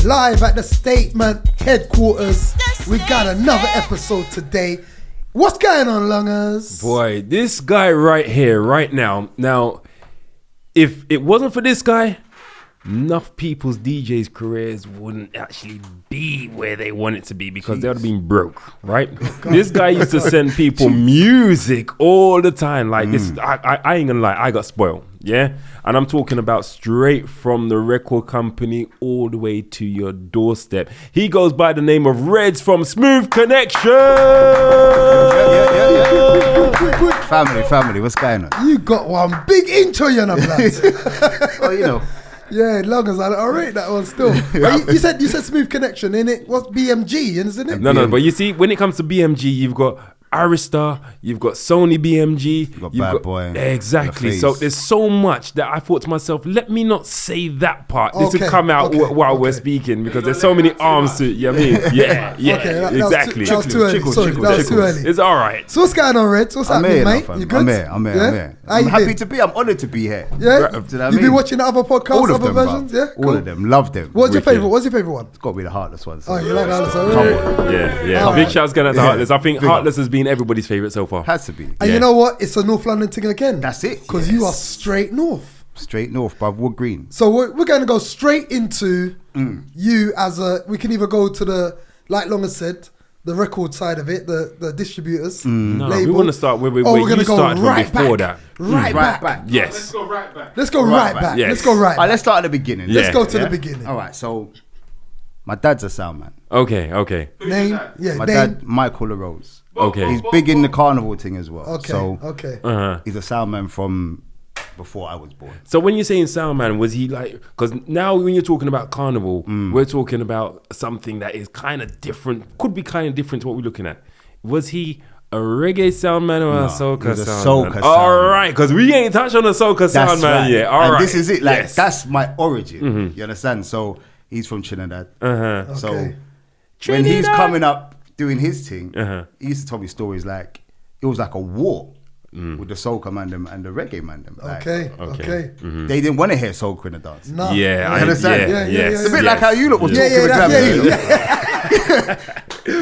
live at the Statement headquarters. We got another episode today. What's going on, Lungers? Boy, this guy right here, right now. Now, if it wasn't for this guy, enough people's DJs' careers wouldn't actually be where they want it to be because they would have been broke, right? This guy used to send people music all the time. Like this, I ain't gonna lie, I got spoiled, yeah? And I'm talking about straight from the record company all the way to your doorstep. He goes by the name of Redz from Smooth Connection. Family, what's going on? You got one big intro, you know, blood. Oh, you know. Yeah, Lungers, I rate that one still. you said Smooth Connection, innit? What's BMG, isn't it? No, but you see, when it comes to BMG, you've got Arista, you've got Sony BMG, you've got Bad Boy. Exactly. So there's so much that I thought to myself, let me not say that part. This will come out while we're speaking because there's so many arms to it. You know what I mean? Yeah, exactly. That was too early. Sorry, that was too early. It's all right. So what's going on, Redz? What's happening, mate? You good? I'm here. I'm happy to be. I'm honoured to be here. Yeah? You been watching the other podcasts, other versions? Yeah? All of them. Love them. What's your favourite? What's your favourite one? It's got to be the Heartless one. Oh, you like the Heartless one? Come on. Yeah. Big shouts going out to Heartless. I think Heartless has been everybody's favourite so far. Has to be. And you know what? It's a North London thing again. That's it. Because you are straight north. Straight north, bruv. Wood Green. So we're going to go straight into you as we can either go to the, like Longer said, the record side of it, the distributors. No, label. we want to start where you started from before that. Right back. Yes. Let's go right back. Let's go right back. Yes. Let's go right back. Let's start at the beginning. Let's go to the beginning. All right, so my dad's a sound man. Okay. Name? Yeah, My name. dad, Michael LaRose. Okay. He's big in the Carnival thing as well. Okay. So Okay. he's a sound man from before I was born. So when you're saying sound man, was he like, because now when you're talking about Carnival, we're talking about something that is kind of different, could be kind of different to what we're looking at. Was he a reggae sound man or a soca he's a sound soca man? sound All man. right, because we ain't touched on the soca sound man yet. All right. And this is it. Like, Yes. that's my origin. You understand? So he's from Trinidad. So Okay. when he's coming up doing his thing, he used to tell me stories like it was like a war with the soca man them and the reggae man them. Like, Okay. they didn't want to hear soca in the dance. No. Yeah, You understand? Yes. It's a bit like how you look was talking with Glamzino.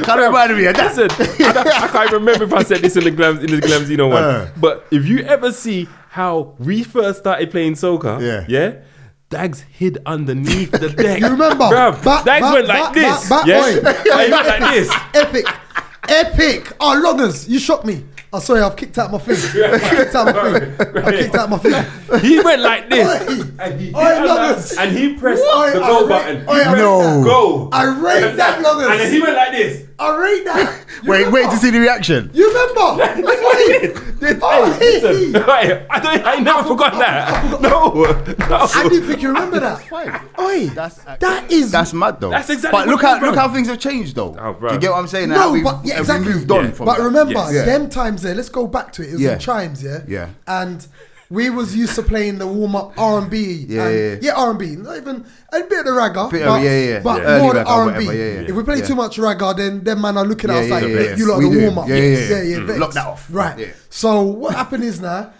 Kind of reminded me of that. Listen, I can't remember if I said this in the Glamzino one. But if you ever see how we first started playing soca, Dagz hid underneath the deck. You remember? Bruv, Dagz went like this. He went like this. Epic. Oh, Longers, you shocked me. Oh, sorry, I've kicked out my thing. I kicked out my thing. He went like this. And he pressed the go button. Go. I rate that, Longers. And then he went like this. I rate that. Wait to see the reaction. You remember? I never forgot that. No. I didn't think you remember that. Oi, That's mad though. That's exactly But what look how things have changed though. Oh, bro. Do you get what I'm saying? No, How but exactly. we moved on from But that. remember, Yes. them times there, let's go back to it. It was in Chimes, Yeah. And we was used to playing the warm-up R&B. Yeah. R&B. Not even, a bit of the ragga. But Early more the ragga, R&B. whatever, yeah. If we play too much ragga, then them man are looking at us like, yeah. you lot We the do. warm-up. Yeah. Vex. Lock that off. Right. Yeah. So what happened is now,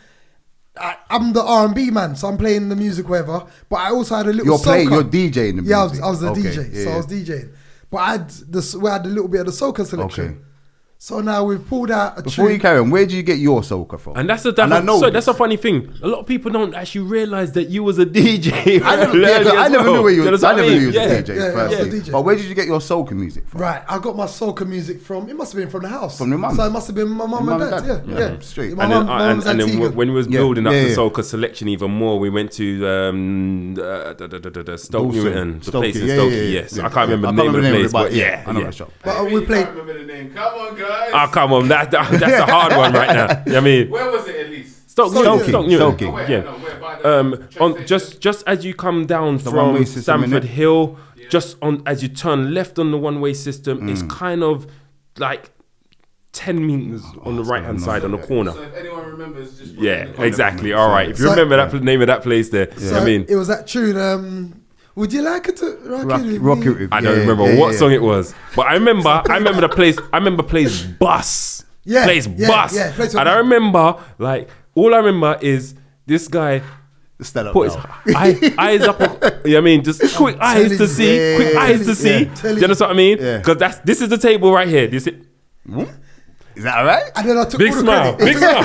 I'm the R&B man, so I'm playing the music, whatever. But I also had a little soca. You're DJing the music. Yeah, I was the Okay, DJ, so I was DJing. But we had a little bit of the soca selection. Okay. So now we've pulled out a Before tune. you carry on, where do you get your soca from? And that's a funny thing. A lot of people don't actually realize that you was a DJ. I never knew where you was. I never knew you was a DJ. Yeah, Firstly, DJ. but where did you get your soca music from? Right, I got my soca music from, it must have been from the house. From your mum? So it must have been my mum and dad. Yeah. Straight. My And mum then, was and then Antigua. when we was building up Yeah. the soca selection even more, we went to Stoke Newton, the place in Stokey. Yes, I can't remember the name of the place, but yeah, I know the shop. But we played. I remember the name. Come on, guys. Oh, come on, that's a hard one right now. I mean, Where was it at least? Stoke Newton. Stokey. Where? Yeah. No, where? By the On just as you come down from one-way system, Stamford innit? Hill, just on as you turn left on the one-way system, it's kind of like 10 meters on the right hand side on the corner. So if anyone remembers, just Yeah, exactly. All right. If you remember that name of that place there, So I mean, it was that tune. Would you like it to rock it Rock with it me? with I don't remember what song it was, but I remember the place. I remember place bus. Yeah, Place yeah, bus. yeah, place And I remember, like, all I remember is this guy The stand up. Put his eyes up. You know what I mean? Just quick eyes to see. Quick eyes to see. Do you understand what I mean? Yeah. Because this is the table right here. This is, Is that all right? And then I took big all the smile. credit. Big smile.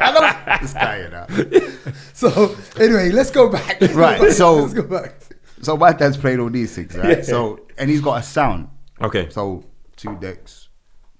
I love this guy, you know. So anyway, let's go back. Right, let's so- go back. So my dad's played all these things, right? Yeah. So, and he's got a sound. Okay. So 2 decks,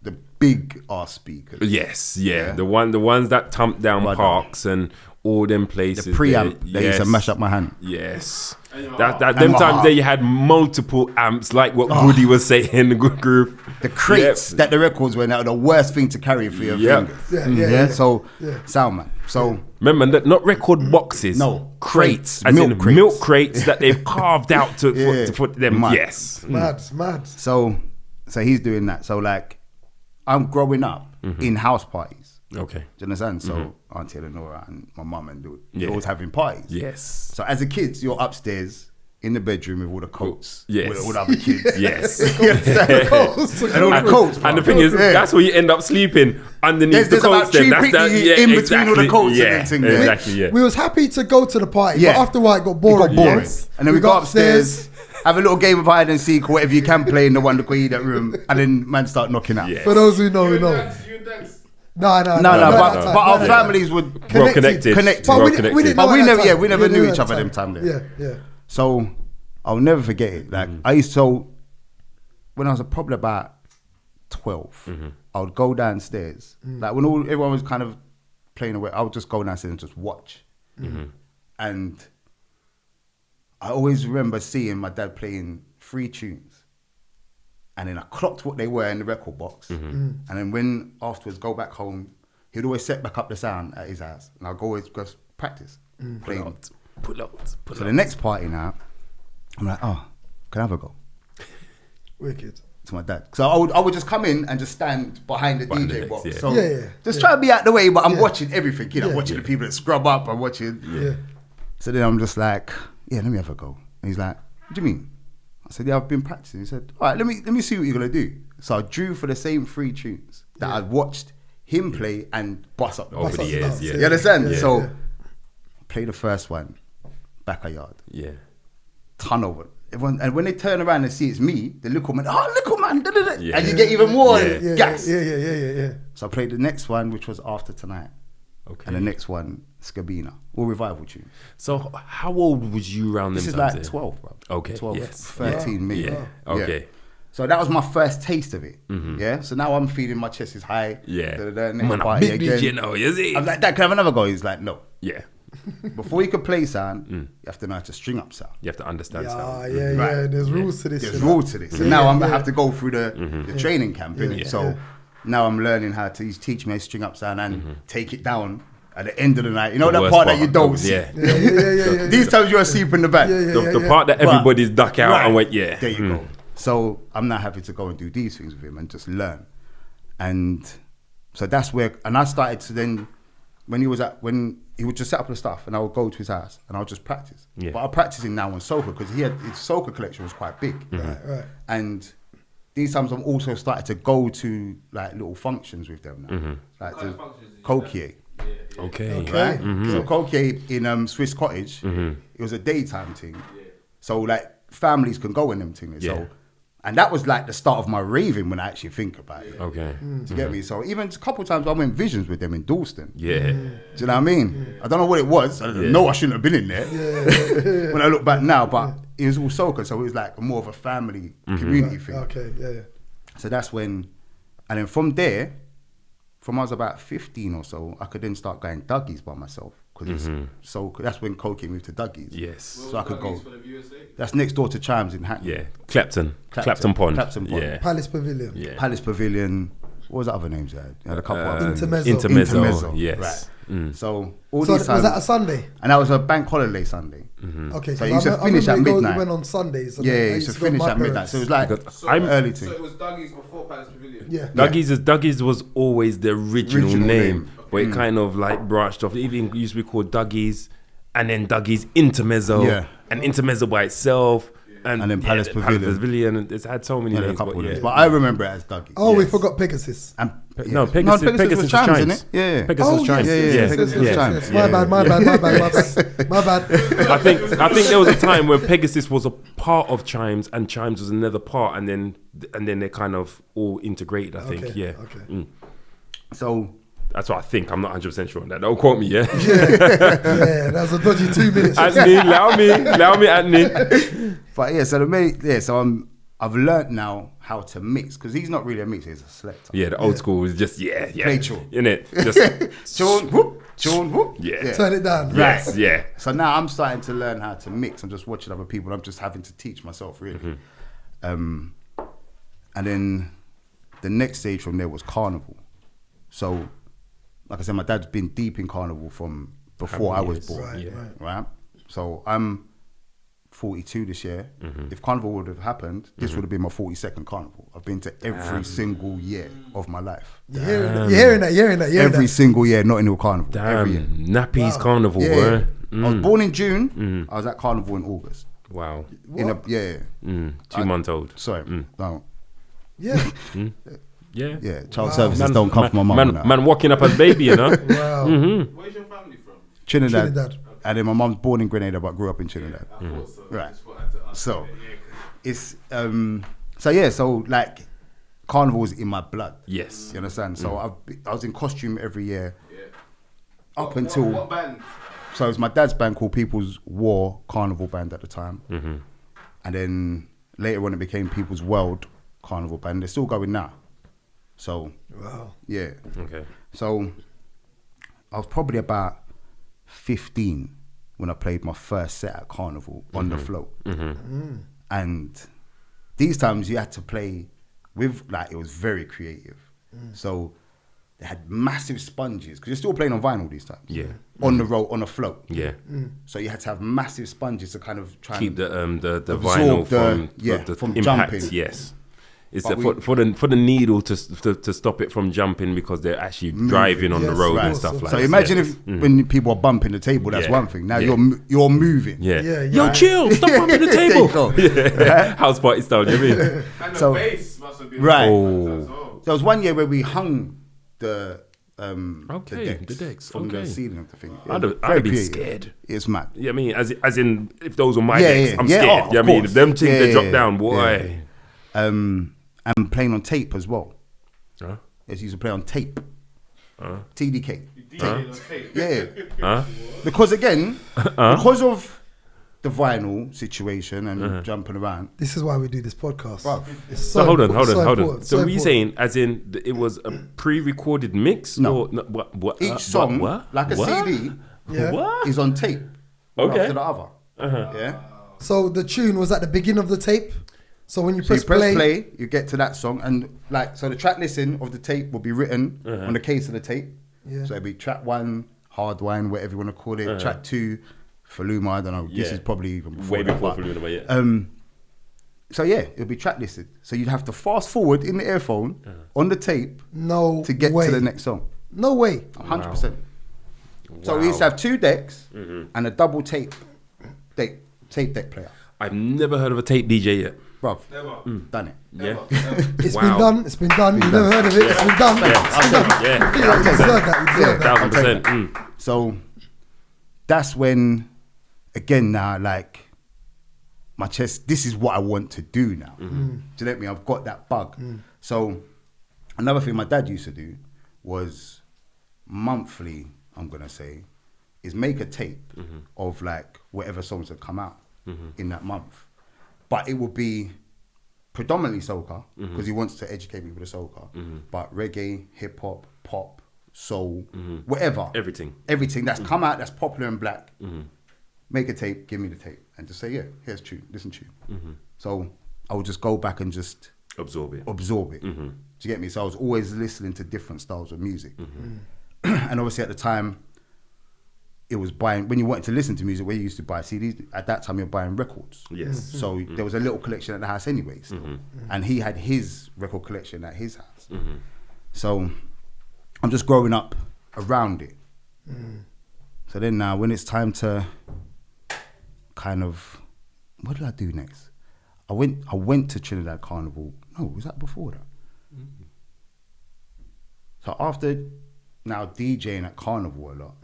the big ass speakers. Yes, yeah. Yeah. The ones that thump down Right. parks and all them places. The preamp there. that used to mash up my hand. Yes. And Them my times heart. there you had multiple amps, like what Goody was saying in the good group. The crates that the records were now the worst thing to carry for your Yep. fingers. Yeah. So Yeah. sound man. So Remember, not record boxes. No, crates. crates, As milk in crates. milk crates that they've carved out Yeah. to put them. Mad. Yes. Mad. so he's doing that. So like I'm growing up in house parties. Okay. Do you understand? So Auntie Eleonora and my mum and they're Yeah. always having parties. Yes. So as a kid, you're upstairs in the bedroom with all the coats. Yes. With all the other kids. Yes. You understand? And all the coats. And the bro. thing is, Yeah. that's where you end up sleeping underneath There's the about coats. Then 3 that's feet that. in between all the coats and Yeah, everything there. exactly. Yeah. We was happy to go to the party, Yeah. but after a while it got boring. It got boring. Yes. And then we go upstairs, have a little game of hide and seek or whatever you can play in the one that room, and then man start knocking out. Yeah. For those who know, we know. You and Dagz. No, No, not that time, but our not that time. families would Well connected. Connected. But Well we connected. didn't But know we at that never, time. we never didn't knew know each at other that them time there. Yeah. So I'll never forget it. Like I used to, when I was probably about 12, I would go downstairs. Like when everyone was kind of playing away, I would just go downstairs and just watch. And I always remember seeing my dad playing 3 tunes. And then I clocked what they were in the record box. And then when afterwards go back home, he'd always set back up the sound at his house. And I'd always go practice playing. Pull out. So the next party now, I'm like, oh, can I have a go? Wicked. To my dad. So I would just come in and just stand behind the Behind DJ the box. decks, yeah. So Yeah. just try to be out the way, but I'm Yeah. watching everything. You know, Yeah. watching the people that scrub up. I'm watching. Yeah. So then I'm just like, yeah, let me have a go. And he's like, what do you mean? I said, yeah, I've been practicing. He said, all right, let me see what you're gonna do. So I drew for the same 3 tunes that I'd watched him play and bust up the Over bass. the years, yeah. You understand? Yeah. So Yeah. play the first one, backyard, Yeah. ton over. Everyone, and when they turn around and see it's me, the little man, oh, little man, da, da, da. Yeah. And you get even more Yeah. gas. Yeah. So I played the next one, which was After Tonight. Okay. And the next one, Scabina, all revival tunes. So how old was you around them This is times? like there? 12, bro. Okay, 12, yes. 13 maybe. Yeah. Okay. So that was my first taste of it. Yeah. So now I'm feeling my chest is high. Yeah. Next Man, a party big again. DJ now, you see? I'm like, Dad, can I have another go? He's like, no. Yeah. Before you can play sound, you have to know how to string up sound. You have to understand Yeah, sound. yeah. Right. There's rules to this. There's you know. rules to this. Yeah, And now I'm yeah. gonna have to go through the training camp, innit? Yeah. So Yeah. now I'm learning how to teach me how to string up sound and take it down at the end of the night. You know The that worst part that you don't see. Yeah. Yeah. These times you're asleep in the back. Yeah, yeah. The part that everybody's duck out Right. and went, yeah. There you go. So I'm now happy to go and do these things with him and just learn. And so that's where, and I started to then, when he would just set up the stuff and I would go to his house and I would just practice. Yeah. But I'm practicing now on soca because his soca collection was quite big. Right. And these times I'm also started to go to like little functions with them now. Like What kind the of functions did you Kokie. Okay. Right? So Kokie in Swiss Cottage, it was a daytime thing. So like families can go in them things. Yeah. So, and that was like the start of my raving when I actually think about it. Okay. Do you get me? So even a couple of times I went visions with them in Dalston. Yeah. Do you know what I mean? I don't know what it was. I know I shouldn't have been in there when I look back now, but it was all soca, so it was like more of a family community thing. Okay. Yeah. So that's when, and then from there, from I was about 15 or so, I could then start going Duggies by myself because so that's when Kokie moved to Duggies. Yes. So I could go. For the viewer's sake? That's next door to Chimes in Hackney. Yeah. Clapton Pond. Clapton Pond. Yeah. Palace Pavilion. Yeah. Palace Pavilion. What was the other names there? You had a couple of them. Intermezzo. Yes. Right. So all So these was that a times, Sunday? and that was a bank holiday Sunday. Okay. So 'cause you used to I finish at remember midnight. It went on Sundays. and Yeah, I it used to go with finish my at midnight. parents. So it was like Because So, I'm early So team. it was Duggies before Palace Pavilion? Yeah. Duggies was always the original Original name, name. but it kind of like branched off. It even used to be called Duggies, and then Duggies Intermezzo, Yeah. and Intermezzo by itself, And then Palace Pavilion. It's had so many Yeah, names. a couple But of yeah. names. But I remember it as Dougie. Oh, we forgot Pegasus. And, No, Pegasus was Chimes, isn't it? Yeah. Pegasus Chimes. Pegasus was Chimes. My bad. My bad. I think there was a time where Pegasus was a part of Chimes and Chimes was another part, and then they kind of all integrated. I think, Okay, yeah. okay. So That's what I think. I'm not 100% sure on that. Don't quote me, yeah. Yeah, that was a dodgy 2 minutes. Anthony, allow me, Anthony. but yeah, so I've learnt now how to mix because he's not really a mixer, he's a selector. Yeah, the old school was just Play tune. innit? Just Tune, whoop. yeah. Turn it down. Yes, yeah. So now I'm starting to learn how to mix. I'm just watching other people. I'm just having to teach myself, really. And then the next stage from there was Carnival. So, like I said, my dad's been deep in Carnival from before I was born. Right, Yeah. Right? So I'm 42 this year. If Carnival would have happened, this would have been my 42nd Carnival. I've been to every single year of my life. You're hearing that. Every single year, not into a Carnival. Every year. Damn, Nappies Carnival, Yeah. bro. I was born in June. I was at Carnival in August. Wow. Yeah. 2 months old. Sorry. No. Yeah. Yeah. Child services don't come from my mum. now. Man walking up as baby, you know? Wow. Where's your family from? Trinidad. And then my mum's born in Grenada but grew up in Trinidad. I thought so. Right. I just wanted to ask So that, it's so like Carnival is in my blood. Yes. You understand? So I was in costume every year Yeah. up until What band? so it was my dad's band called People's War Carnival Band at the time. And then later on it became People's World Carnival Band. They're still going now. So Wow. yeah. Okay. So I was probably about 15 when I played my first set at Carnival on the float. And these times you had to play with, like, it was very creative. So they had massive sponges, because you're still playing on vinyl these times. Yeah. On the road, on a float. Yeah. So you had to have massive sponges to kind of try Keep and the absorb vinyl from impact. jumping. Yes. It's But for the needle to stop it from jumping because they're actually driving on the Yes, road right. and stuff like So that. imagine Yeah. if when people are bumping the table, that's Yeah. one thing. Now Yeah. you're moving. Yeah. Yeah, Yo, yeah. chill. Stop bumping the There table. you go. Yeah. House party style, you know what I mean? And the So- bass must have been Right. Oh. as well. There was one year where we hung the Okay, the decks, from the okay. ceiling of the thing. I'd Very have been creative. scared. It's mad. Yeah, I mean, as in, if those were my Yeah, decks, yeah, I'm yeah, scared. oh, You know what I of mean? course. If them things Yeah, they drop yeah, down, boy. And playing on tape as well. Huh? As used to play on tape. TDK. You DJ on tape. Yeah. Huh? Because again, because of the vinyl situation and jumping around. This is why we do this podcast. Bruv. It's So hold on. important, So were you important. saying, as in, it was a pre-recorded mix? No. Or, what? Each song, what? like a What? CD, Yeah. What? is on tape. One Okay. after the other. Yeah. So the tune was at the beginning of the tape. So when you So you press play, you get to that song, and like, so the track listing of the tape will be written on the case of the tape. Yeah. So it'll be track 1, Hard Wine, whatever you want to call it. Track 2, Faluma, I don't know. This Yeah. is probably even before Way that, before but, Faluna, but yeah. So yeah, it'll be track listed. So you'd have to fast forward in the earphone on the tape no to get way. to the next song. No way. 100%. So we used to have 2 decks and a double tape deck player. I've never heard of a tape DJ yet. Bruv, Never. done it. Yeah. It's Wow. been done. It's been done. You've never heard of it. It's been done. It's been done. Yeah. You deserve that. You deserve that. 1,000%. So that's when, again, now, like, my chest, this is what I want to do now. Do you get me? I've got that bug. So another thing my dad used to do was monthly, I'm going to say, is make a tape of, like, whatever songs that come out in that month. But it would be predominantly soca, because he wants to educate me with the soca. But reggae, hip hop, pop, soul, whatever. Everything that's come out that's popular and black. Make a tape, give me the tape. And just say, yeah, here's tune, listen tune. So I would just go back and just Absorb it. Do you get me? So I was always listening to different styles of music. And obviously at the time, it was buying, when you wanted to listen to music, where you used to buy CDs, at that time you're buying records. Yes. So there was a little collection at the house anyway. Still. And he had his record collection at his house. So I'm just growing up around it. So then now when it's time to kind of, what did I do next? I went to Trinidad Carnival. No, was that before that? So after now DJing at Carnival a lot,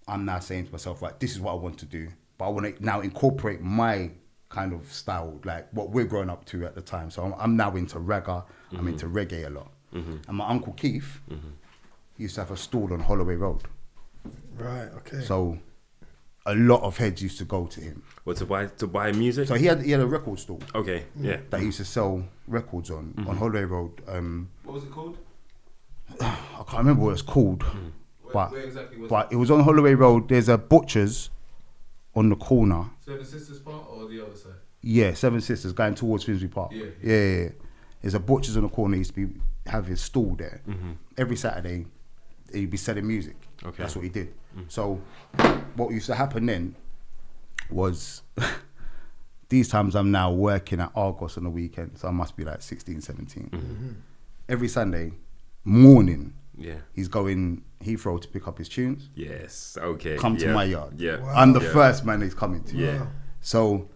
I'm now saying to myself, right, this is what I want to do, but I want to now incorporate my kind of style, like what we're growing up to at the time. So I'm now into ragga, I'm into reggae a lot. And my uncle Keith used to have a stall on Holloway Road. Right. Okay. So a lot of heads used to go to him. What, to buy music? So he had a record store Okay, yeah. that he used to sell records on Holloway Road. What was it called? I can't remember what it's called, but Where exactly was it was on Holloway Road. There's a butcher's on the corner. Seven Sisters Park or the other side? Yeah, Seven Sisters going towards Finsbury Park. Yeah. There's a butcher's on the corner. He used to have his stall there. Every Saturday, he'd be selling music. Okay. That's what he did. So what used to happen then was these times I'm now working at Argos on the weekend. So I must be like 16, 17. Every Sunday morning, he's going Heathrow to pick up his tunes. Yes. Okay. Come to my yard. Yeah. Wow. I'm the first man he's coming to. Yeah. So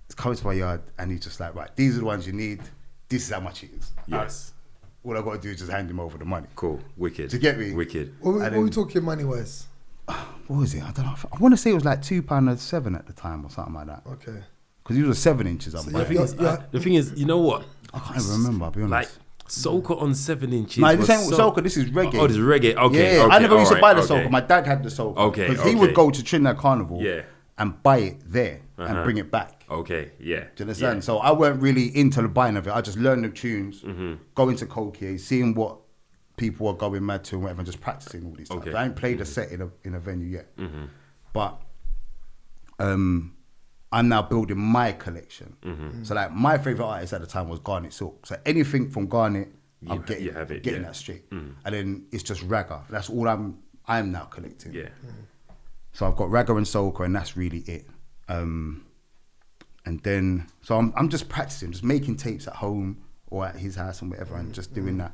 he's coming to my yard and he's just like, right, these are the ones you need. This is how much it is. Yes. All I got to do is just hand him over the money. Cool. Wicked. Do you get me? Wicked. What we talking money wise? What was it? I don't know. I want to say it was like £2.07 at the time or something like that. Okay. Because he was a 7 inches. So The thing is, you know what? I can't even remember, I'll be honest. Like, soca on 7 inches. No, this was ain't soca, this is reggae. Oh, this is reggae. Okay. Yeah, okay, I never used to buy the okay. soca. My dad had the soca. Okay, Because he would okay. go to Trinidad Carnival Yeah. and buy it there and bring it back. Okay, yeah. Do you understand? Yeah. So I weren't really into the buying of it. I just learned the tunes, going to Cokier, seeing what people are going mad to and whatever, and just practicing all these stuff. Okay. I ain't played a set in a venue yet. But I'm now building my collection. So like my favourite artist at the time was Garnet Silk. So anything from Garnet, I'm getting, you have it, getting yeah. that straight. And then it's just ragga. That's all I'm now collecting. Yeah. So I've got ragga and soca, and that's really it. And then, so I'm just practicing, just making tapes at home or at his house and whatever, and just doing that.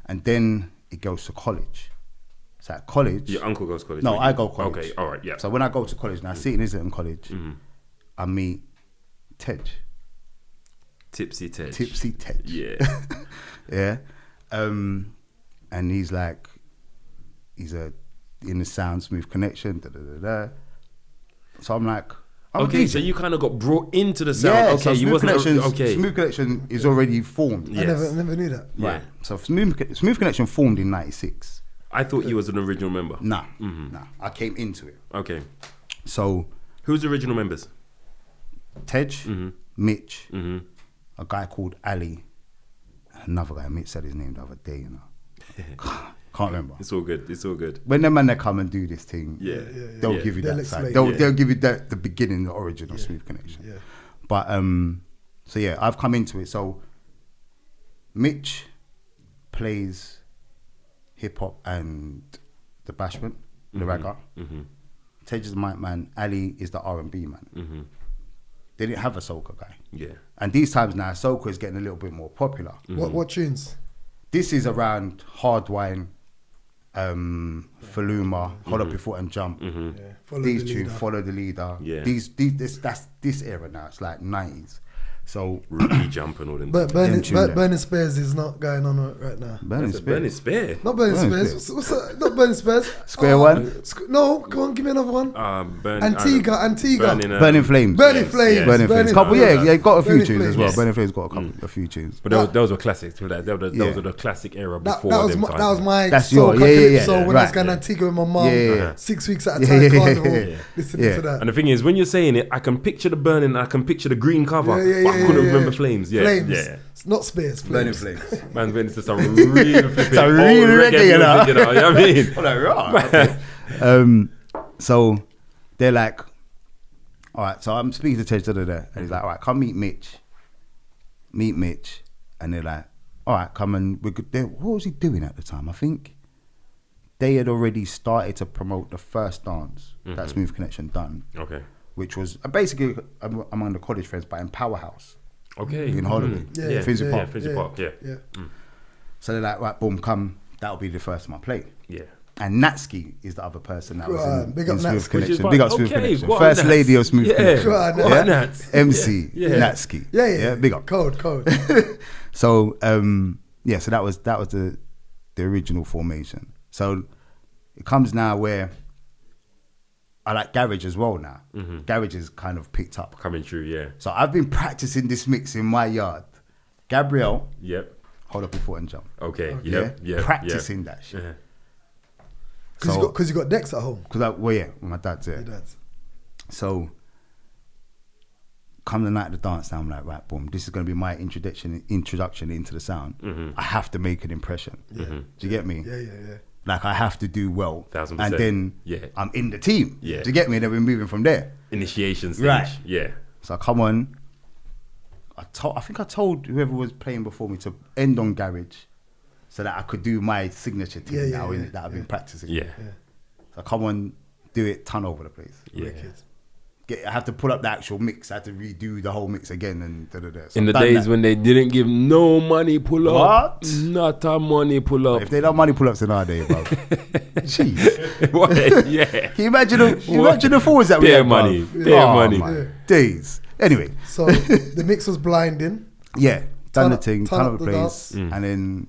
And then it goes to college. So at college... Your uncle goes to college? No, or I you- go college. Okay, all right, yeah. So when I go to college, now sitting is in college, I meet Tej. Tipsy Tej. Tipsy Tej. Yeah. Yeah. And he's like, in the sound smooth connection, da da da da. So I'm like, Okay, so you kind of got brought into the sound. yeah, Okay, so you smooth wasn't connections. okay. Smooth connection is already formed. Yeah. I Yes. never knew that. Yeah. Right. So smooth connection formed in '96. I thought you was an original member. Nah. I came into it. Okay. So Who's the original members? Tej, Mitch, a guy called Ali, and another guy. Mitch said his name the other day. You know, can't remember. It's all good. It's all good. When them man they come and do this thing, Yeah. they'll Yeah. give you They'll that side. explain. They'll give you the beginning, the origin of Smooth Connection. Yeah. But so yeah, I've come into it. So Mitch plays hip hop and the bashment, the ragga. Tej is the mic man. Ali is the R&B man. They didn't have a soca guy. Yeah. And these times now, soca is getting a little bit more popular. What tunes? This is around Hardwine, Faluma, Hold Up Your Foot and Jump. Follow These the tunes, leader. Follow the Leader. Yeah. That's this era now. It's like 90s. So Ruby Jump and all them. But Them tune there. Burning Spears is not going on right now. Burning That's a Spear. Burning Spear. Not Burning Burning Spears. What's that? Not Burning Spears. Square One? No, come on, give me another one. Antigua. Burning Flames. Burning Flames. Yeah. Burning Flames. Couple, yeah, got a few Burning tunes as Flames. well. Yes. Burning Flames got a few tunes. But those were classics. Those were the classic era That before was them my, times. that was my That's soca your- yeah, calypso when I was right. going to Antigua with my mum. Yeah. 6 weeks at a time, Carnival, listening Yeah. to that. And the thing is, when you're saying it, I can picture the burning, I can picture the green cover, Yeah, but I couldn't remember Flames. Yeah, Flames. yeah. It's not Spears. Flames. Flames. Man, it's just a really flipping a really old reggae, you know. music, you know what I mean? So they're like, all right, so I'm speaking to Tej, and he's like, all right, come meet Mitch. Meet Mitch. And they're like, all right, come and we're good. What was he doing at the time? I think they had already started to promote the first dance that Smooth Connection done, Okay. which was basically among the college friends, but in Powerhouse Okay. in Holloway. Yeah, Finsbury Yeah, Park. Finsbury Park, yeah. Yeah. So they're like, right, boom, come. That'll be the first time I play. Yeah. And Natski is the other person that was in, Big up Smooth Nats. Connection. Which is Big up fine. Smooth Okay, Connection. go on, First Nats. lady of Smooth Yeah. Connection. Go on, Go Yeah? on, Nats. MC Yeah. Natski. Yeah. Big up. Cold. So so that was the original formation. So it comes now where I like garage as well now. Garage is kind of picked up. Coming true, yeah. So I've been practicing this mix in my yard. Gabrielle, Yep. hold up your foot and jump. Okay. Yeah, Yep. practicing that shit. Yeah. Because you got decks at home. My dad's there. Your dad's. So come the night of the dance, now I'm like, right, boom, this is going to be my introduction into the sound. I have to make an impression. Do you get me? Yeah. Like I have to do well. 1000%. And then I'm in the team. Yeah. Do you get me? Then we're moving from there. Initiation stage. Right. Yeah. So I come on. I think I told whoever was playing before me to end on garage so that I could do my signature thing that I've been practicing. Yeah. So I come on, do it, ton over the place. Yeah. I have to pull up the actual mix. I have to redo the whole mix again and da-da-da. So In the I've done days that. when they didn't give no money pull up. What? Not a money pull up. If they don't money pull ups in our day, bro. Jeez. What? Yeah. Can you imagine the forwards that we Bare had, bro? money. Bare money. My days. Anyway, So the mix was blinding. yeah, done the Turn thing, up ton of the the dance. place, and then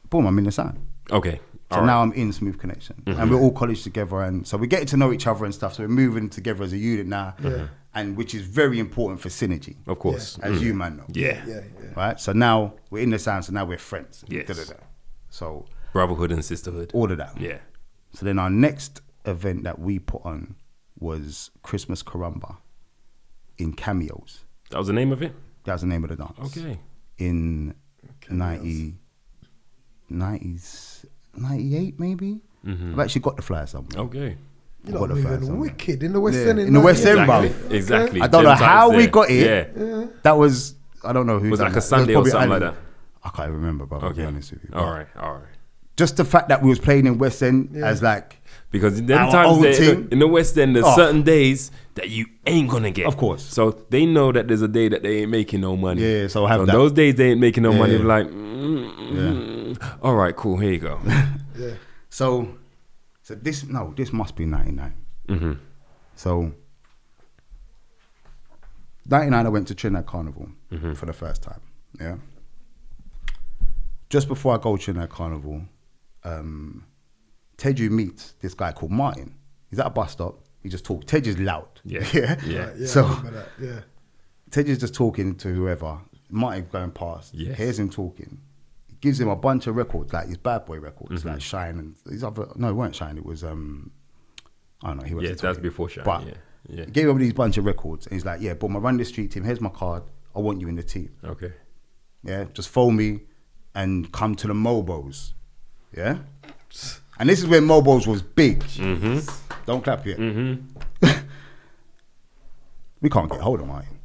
boom, I'm in the sound. Okay. So now I'm in Smooth Connection, and we're all college together, and so we're getting to know each other and stuff. So we're moving together as a unit now, and which is very important for synergy, Of course. as you man know. Yeah. Right. So now we're in the sound. So now we're friends. Yes. Da-da-da. So Brotherhood and sisterhood. all of that. Yeah. So then our next event that we put on was Christmas Karamba in Cameos. That was the name of it? That was the name of the dance. Okay. In 98 maybe. I've actually got the flyer somewhere. Okay. You know, Got the flyer moving somewhere. wicked in the West Yeah, End. in the West End, Exactly. bruv. Exactly. I don't know Them how times we there. got it. Yeah. That was, I don't know who. Was it done like a that. Sunday It or was something probably like Ali. that? I can't remember, bro. I'll be Okay. honest with you. All right. Just the fact that we was playing in West End as like, Because in them Our times own there, team. in the West End, there's Oh. certain days that you ain't gonna get. Of course. So they know that there's a day that they ain't making no money. Yeah, so I have that. those days they ain't making no money. Yeah. We're like, all right, cool. Here you go. Yeah. so this must be 99. So 99, I went to Trinidad Carnival for the first time. Yeah. Just before I go to Trinidad Carnival, Teju meets this guy called Martin. He's at a bus stop. He just talks. Teju's loud. Yeah. Yeah. Yeah. Yeah, So I remember that. Yeah. Teju's just talking to whoever. Martin going past. Yes. Hears him talking. He gives him a bunch of records, like his bad boy records, like Shine and these other. No, it weren't Shine. It was I don't know. He was. Yeah, that's before Shine. But Yeah. he gave him these bunch of records, and he's like, "Yeah, boom, I run this street team. Here's my card. I want you in the team. Okay. Yeah, just phone me and come to the Mobos. Yeah." And this is when Mobos was big. Don't clap yet. We can't get hold of Martin,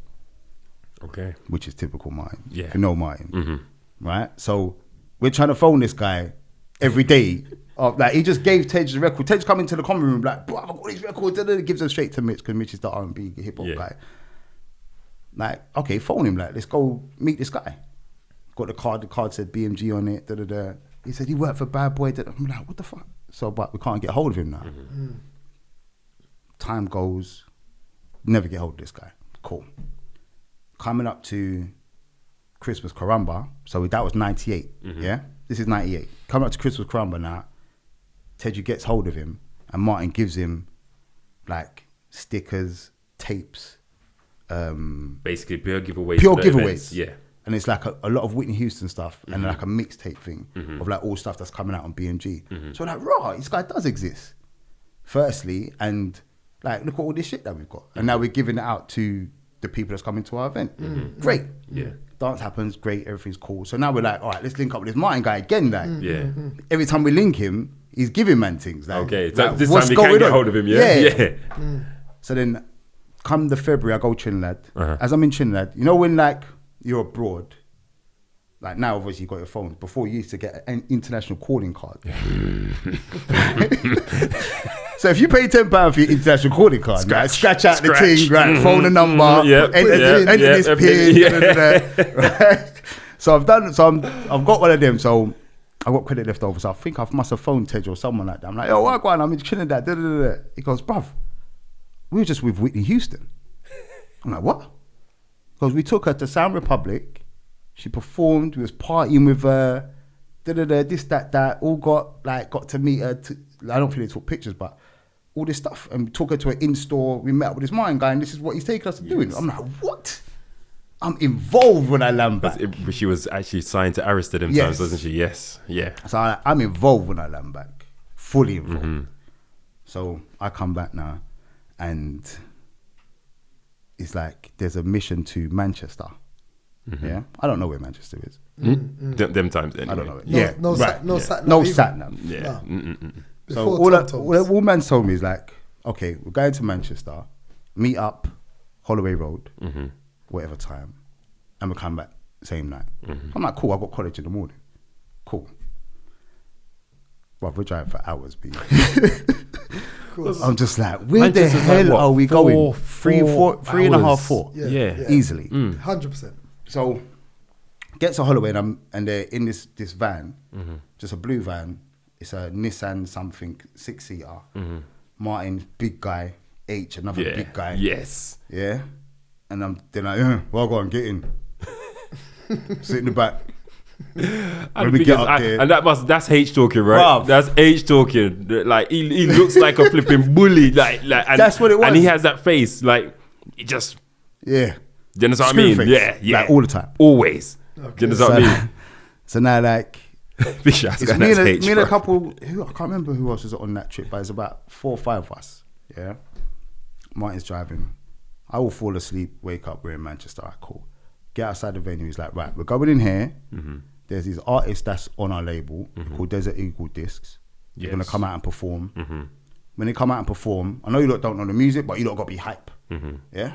Okay. which is typical Martin. Yeah. If you know Martin. Right? So we're trying to phone this guy every day. Like he just gave Tej the record. Tej come into the common room like, bro, I've got these records. He gives them straight to Mitch because Mitch is the R&B hip hop Yeah. guy. Like, okay, phone him. Like, let's go meet this guy. Got the card. The card said BMG on it. Da-da-da. He said he worked for Bad Boy. I'm like, what the fuck? So, but we can't get hold of him now. Time goes. Never get hold of this guy. Cool. Coming up to Christmas Karamba. So that was 98. Yeah? This is 98. Coming up to Christmas Karamba now. Teju gets hold of him and Martin gives him like stickers, tapes. Basically, pure giveaways. Pure for the giveaways. events. Yeah. And it's like a lot of Whitney Houston stuff and like a mixtape thing of like all stuff that's coming out on BMG. So like, right, this guy does exist. Firstly, and like, look at all this shit that we've got. And now we're giving it out to the people that's coming to our event. Great. Yeah. Dance happens, great, everything's cool. So now we're like, all right, let's link up with this Martin guy again. Like, Yeah. every time we link him, he's giving man things. Like, Okay. So like, this what's time we can going get on? hold of him. Yeah. Yeah. So then, come the February, I go Trinidad. As I'm in Trinidad, you know when like you're abroad, like now obviously you got your phone. Before you used to get an international calling card. So if you pay £10 for your international calling card, right, scratch out the thing, right, phone the number, enter this pin, right? So I've got one of them. So I got credit left over, so I think I must have phoned Tej or someone like that. I'm like, yo, what going on? I'm in Trinidad. Da, da, da, da. He goes, bruv, we were just with Whitney Houston. I'm like, what? Because we took her to Sound Republic. She performed. We was partying with her. Da, da, da, this, that. All got to meet her. I don't think they took pictures, but all this stuff. And we took her to an in-store. We met up with this Martin guy, and this is what he's taking us to do. I'm like, what? I'm involved when I land back. She was actually signed to Arista them Yes. times, wasn't she? Yes. Yeah. So I'm involved when I land back. Fully involved. So I come back now, and it's like there's a mission to Manchester. Yeah, I don't know where Manchester is. Them times anyway. I don't know. No right. sat No even. sat nav. Yeah. So Before all man told me is like, okay, we're going to Manchester, meet up, Holloway Road, whatever time, and we'll come back same night. I'm like, cool, I've got college in the morning. Cool. Well, we're driving for hours, B. I'm just like, where the Manchester's hell like what, are we going? 3 and a half, hours? 4. Yeah. Easily. 100%. So, get to Holloway and they're in this van, just a blue van. It's a Nissan something 6-seater. Martin, big guy. H, another big guy. Yes. Yeah. And they're like, well, go on, get in. Sit in the back. And, we get up there- and that's H talking, right? Bruv. That's H talking. Like he looks like a flipping bully. Like and, That's what it was. And he has that face. Like he just. Yeah. Do you understand what I Screw mean? face. Yeah. Like all the time. Always. Do you understand what I mean? So now, like, Big shout out to it's that, me that's and, H, me and a bro. couple, I can't remember who else was on that trip, but it's about 4 or 5 of us. Yeah. Martin's driving. I will fall asleep, wake up, we're in Manchester. All right, cool. Get outside the venue. He's like, right, we're going in here. There's these artists that's on our label called Desert Eagle Discs. They're going to come out and perform. When they come out and perform, I know you lot don't know the music, but you lot got to be hype. Yeah?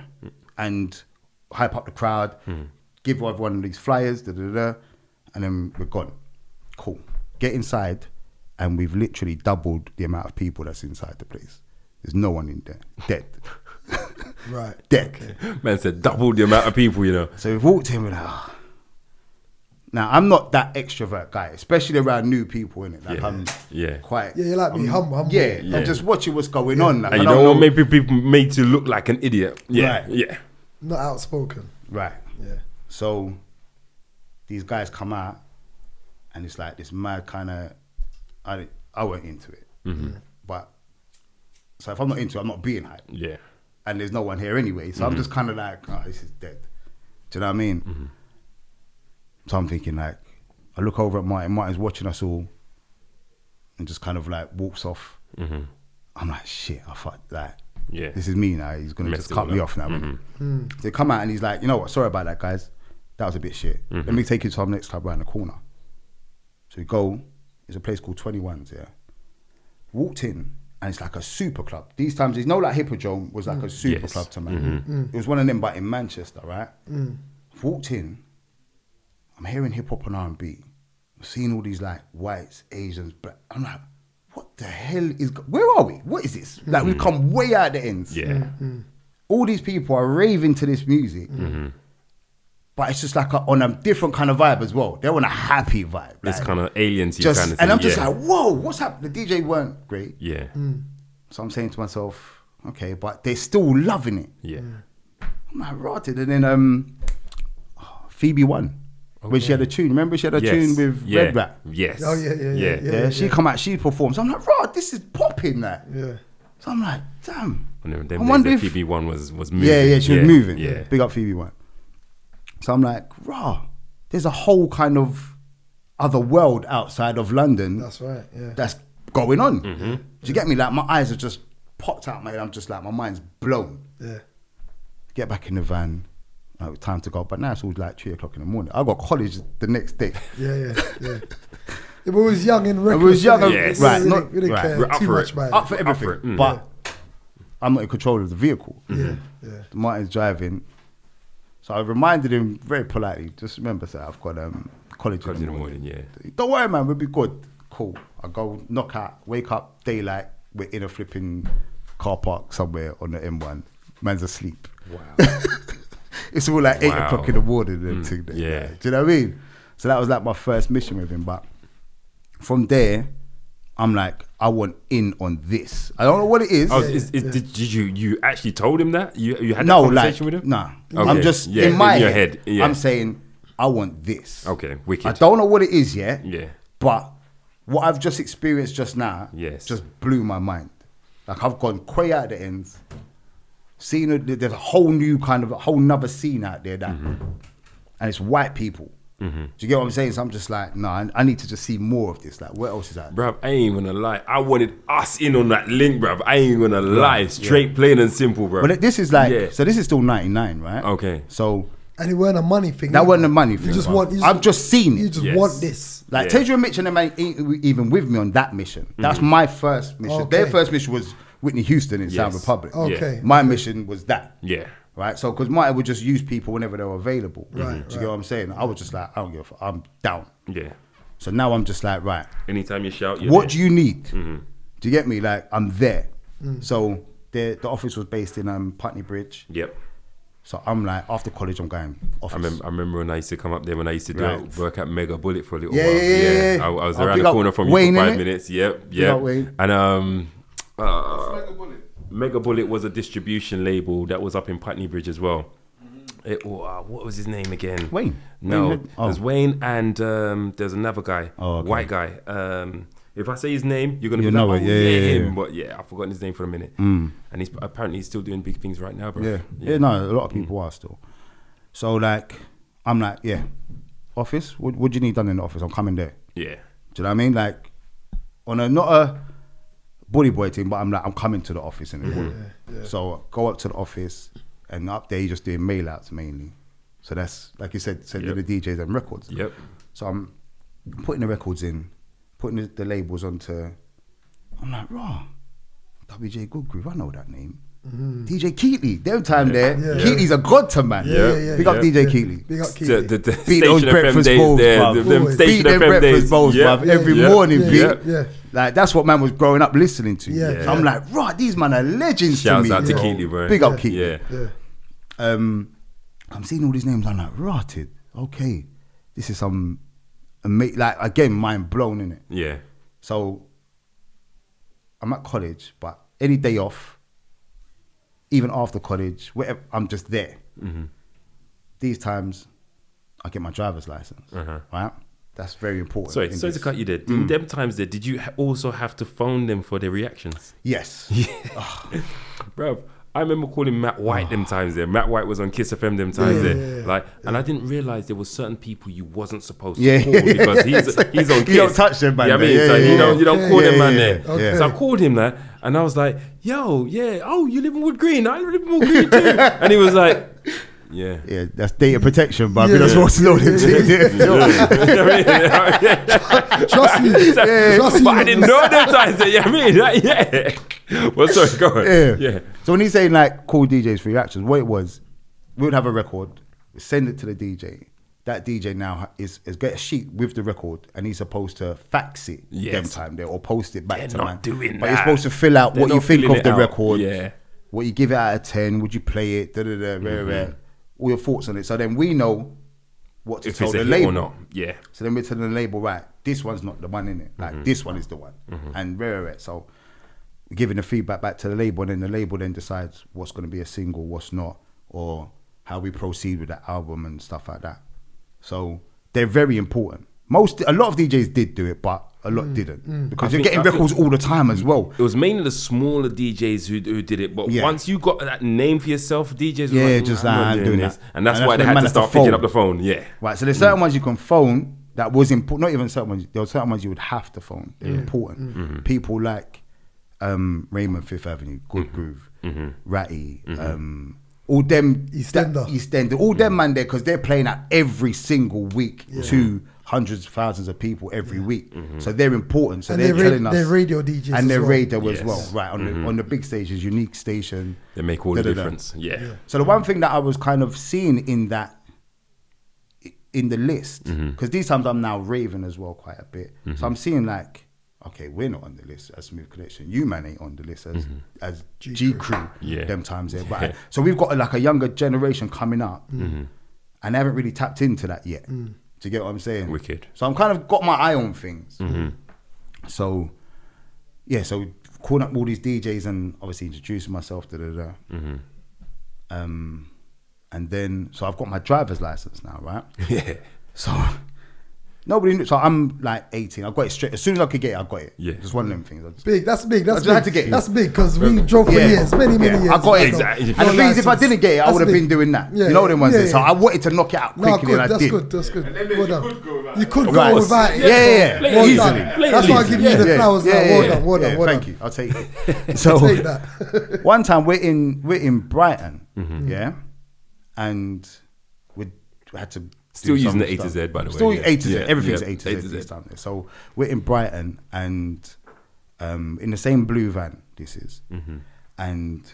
And hype up the crowd, give everyone these flyers, and then we're gone. Cool. Get inside, and we've literally doubled the amount of people that's inside the place. There's no one in there. Dead. Right. Dead. Okay. Man said double the amount of people, you know. So we've walked in with like, now I'm not that extrovert guy, especially around new people, innit? Like I'm quite. Yeah, you're like me, humble. Yeah, I'm just watching what's going on. Like, And you I don't want maybe people made to look like an idiot. Yeah. Right. Yeah. Not outspoken. Right. Yeah. So these guys come out, and it's like this mad kind of. I went into it, but so if I'm not into it, I'm not being hyped. Yeah. And there's no one here anyway, so I'm just kind of like, oh, this is dead. Do you know what I mean? So I'm thinking like, I look over at Martin. Martin's watching us all, and just kind of like walks off. I'm like, shit, I fuck that. Yeah. This is me now. He's gonna Messed just it cut all me up. off now. So they come out and he's like, you know what? Sorry about that, guys. That was a bit shit. Let me take you to our next club around the corner. So we go. It's a place called 21s. Yeah. Walked in. And it's like a super club. These times, there's no like Hippodrome was like a super club to man. It was one of them, but in Manchester, right? Walked in, I'm hearing hip hop and R&B. I'm seeing all these like whites, Asians, black. I'm like, what the hell is? Where are we? What is this? Like we've come way out the ends. Yeah. All these people are raving to this music, but it's just like on a different kind of vibe as well. They're on a happy vibe. It's like, kind of aliens just, kind of thing. and I'm just like, whoa, what's happening? The DJ weren't great. Yeah. So I'm saying to myself, okay, but they're still loving it. Yeah. I'm like, rotted. And then Phoebe won. When she had a tune. Remember she had a tune with Red Rat? Yes. Oh, yeah. Yeah, she come out, she performs. I'm like, rot, this is popping that. Yeah. So I'm like, damn. And then I wonder if Phoebe one was moving. Yeah, she was moving. Yeah. Big up Phoebe one. So I'm like, rah, there's a whole kind of other world outside of London. That's right. Yeah. That's going on. Do you get me? Like my eyes are just popped out my head. I'm just like, my mind's blown. Yeah. Get back in the van. Time to go. But now it's all like 3 o'clock in the morning. I got college the next day. Yeah. Yeah, we was young and reckless. We was young and- Yes. right, We not- didn't right. care We're up too for much it. about it. Up for everything. for it. But I'm not in control of the vehicle. Yeah. Martin's driving. So I reminded him very politely, just remember, sir, I've got college in the morning. Yeah. Don't worry, man, we'll be good. Cool. I go knock out, wake up, daylight, we're in a flipping car park somewhere on the M1. Man's asleep. Wow. It's all like 8 Wow. o'clock in the morning and thing. yeah. Do you know what I mean? So that was like my first mission with him. But from there, I'm like, I want in on this. I don't know what it is. Oh, did you actually told him that? You had that No, conversation like, with him? nah. Okay. I'm just Yeah, in my in your head. head, yeah. I'm saying I want this. Okay, wicked. I don't know what it is yet. Yeah. But what I've just experienced just now, Yes. just blew my mind. Like I've gone quay out the ends, seen there's a whole new kind of a whole nother scene out there that, and it's white people. Do you get what I'm saying? So I'm just like, no, I need to just see more of this. Like, what else is that? Bruv, I ain't gonna lie. I wanted us in on that link, bruv. I ain't gonna lie. Straight, plain and simple, bruv. But this is like, so this is still 99, right? Okay. So And it weren't a money thing. that either. wasn't a money thing. You just bruv. want. I've just seen You it. just Yes. want this. Like Yeah. Teja and Mitch and them ain't even with me on that mission. That's my first mission. Okay. Their first mission was Whitney Houston in South Yes. Republic. Okay. My mission was that. Yeah. Right, so because Martin would just use people whenever they were available. Right, Do you get what I'm saying? I was just like, I don't give a fuck. I'm down. Yeah. So now I'm just like, right, Anytime you shout, you're what there. do you need? Do you get me? Like, I'm there. So the office was based in Putney Bridge. Yep. So I'm like, after college, I'm going office. I remember when I used to come up there when I used to Right. work at Mega Bullet for a little Yeah, while. yeah. I was I'll around pick the up corner from Wayne, you for 5 innit? minutes. Yep. Pick up Wayne. And Mega Bullet. Mega Bullet was a distribution label that was up in Putney Bridge as well. What was his name again? Wayne? No, Wayne? Oh. there's Wayne and there's another guy, Oh, okay. white guy. If I say his name, you're gonna You be know like, it, oh, yeah, yeah, him. yeah. But yeah, I've forgotten his name for a minute. And he's apparently still doing big things right now, bro. Yeah, no, a lot of people are still. So like, I'm like, yeah, office, what do you need done in the office? I'm coming there. Yeah. Do you know what I mean? Like, on a not a bully boy thing, but I'm like, I'm coming to the office in the morning. So I go up to the office, and up there, you're just doing mail outs mainly. So that's, like you said, sending the DJs and records. Yep. So I'm putting the records in, putting the labels onto, I'm like, raw, WJ Good Groove, I know that name. DJ Keatley, them time there. Yeah. Keatley's a god to man. Yeah. Big up DJ Keatley. Big up The Keatley. Beat those Station FM breakfast days bowls, there. bruv. Them Always. Station Beat them FM breakfast days. bowls, Yep. bruv. Every Yeah. morning, Yeah. beat. Yeah. Like, that's what man was growing up listening to. Yeah. So I'm like, right, these man are legends Shouts to me. out to bro. Keatley, bro. Big up Keatley. Yeah. Yeah. I'm seeing all these names. I'm like, rotted. Okay, this is some, like, again, mind blown, innit? Yeah. So I'm at college, but any day off, even after college, whatever, I'm just there. These times, I get my driver's license. Right? That's very important. Sorry in to this. cut you there. In them times there, did you also have to phone them for their reactions? Yes. Bro, I remember calling Matt White them times there. Matt White was on Kiss FM them times there. Yeah. Like, and I didn't realize there was certain people you wasn't supposed to Yeah. call because he's on Kiss. You don't touch them, man. Yeah, I mean, Yeah, so yeah, you don't yeah. call them Yeah, man yeah, there. yeah. Okay. So I called him there, and I was like, "Yo, yeah, oh, you live in Wood Green? I live in Wood Green too." And he was like, "Yeah." Yeah, that's data protection, but Yeah. we just want to know them Trust me. Trust me. But I didn't know them times. You know what I mean? Like, yeah. Well, sorry, go on. Yeah. So when he's saying like call DJs for reactions, what it was, we would have a record, we send it to the DJ. That DJ now is get a sheet with the record, and he's supposed to fax it Yes. them time there or post it back They're to not man. doing But you're that. supposed to fill out They're what you not think filling of the it out. record, Yeah. what you give it out of 10, would you play it, all your thoughts on it. So then we know what to If tell it's a the hit label. or not. Yeah. So then we're telling the label, right, this one's not the one in it. Like this one is the one. And so we're giving the feedback back to the label, and then the label then decides what's going to be a single, what's not, or how we proceed with that album and stuff like that. So they're very important. A lot of DJs did do it, but a lot didn't, because you're getting records all the time as well. It was mainly the smaller DJs who did it, but Yeah. once you got that name for yourself, DJs were Yeah, like, just "Nah, I'm like, not I'm doing this." that. And that's And why that's they when had man to has to start picking phone. up the phone. Yeah. Right, so there's certain ones you can phone that was important. Not even certain ones. There were certain ones you would have to phone. They're important. People like Raymond Fifth Avenue, Good Groove, Ratty, all them EastEnder, all them man there, because they're playing out every single week to hundreds of thousands of people every week. So they're important. So And they're telling us. they're radio DJs and as they're well. radio as Yes. well, right? On the big stages, Unique Station. They make all the Da-da-da. difference. Yeah. So the one thing that I was kind of seeing in the list, because these times I'm now raving as well quite a bit. So I'm seeing like, okay, we're not on the list as Smooth Connection. You man ain't on the list as GCrew. Yeah. Them times there. But so we've got like a younger generation coming up, and they haven't really tapped into that yet. Do you get what I'm saying? Wicked. So I'm kind of got my eye on things. So, yeah, so calling up all these DJs and obviously introducing myself, and then, so I've got my driver's license now, right? Yeah. So nobody knew. So I'm like 18. I got it straight. As soon as I could get it, I got it. Yeah. Just one of them things. I just, Big, that's big. That's I just big. had to get it. That's big because we drove for years, many years. I got it. Exactly. And the thing is, if I didn't get it, I That's would have big. been doing that. Yeah, You know what I'm yeah, saying? yeah. So I wanted to knock it out No, quickly, good. and I That's did. good. That's good. And then Well you done. could go like You could Right. go without it. Yeah. Play it Well easy. done. Play it That's why I easy. give you the flowers now. Well done. Well done. Well Thank done. you. I'll take it. So Take that. one time we're in Brighton, yeah, and we had to Still do using some the A to stuff. Z, by the way. Still yeah. A to Z. Yeah, Everything's yeah. A to Z this time. So we're in Brighton and in the same blue van. This is, and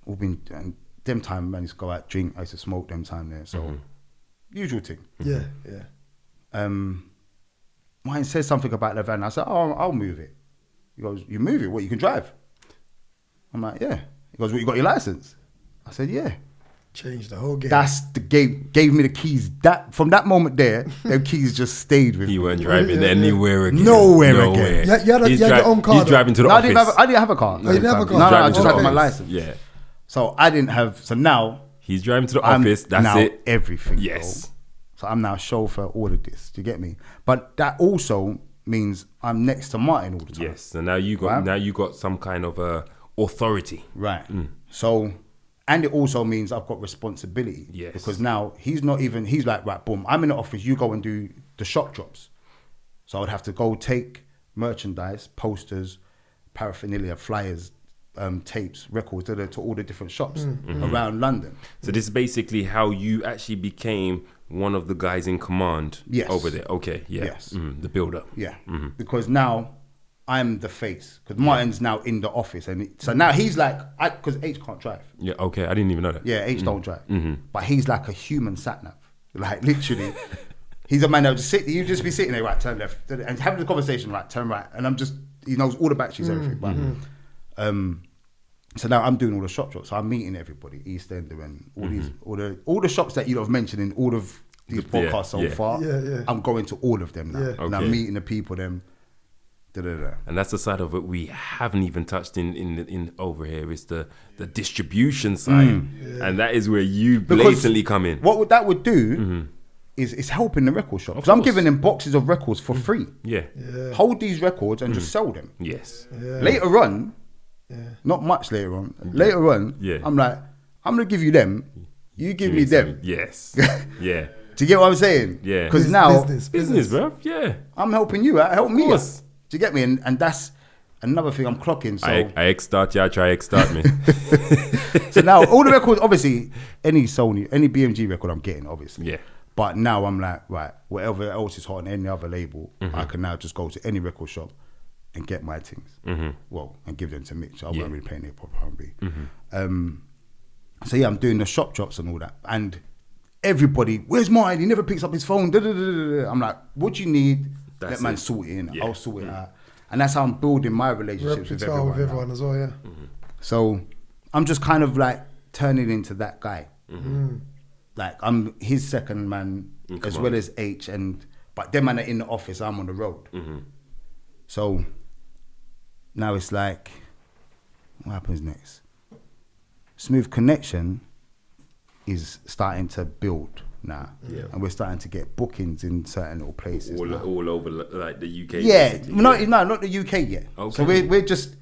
we've been and them time man used to go out drink. I used to smoke them time there. So usual thing. Yeah. Mine says something about the van. I said, "Oh, I'll move it." He goes, "You move it? What? You can drive?" I'm like, "Yeah." He goes, "Well, you got your license?" I said, "Yeah." Changed the whole game. That's the gave me the keys. That from that moment there, them keys just stayed with me. He weren't driving anywhere again. Nowhere again. You had your own car, He's though. driving to the No, office. I didn't have a car. you didn't have a car? No, I Driving just to had the my office. license. Yeah. So I didn't have. So now He's driving to the I'm office. That's now it. everything. Yes. Bro. So I'm now chauffeur. All of this. Do you get me? But that also means I'm next to Martin all the time. Yes. So now you got some kind of authority. Right. So, and it also means I've got responsibility. Yes. Because now he's like, right, boom, I'm in the office, you go and do the shop drops. So I would have to go take merchandise, posters, paraphernalia, flyers, tapes, records to all the different shops around London. So this is basically how you actually became one of the guys in command over there. Okay. Yeah. Yes. The builder. Yeah. Because now I'm the face. Because Martin's now in the office. So now he's like, because H can't drive. Yeah. Okay. I didn't even know that. Yeah, H don't drive. But he's like a human sat-nav. Like literally, he's a man that would just you just be sitting there, right, turn left, and having the conversation, right, turn right. And he knows all the batteries, everything. But, so now I'm doing all the shop drops. So I'm meeting everybody, East End and all the shops that you have mentioned in all of these podcasts so far. Yeah. I'm going to all of them now. Yeah. And I'm meeting the people, them. And that's the side of it we haven't even touched in over here is the distribution side, and that is where you blatantly come in. What that would do is helping the record shop because I'm giving them boxes of records for free. Yeah. Hold these records and just sell them. Yes. Later on, not much later on. Later on, I'm like, I'm gonna give you them. You give me them. Yes. Yeah. Do you get what I'm saying? Yeah. Because now Business, bro. Yeah. I'm helping you out. Help me out. course. Do you get me? And that's another thing I'm clocking. So I X-start you, I try X-start me. so now all the records, obviously, any Sony, any BMG record I'm getting, obviously. Yeah. But now I'm like, right, whatever else is hot on any other label, I can now just go to any record shop and get my things. Well, and give them to Mitch. I won't really play hip hop R&B. So yeah, I'm doing the shop drops and all that. And everybody, where's mine? He never picks up his phone. I'm like, what do you need? Let man sort it in. I'll sort it out. And that's how I'm building my relationships with everyone. As well, yeah. So I'm just kind of like turning into that guy. Like I'm his second man as well as H, but them man are in the office, I'm on the road. So now it's like, what happens next? Smooth Connection is starting to build now, and we're starting to get bookings in certain little places all over like the UK. Yeah, basically. not the UK yet. Okay. So we're just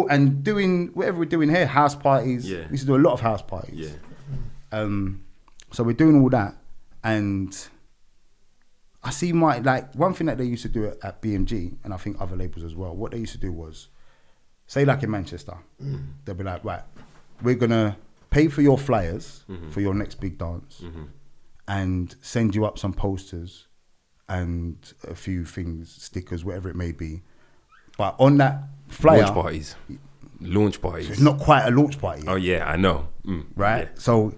and doing whatever we're doing here, house parties. Yeah. We used to do a lot of house parties. Yeah. So we're doing all that, and I see one thing that they used to do at BMG, and I think other labels as well. What they used to do was, say like in Manchester, they'll be like, right, we're gonna pay for your flyers for your next big dance, and send you up some posters and a few things, stickers, whatever it may be. But on that flyer, launch parties. it's not quite a launch party. Oh yeah, I know. Right? Yeah. So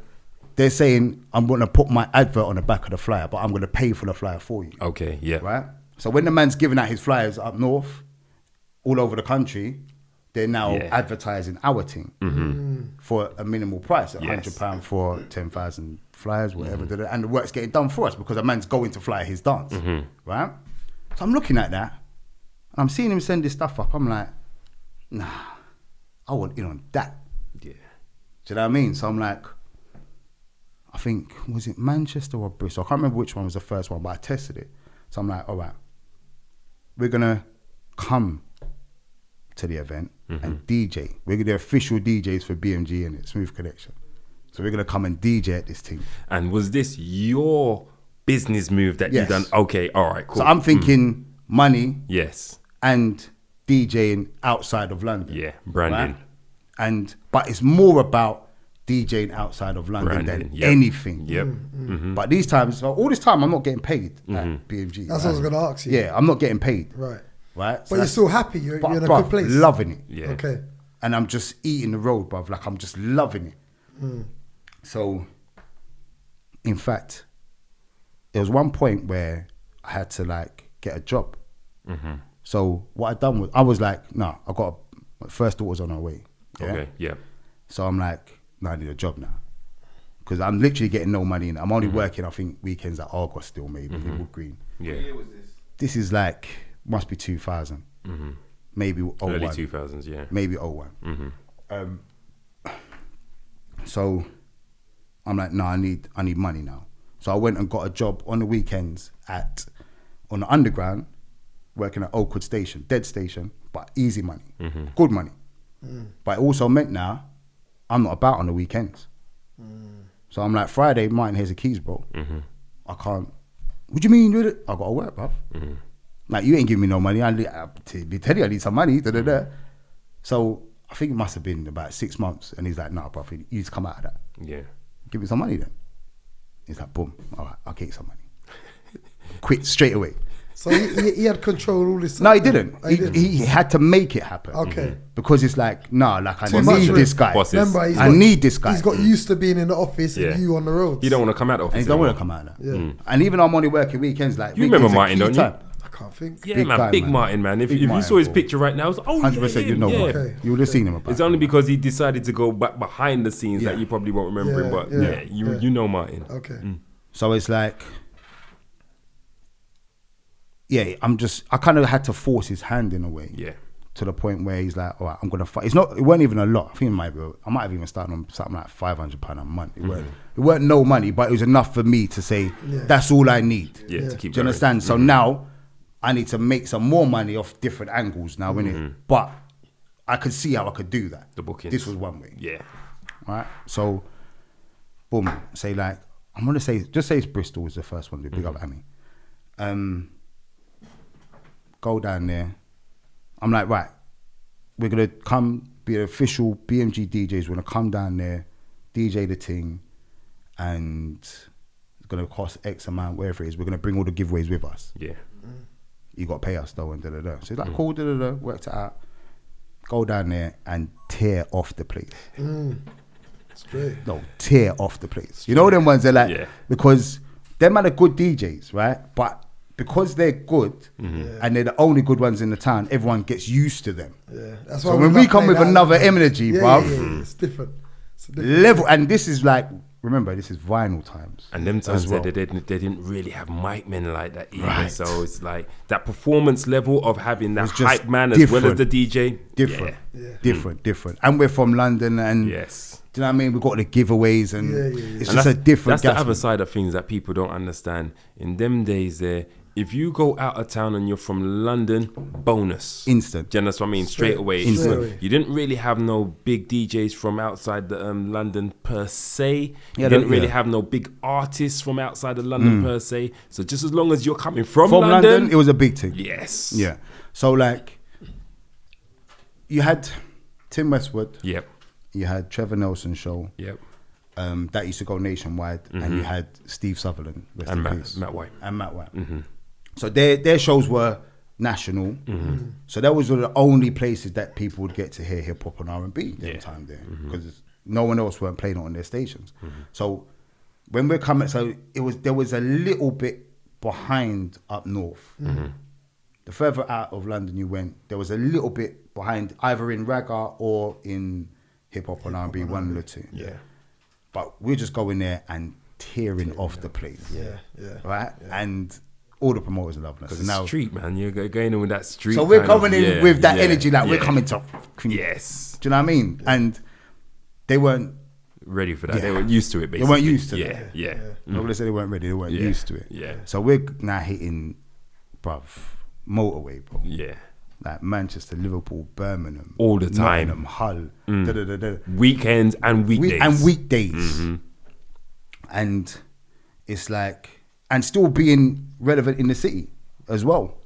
they're saying, I'm going to put my advert on the back of the flyer, but I'm going to pay for the flyer for you. Okay, yeah. Right? So when the man's giving out his flyers up north, all over the country, they're now advertising our thing for a minimal price, £100 for 10,000 flyers, whatever. And the work's getting done for us because a man's going to fly his dance. Right? So I'm looking at that. And I'm seeing him send this stuff up. I'm like, nah, I want in on that. Yeah. Do you know what I mean? So I'm like, I think, was it Manchester or Bristol? I can't remember which one was the first one, but I tested it. So I'm like, all right, we're going to come to the event and DJ. We're the official DJs for BMG and Smooth Connection. So we're going to come and DJ at this thing. And was this your business move that Yes. you done? Okay, all right, cool. So I'm thinking money Yes. and DJing outside of London. Yeah, branding. Right? But it's more about DJing outside of London Branding, than yep. anything. Yep. But these times, so all this time, I'm not getting paid at BMG. That's what I was going to ask you. Yeah, I'm not getting paid. Right. Right. But you're still happy. You're in a bruv, good place. Loving it. Yeah. Okay. And I'm just eating the road, bruv. Like, I'm just loving it. So, in fact, there was one point where I had to, like, get a job. So, what I done was, I was like, no, my first daughter's on her way. Yeah? Okay, yeah. So, I'm like, no, I need a job now. Because I'm literally getting no money. I'm only working, I think, weekends at Argos still, maybe, in Wood Green. Yeah. What year was this? This is like, must be 2000. Maybe 01. Early 2000s, yeah. Maybe 01. So I'm like, no, I need money now. So I went and got a job on the weekends on the underground, working at Oakwood Station, dead station, but easy money, good money. But it also meant now I'm not about on the weekends. So I'm like, Friday, Martin, here's the keys, bro. I can't. What do you mean? I got to work, bruv. Like, you ain't giving me no money. I tell you I need some money. So I think it must have been about 6 months. And he's like, nah, bruv, you need to come out of that. Yeah. Give me some money then. He's like, boom, all right, I'll get you some money. Quit straight away. So he had control of all this. No, he didn't. Oh, he didn't. He had to make it happen. Okay. Because it's like, nah, like, I Too much need for this him. guy. Bosses. Remember, I need this guy. He's got used to being in the office Yeah. and you on the roads. You don't want to come out of And office he don't want to anymore. come out of that. Yeah. And even though I'm only working weekends, like, You remember weekends are Martin, key don't you? time. I can't think. Yeah, Big man, guy, big man. Martin, man. If Big you Martin, saw his bro. picture right now, I was 100% you know yeah. Martin. Okay. You would have seen him about It's only because he decided to go back behind the scenes Yeah. that you probably won't remember him, but you know Martin. Okay. So it's like, yeah, I kind of had to force his hand in a way. Yeah. To the point where he's like, all right, I'm going to fight. It weren't even a lot. I think I might have even started on something like £500 a month. It weren't no money, but it was enough for me to say, that's all I need. Yeah, to keep Do you going. understand? So now I need to make some more money off different angles now, innit? But I could see how I could do that. The bookings. This was one way. Yeah. Right? So, boom, say like, I'm going to say, just say it's Bristol was the first one to big up Annie. Go down there. I'm like, right, we're going to come be official BMG DJs. We're going to come down there, DJ the thing, and it's going to cost X amount, wherever it is. We're going to bring all the giveaways with us. Yeah. You got to pay us though, and da-da-da. So it's like, cool, da-da-da, worked it out. Go down there and tear off the place. That's great. No, tear off the place. You know them ones they're like, Yeah. because them are the good DJs, right? But because they're good and they're the only good ones in the town, everyone gets used to them. Yeah. That's So why when we come with another energy, bruv, yeah, it's different. It's a different. level, and this is like, remember, this is vinyl times. And them times as well. they didn't really have mic men like that either. Right. So it's like that performance level of having that It's just hype man as well as different. the DJ. Different, Yeah. different. And we're from London, and Yes. do you know what I mean? We've got the giveaways, and it's And just a different. That's the gas, other man. side of things that people don't understand. In them days there, if you go out of town and you're from London, bonus. Instant. Do you understand what I mean? Straight away. Instant. Straight away. You didn't really have no big DJs from outside the London per se. Yeah, You didn't yeah. really have no big artists from outside of London per se. So just as long as you're coming from From London, it was a big thing. yes. Yeah. So like, you had Tim Westwood, Yep. you had Trevor Nelson show, Yep. that used to go nationwide, and you had Steve Sutherland, rest And in Matt- peace. Matt White. And Matt White. So their shows were national. So that was the only places that people would get to hear hip hop and R&B that time there, because no one else weren't playing it on their stations. So when we're coming, so there was a little bit behind up north. The further out of London you went, there was a little bit behind, either in ragga or in hip hop and R&B, one of the two. Yeah. But we're just going there and tearing off the place. Yeah, yeah. Right? Yeah. And all the promoters are loving us. Because And it's now, street, man. You're going in with that street. so we're kind of- coming in yeah, with that yeah, energy, like we're yeah. coming to. Yes. Do you know what I mean? And they weren't. Ready for that. Yeah. They weren't used to it, basically. They weren't used to yeah, that. Yeah. I'm gonna say they weren't ready. They weren't Yeah. used to it. Yeah. So we're now hitting, bruv, motorway, bro. Yeah. Like Manchester, Liverpool, Birmingham, All the time. Nottingham, Hull, da-da-da-da. Weekends and weekdays. Weekdays. And it's like, and still being relevant in the city as well.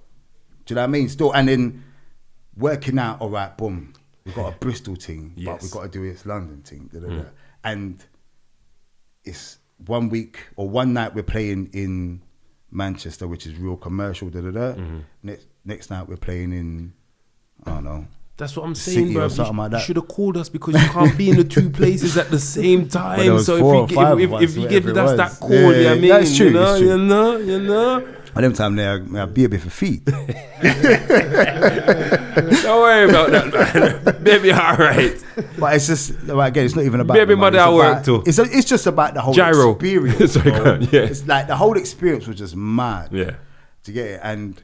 Do you know what I mean? Still, and then working out, all right, boom, we've got a Bristol team, but Yes. we've got to do this London team. Da-da-da. And it's 1 week or one night we're playing in Manchester, which is real commercial, da-da-da. Next night we're playing in, I don't know, That's what I'm City saying, bro. or something like You that. should have called us because you can't be in the two places at the same time. there was So 4 or if 5 you of give, us, if you give whatever it us that was. call, Yeah, you know what I mean? that's true, You know, it's true. you know. at them time there, I be a bit for feet. Don't worry about that, man. Baby, all right. But it's just, like, again, it's not even about Baby the money, mother it's at work about- too. It's just about the whole Gyro. experience. Sorry, bro. go on, yeah. It's like the whole experience was just mad. Yeah. To get it, and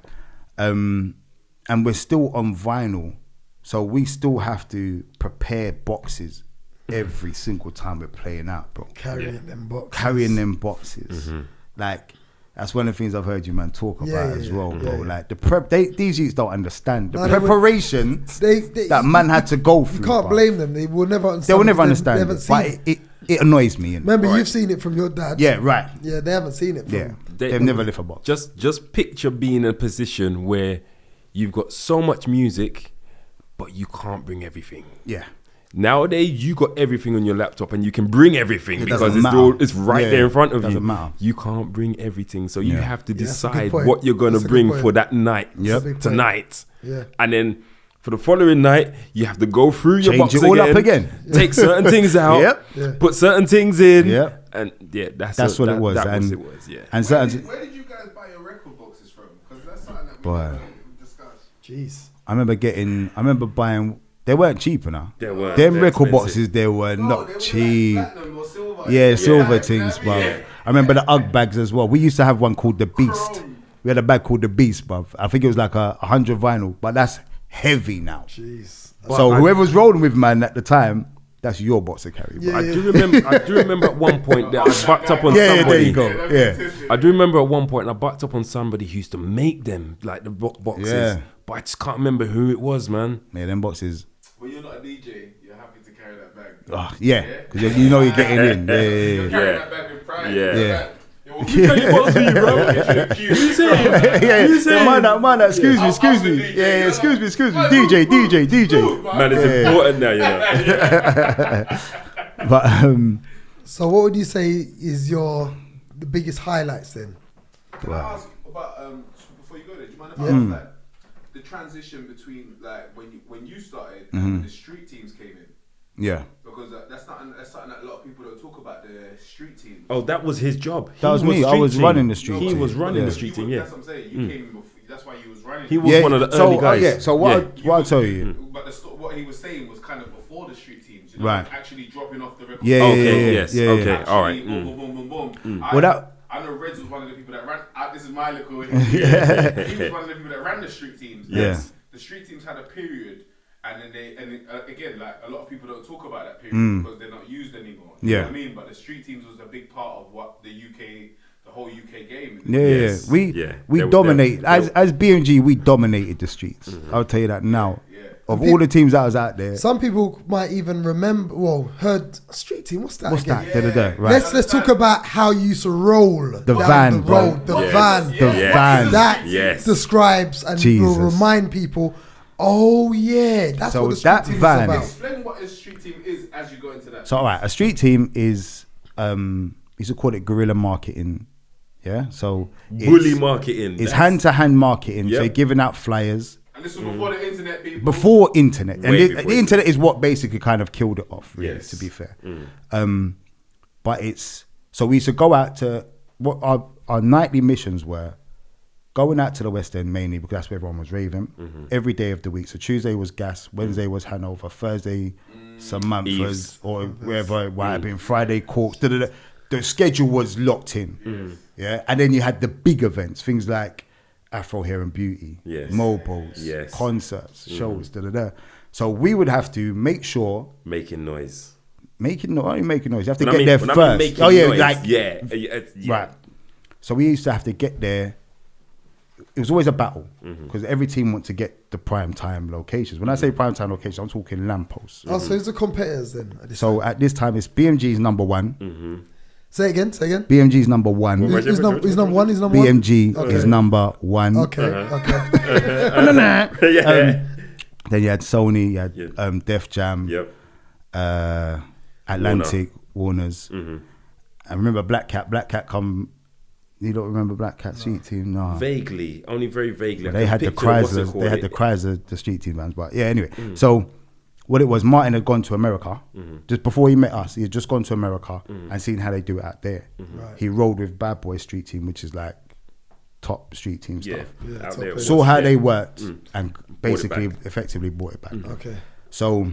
we're still on vinyl, so we still have to prepare boxes every single time we're playing out, bro. Carrying them boxes. Carrying them boxes, like. That's one of the things I've heard you, man, talk about as well, bro. yeah. Like the prep, these youths don't understand the No, they would- preparation They, that man had to go through. You can't bruv. blame them. They will never understand. They will never because understand They haven't it, seen but it. it annoys me. innit? Remember, you've seen it from your dad. Yeah, right. Yeah, they haven't seen it from. Yeah, they've never left a box. Just picture being in a position where you've got so much music, but you can't bring everything. Yeah, Nowadays, you got everything on your laptop and you can bring everything It because doesn't it's, matter. it's right Yeah, there in front of you. doesn't matter. You can't bring everything. So you Yeah. have to Yeah, that's a good decide point. what you're going to That's a good bring point. for that night, Yep. Big point. tonight. Yeah. And then for the following night, you have to go through your Change box it all up again. Take certain things out, Yep. Yeah. put certain things in. Yep. And yeah, that's what it was. That and was it was, yeah. and Where certain, did you guys buy your record boxes from? Because that's something that we Boy. never discussed. Jeez. I remember buying. They weren't cheap enough. They weren't. Them They're record expensive. boxes, they were No, not they were cheap. Like platinum or silver. Yeah, silver Yeah. things, bruv. Yeah. I remember the UGG bags as well. We used to have one called the Beast. Chrome. We had a bag called the Beast, bruv. I think it was like 100 vinyl, but that's heavy now. Jeez. So whoever was rolling with, man, at the time, that's your box to carry, bro. Yeah. I do remember at one point that I bucked up on Yeah, somebody. there you go. Yeah. I do remember at one point I bucked up on somebody who used to make them, like the boxes. Yeah. But I just can't remember who it was, man. Yeah, them boxes. Well, you're not a DJ. You're happy to carry that bag. Yeah, because you know you're getting in. Yeah, You're yeah, carrying that bag with pride. Yeah. Yeah. You say it. yeah. You say Man, it. man, excuse me. Yeah, excuse me. DJ. Man, it's Yeah. important now, you know. But So, what would you say is the biggest highlights then? Can I ask about before you go there? Do you mind if I ask like the transition between like when you started and when the street teams came in? yeah, Because that's something that a lot of people don't talk about, the street teams. Oh, that was his job. That was me. I street was team. running the street He team. was running Yeah. the street team, yeah. That's what I'm saying. You came before. That's why you was running. He was yeah. one of the so, early guys. yeah. So what I'll tell you. But what he was saying was kind of before the street teams, you know, Right. like actually dropping off the record. Yeah, Okay, yes, yeah, okay. yeah. all right. Boom, boom, boom, boom, boom. Well, that- I know Redz was one of the people that ran. This is my little. He was one of the people that ran the street teams. Yeah. The street teams had a period, and then again, like a lot of people don't talk about that period because they're not used anymore. You know Yeah. what I mean? But the street teams was a big part of what the whole UK game. Yeah, Yes. we They were- dominated they were- as BMG. We dominated the streets. I'll tell you that now. Yeah. Of all the teams that was out there, Some people might even remember. Well, heard street team. What's that? what's again? that? Da-da-da, right? Let's talk about how you used to roll The down van, the bro. road, the Yes. van, The Yes. van. That Yes. describes and Jesus. will remind people. Oh yeah, that's So what the street that team van- is about. Explain what a street team is as you go into that. So, all right, a street team is we used to call it guerrilla marketing. Yeah, so Bully marketing. It's That's- hand-to-hand marketing. So Yep. you're giving out flyers And this was before the internet, people. before internet, and Way the before internet is what basically kind of killed it off. Really, Yes. to be fair. But it's so we used to go out to what our nightly missions were. Going out to the West End mainly because that's where everyone was raving every day of the week. So Tuesday was Gas, Wednesday was Hanover, Thursday some Manfors Eves. or wherever it might have been, Friday Corks. The the schedule was locked in. Yeah, and then you had the big events, things like Afro Hair and Beauty, Mobos, concerts, shows, So we would have to make sure Making noise. Only making noise. You have to When I get mean- there when I mean first. making noise, like yeah. right. So we used to have to get there. It was always a battle because every team wants to get the prime time locations. When I say prime time locations, I'm talking lampposts. Oh, so who's the competitors then? So at this time, it's BMG's number one. Say again. BMG's number one. Who's number one? He's number one. BMG is number one. Okay. Then you had Sony, you had Def Jam, Atlantic, Warner's. I remember Black Cat come. You don't remember Black Cat Street Team? No. Vaguely, only very vaguely. They had the Chrysler. They had the Chrysler, the Street Team bands. But yeah, anyway. So what it was, Martin had gone to America just before he met us. He had just gone to America and seen how they do it out there. Right. He rode with Bad Boy Street Team, which is like top street team stuff. Yeah, out there. Saw how they worked and basically effectively brought it back. Okay. So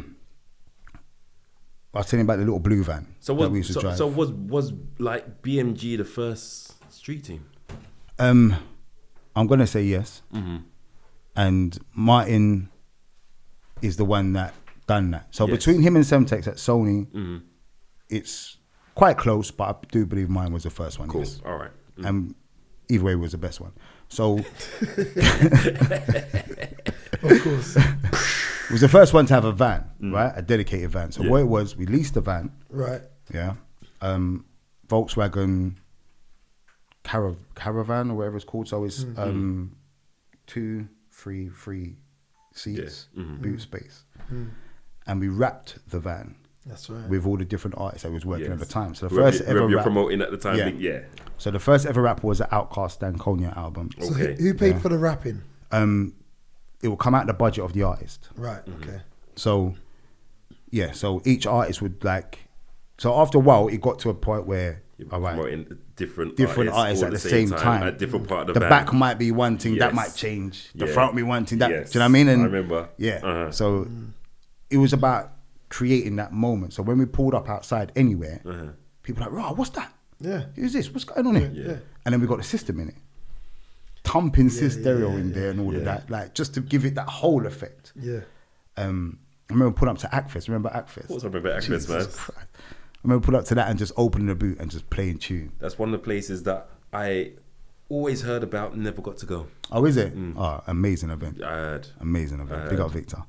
I was telling you about the little blue van that we used to drive. So was like BMG the first street team? I'm gonna say yes. And Martin is the one that done that. So between him and Semtex at Sony, it's quite close, but I do believe mine was the first one. Cool. Yes. All right. And either way was the best one. So Of course. it was the first one to have a van, right? A dedicated van. So what it was, we leased the van. Right. Yeah. Volkswagen Caravan or whatever it's called. So it's 2, 3 seats, boot space. And we wrapped the van. That's right. With all the different artists that was working at the time. So the Whoever first ever you're rap, promoting at the time. So the first ever rap was the Outkast Stankonia album. So Okay. who paid for the rapping? It will come out the budget of the artist. Right. Okay. So yeah, so each artist would like. So after a while, it got to a point where all right, promoting different artists all at the same time. at different part of the the back might be one thing that Yes. might change. The Yeah. front be one thing that. Yes. Do you know what I mean? And I remember. Yeah. So it was about creating that moment. So when we pulled up outside anywhere, people were like, "Raw, what's that? Yeah. Who's this? What's going on here?" Yeah. And then we got the system in it, thumping stereo in there and all of that, like just to give it that whole effect. Yeah. I remember pulling up to Akfest. Remember Akfest? Of course, I remember Actress, man. Christ. I remember pulling up to that and just opening the boot and just playing tune. That's one of the places that I always heard about, never got to go. Oh, is it? Oh, amazing event. I heard. Amazing event. Big up Victor.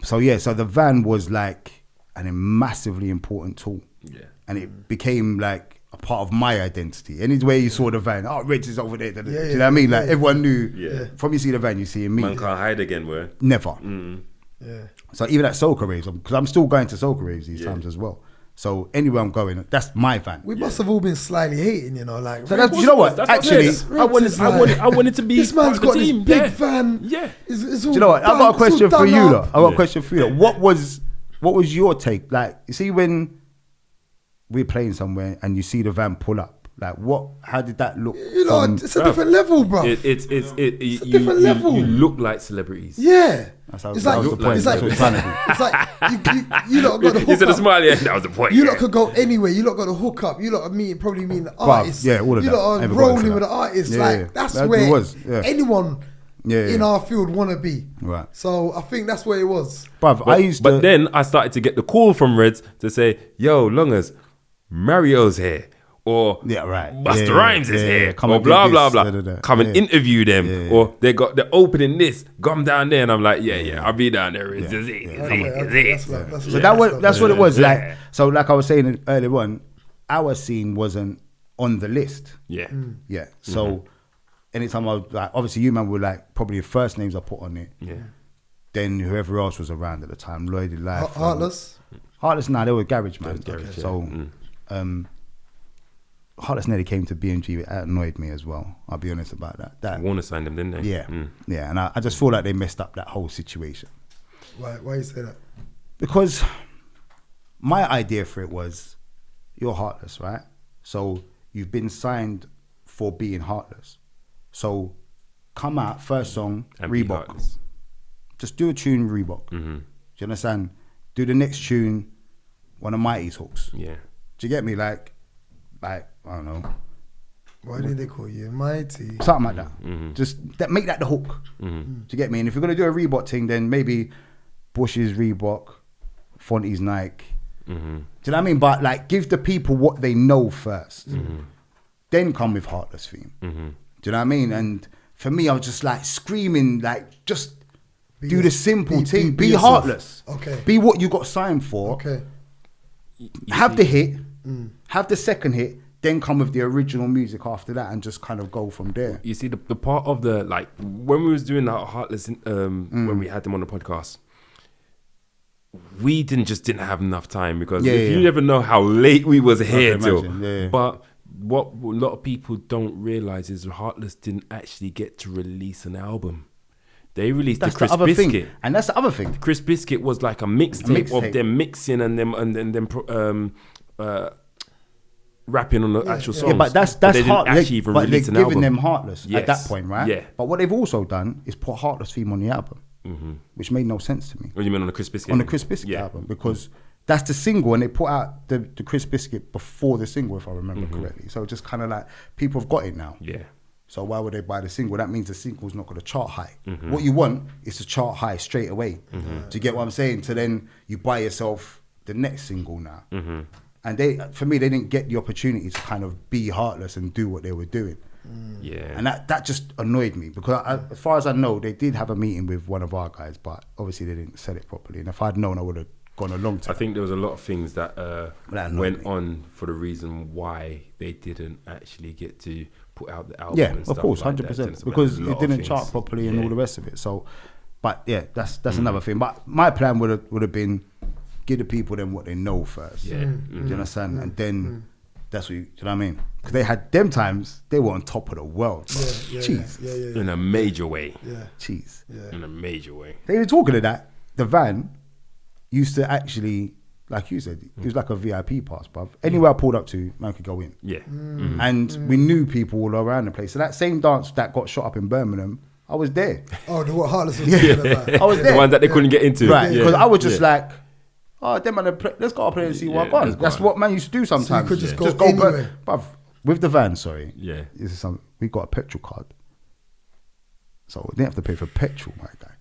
So yeah, so the van was like a massively important tool. Yeah. And it became like a part of my identity. Anywhere you saw the van, oh, Redz is over there. Do you know what I mean? Like everyone knew. From you see the van, you see me. Man can't hide again, where? Never. Yeah. So even at Soca Raves, because I'm still going to Soca Raves these times as well. So anywhere I'm going, that's my van. We must have all been slightly hating, you know, like. So that's, you know what? That's Actually, I wanted to be This man's part got of the this team. big Yeah. van. Yeah. It's all do you know what? I've got a question for you, though. I've got a Yeah. question for you. Though. What was your take? Like, you see when we're playing somewhere and you see the van pull up, like how did that look? You know, it's a different level, bro. It's a different level. You look like celebrities. Yeah. That's how, It's that like, was the point. it's That's like, what I'm trying to do. it's like you lot got the You hook said a up. smile, yeah. That was the point. You yeah. lot could go anywhere. You lot got to hook up. You lot are probably meeting the artists. yeah, all of you that. lot are Everybody rolling said with that. the artists. Yeah, like yeah. that's That where was, yeah. anyone Yeah, in yeah. our field want to be. Right. So I think that's where it was. Bruv, I used to. But then I started to get the call from Redz to say, "Yo, Longers, Mario's here." Or Yeah, right. Busta Yeah, Rhymes is yeah, here, yeah. Come or and do blah this, blah blah. da, da, da. Come and Yeah. interview them, Yeah. or they're opening this. Come down there, and I'm like, yeah, I'll be down there. It's just it. That's what it was. Yeah. Like, so like I was saying earlier on, our scene wasn't on the list. Yeah, Yeah. So anytime I was like, obviously you man were like probably the first names I put on it. yeah. Then whoever else was around at the time, Lloyd Life. Heartless. Heartless, nah, they were garage man. Garage, yeah. So Heartless nearly came to BMG. It annoyed me as well. I'll be honest about that. Warner signed them, didn't they? Yeah, yeah, and I just feel like they messed up that whole situation. Why you say that? Because my idea for it was, you're Heartless, right? So you've been signed for being Heartless. So come out, first song, And be Reebok. Heartless. Just do a tune, Reebok. Do you understand? Do the next tune, one of Mighty's hooks. Yeah. Do you get me? Like I don't know. Why did they call you Mighty? Something like that. Just make that the hook. Do you get me? And if you're gonna do a Reebok thing, then maybe Bush's Reebok, Fonty's Nike. Do you know what I mean? But like, give the people what they know first. Then come with Heartless theme. Do you know what I mean? And for me, I was just like screaming, like just do the simple thing. Be heartless. Okay. Be what you got signed for. Okay. Have the hit. Have the second hit. Then come with the original music after that, and just kind of go from there. You see, the part of the, like, when we was doing that Heartless, when we had them on the podcast, we didn't have enough time, because you never know how late we was here till. But what a lot of people don't realize is Heartless didn't actually get to release an album. They released the Chris Biscuit, and that's the other thing. Chris Biscuit was like a mixtape of them mixing and them rapping on the actual songs. Yeah, but that's they didn't Heartless. actually even But release they're an giving album. them Heartless at that Yes. point, right? Yeah. But what they've also done is put Heartless theme on the album, which made no sense to me. What do you mean on the Chris Biscuit? On the Chris Biscuit album, because that's the single, and they put out the Chris Biscuit before the single, if I remember correctly. So just kind of like, people have got it now. Yeah. So why would they buy the single? That means the single's not going to chart high. What you want is to chart high straight away. Do you get what I'm saying? So then you buy yourself the next single now. And for me, they didn't get the opportunity to kind of be Heartless and do what they were doing. Yeah. And that just annoyed me, because as far as I know, they did have a meeting with one of our guys, but obviously they didn't sell it properly. And if I'd known, I would have gone along to I think there was a lot of things that That went annoyed me. on for the reason why they didn't actually get to put out the album. Yeah, and of stuff course, like that. 100%, So because a lot it of didn't things. chart properly and Yeah. all the rest of it. So, but yeah, that's another thing. But my plan would have been, give the people them what they know first. Yeah. Do you understand? And then that's what do you know what I mean? Because they had them times, they were on top of the world. Jeez. Yeah. In a major way. Yeah. Jeez. In a major way. They were talking of that. The van used to actually, like you said, it was like a VIP pass, bruv. Anywhere I pulled up to, man could go in. Yeah. And we knew people all around the place. So that same dance that got shot up in Birmingham, I was there. Oh, the what Heartless was talking about. I was there. The one that they couldn't get into. Right, because I was just Yeah. like, oh, them man, let's go up there and see what Yeah, I let's got. go That's on. what man used to do sometimes. could just go anywhere. Bruv, with the van, sorry. Yeah. This is some, we got a petrol card. So we didn't have to pay for petrol, my guy.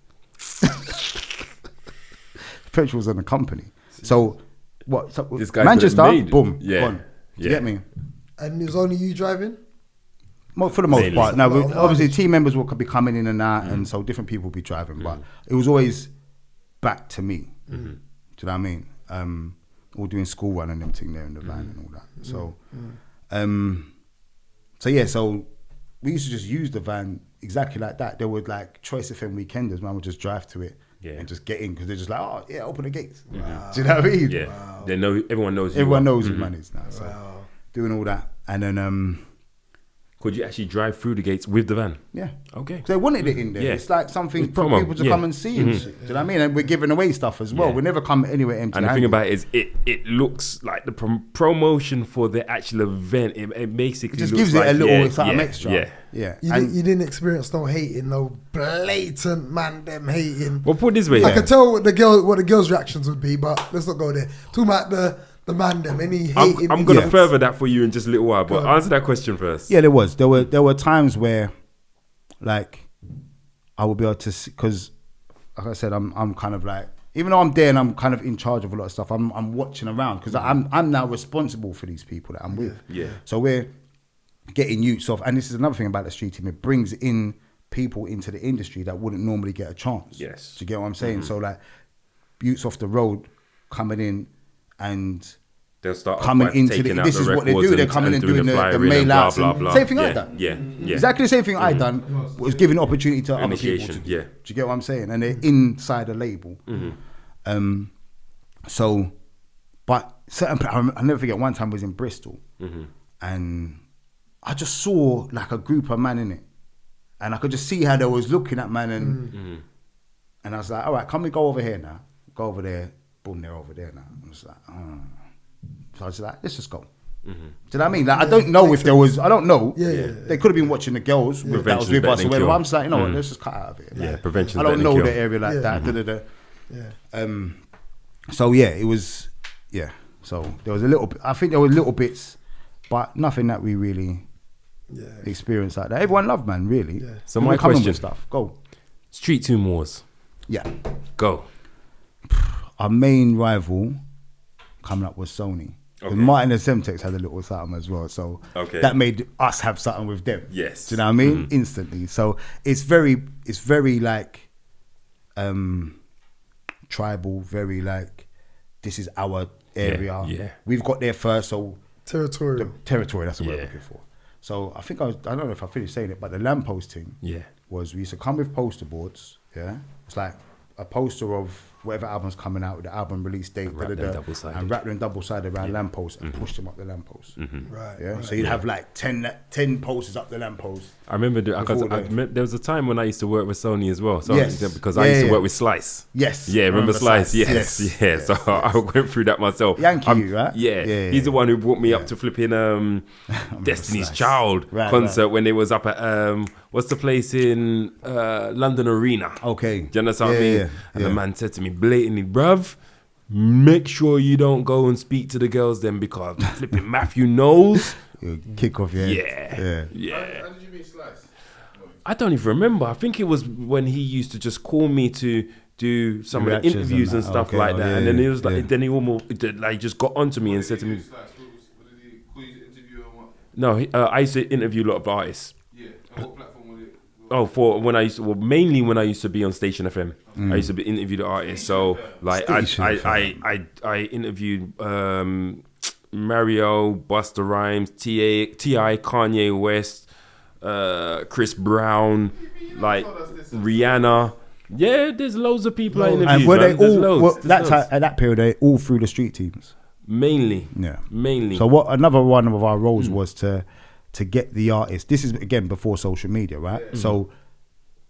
Petrol was on the company. So, what? So This guy Manchester, could've made- boom, yeah. gone. Do you Yeah. get me? And it was only you driving? For the most Mainly. part. Now, Well, obviously, team members will be coming in and out, and so different people will be driving, but it was always back to me. Do you know what I mean? All doing school run and everything there in the van and all that. So, so we used to just use the van exactly like that. There were like Choice FM weekenders, man would just drive to it and just get in, because they're just like, oh yeah, open the gates. Do you know what I mean? Yeah. They know, everyone knows who Everyone you are. knows who man is now. So doing all that, and then Could you actually drive through the gates with the van? yeah. Okay. So they wanted it in there. Yeah. It's like something It's for promo, people to yeah. come and see and shit. Do you know what I mean? And we're giving away stuff as well. Yeah. We never come anywhere empty. And the thing about it is, it looks like the promotion for the actual event. It basically it just looks gives like, it a little yeah, something yeah, extra. Yeah. Yeah. You, And you didn't experience no hating, no blatant man them hating. Well, put it this way. I could tell what the girls' reactions would be, but let's not go there. Talking about the man them, any hating. I'm going to Yeah. further that for you in just a little while, but answer that question first. yeah, there were times where, like, I would be able to, because, like I said, I'm kind of like, even though I'm there and I'm kind of in charge of a lot of stuff, I'm watching around, because I'm now responsible for these people that I'm with. Yeah. So we're getting youths off, and this is another thing about the street team. It brings in people into the industry that wouldn't normally get a chance. Yes. Do you get what I'm saying? So like, youths off the road coming in and They'll start coming off by into taking the, out this the is what they records do. They're coming and doing the flyering mail and outs. blah, and blah, blah. Same thing I Yeah, done. Yeah. Exactly the same thing I done was giving opportunity to other people Initiation, to do. yeah. Do you get what I'm saying? And they're inside a label. So, but certain, I'll never forget, one time I was in Bristol and I just saw like a group of man in it, and I could just see how they was looking at man, and I was like, all right, can we go over here now? Go over there, boom, they're over there now. I was like, so I was like, let's just go. Do you know what I mean? Like, I don't know if there was, I don't know. Yeah. They could have been watching the girls that was Prevention's with better us or than whatever. cure. I'm just like, you know what, let's just cut out of it. Yeah, Like, prevention's I better don't than know cure. the area like Yeah. that. Yeah. So yeah, it was, yeah. So there was a little. I think there were little bits, but nothing that we really experienced like that. Everyone loved, man. Really. Yeah. So We my were coming question: with stuff. Go. Street Tomb Wars. Yeah. Go. Our main rival coming up was Sony. Okay. Martin and Semtex had a little something as well, so that made us have something with them. Yes. Do you know what I mean? Instantly. So it's very like tribal, very like this is our area. Yeah. We've got there first, so Territorial. territory, that's the word I'm looking for. So I don't know if I finished saying it, but the lamppost thing was we used to come with poster boards, It's like a poster of whatever album's coming out with the album release date, wrap them double-sided. and wrap them double-sided around lampposts and push them up the lampposts. Right. Yeah, right. so you'd have like 10 posters up the lamppost. I remember there was a time when I used to work with Sony as well. So because I used to work with Slice. Yes. Yeah, remember Slice? Yes. Yes. Yeah. So I went through that myself. Yankee, right? Yeah. He's the one who brought me up to flipping Destiny's Slice. Child concert Right. when they was up at what's the place in London Arena. Okay. Do you understand what I mean? Yeah. And the man said to me blatantly, bruv, make sure you don't go and speak to the girls then because flipping Matthew knows. You kick off, Yeah. yeah. How did you meet Slice? I don't even remember. I think it was when he used to just call me to do some of the Reactions interviews and that. stuff Okay, like that. And then he was like, yeah. then he almost like just got onto me and said to me, Slice? What did he call you to interview and what? no, I used to interview a lot of artists. Yeah. And what platform was it? Oh, mainly when I used to be on Station FM. I used to be interview the artists. So like I interviewed Mario, Busta Rhymes, T.I., Kanye West, Chris Brown, like Rihanna. Yeah, there's loads of people I interviewed. And were they man. There's all loads. There's loads. at that period? They all through the street teams. Mainly. Yeah. Mainly. So what? Another one of our roles was to get the artists. This is again before social media, right? So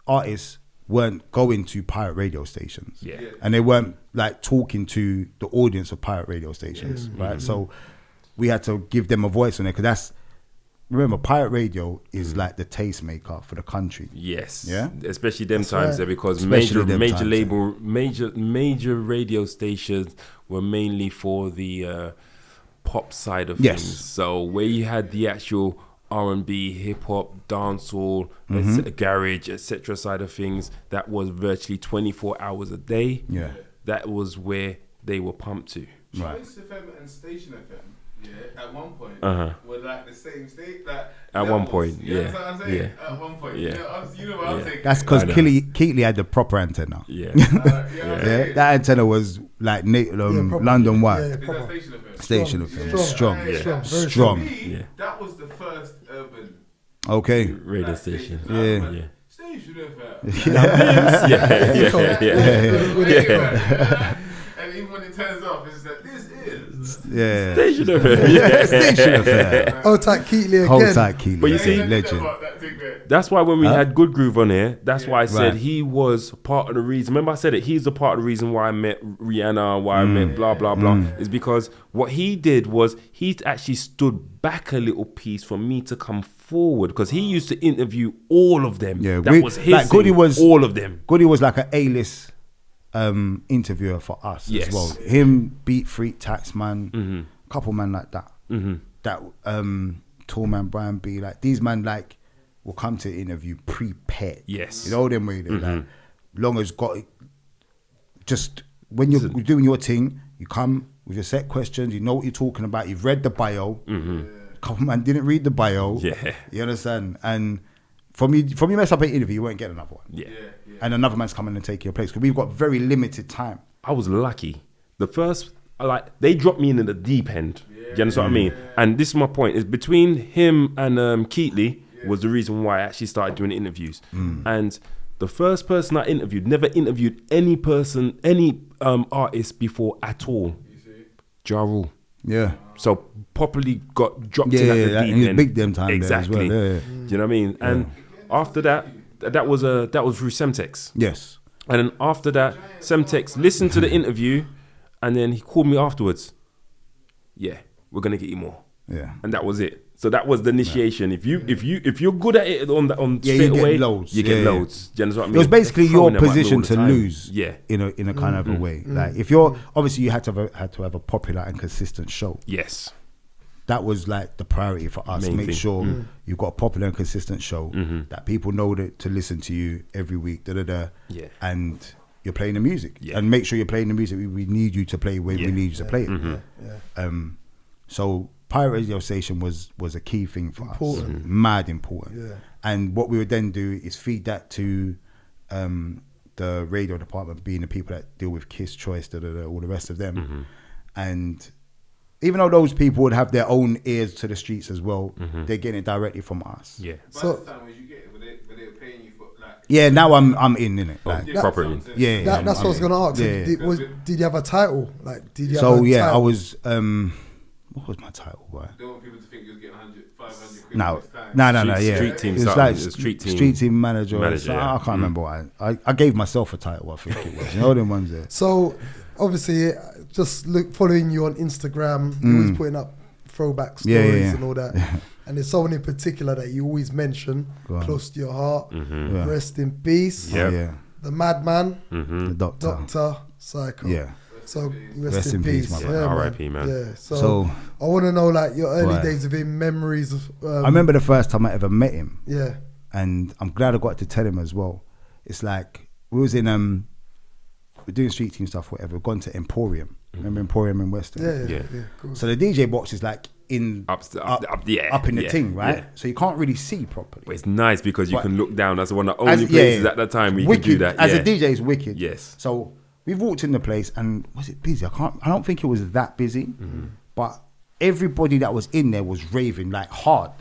artists weren't going to pirate radio stations, and they weren't like talking to the audience of pirate radio stations, right? So we had to give them a voice on it because remember, pirate radio is like the tastemaker for the country. Yes. Yeah. Especially them That's times right. there because Especially them major times, label major radio stations were mainly for the pop side of Yes. things. So where you had the actual R&B, hip hop, dancehall, garage, etc. side of things, that was virtually 24 hours a day. Yeah. That was where they were pumped to. Right. Choice FM and Station FM, at one point, Uh-huh. were like the same state. Like At one point, you know yeah. what I'm saying? Yeah. At one point, Yeah. you know what I'm Yeah. saying. That's because I know. Keatley had the proper antenna. Yeah. Yeah, that antenna was like proper. London wide. Yeah, Is that proper. Station FM? Station of them. Strong. Strong. Yeah. Strong, very Strong. For me, Yeah. that was the first urban Okay. Radio station. Yeah. Yeah. Station FM. Yeah. And even when it turns off, it's like, this is. Yeah. Station FM. Yeah. Station affair. Hold tight, Keatley again. Hold tight, Keatley. But you see- legend. That's why when we had Good Groove on here, that's why I said Right. he was part of the reason. Remember I said it, he's a part of the reason why I met Rihanna, why I met blah, blah, blah. Is because what he did was he actually stood back a little piece for me to come forward because he used to interview all of them. Yeah, that was his like Goody thing, was all of them. Goody was like an A-list interviewer for us Yes. as well. Him, Beat Freak, Taxman, couple man like that. That Tall Man, Brian B. Like these man like will come to the interview prepared. Yes. You know them way they like long as got just when you're doing your thing, you come with your set questions, you know what you're talking about, you've read the bio. Couple man didn't read the bio. Yeah. You understand? And from you mess up an interview, you won't get another one. Yeah. And another man's coming and take your place because we've got very limited time. I was lucky. The first, like, they dropped me in the deep end. Do you understand what I mean? And this is my point, is between him and Keatley was the reason why I actually started doing interviews. And the first person I interviewed, never interviewed any person, any artist before at all. Ja Rule. Yeah. So properly got dropped Yeah, in at yeah, the and deep he's end. big them time there as Exactly. well, yeah. Do you know what I mean? And after that, that was through Semtex. Yes. And then after that, Semtex listened to the interview, and then he called me afterwards. Yeah, we're gonna get you more. Yeah. And that was it. So that was the initiation. If you're good at it on Yeah, straight you get away, loads. you get Yeah, loads. Do you understand what I mean? It was basically They're your throwing them at me position all the to time. lose. Yeah. In a kind of a way. Like if you're obviously you had to have a popular and consistent show. Yes. That was like the priority for us. Main Make thing. sure you've got a popular and consistent show that people know to listen to you every week. Yeah. And you're playing the music. Yeah. And make sure you're playing the music we need you to play when we need you to play it. So pirate radio station was a key thing for us. Mad important. Yeah. And what we would then do is feed that to the radio department, being the people that deal with Kiss, Choice, all the rest of them. And even though those people would have their own ears to the streets as well, they're getting it directly from us. Yeah. So, by the time was you get it, were they paying you for like? Yeah, now I'm in it. Like, Proper in. yeah, That's what I was gonna ask. Yeah. Did you have a title? Like, did you? So have a yeah, I title? was. What was my title, boy? Don't want people to think you was getting 500 quid. No, next time. no, yeah. Street team It was something, like it was street team street team manager. manager, yeah. I can't remember what I gave myself a title. I think it was. You know them ones there. So obviously, just following you on Instagram, you're always putting up throwback stories and all that. And there's someone in particular that you always mention, close to your heart. Rest in peace. Yeah. Oh, yeah. The madman, The doctor. Dr. Psycho. Yeah. So rest in peace, my yeah, R.I.P. man. Yeah. So, So I want to know like your early Right. days of him, memories of. I remember the first time I ever met him, Yeah. and I'm glad I got to tell him as well. It's like we was in we're doing street team stuff, whatever. We've gone to Emporium. Remember Emporium in Western? Yeah. Cool. So the DJ box is like in Up in the thing, right? Yeah. So you can't really see properly. But it's nice because you But- can look down. That's one of the only places at that time where you wicked. can do that. As yeah. a DJ, it's wicked. Yes. So we've walked in the place and was it busy? I don't think it was that busy, but everybody that was in there was raving like hard.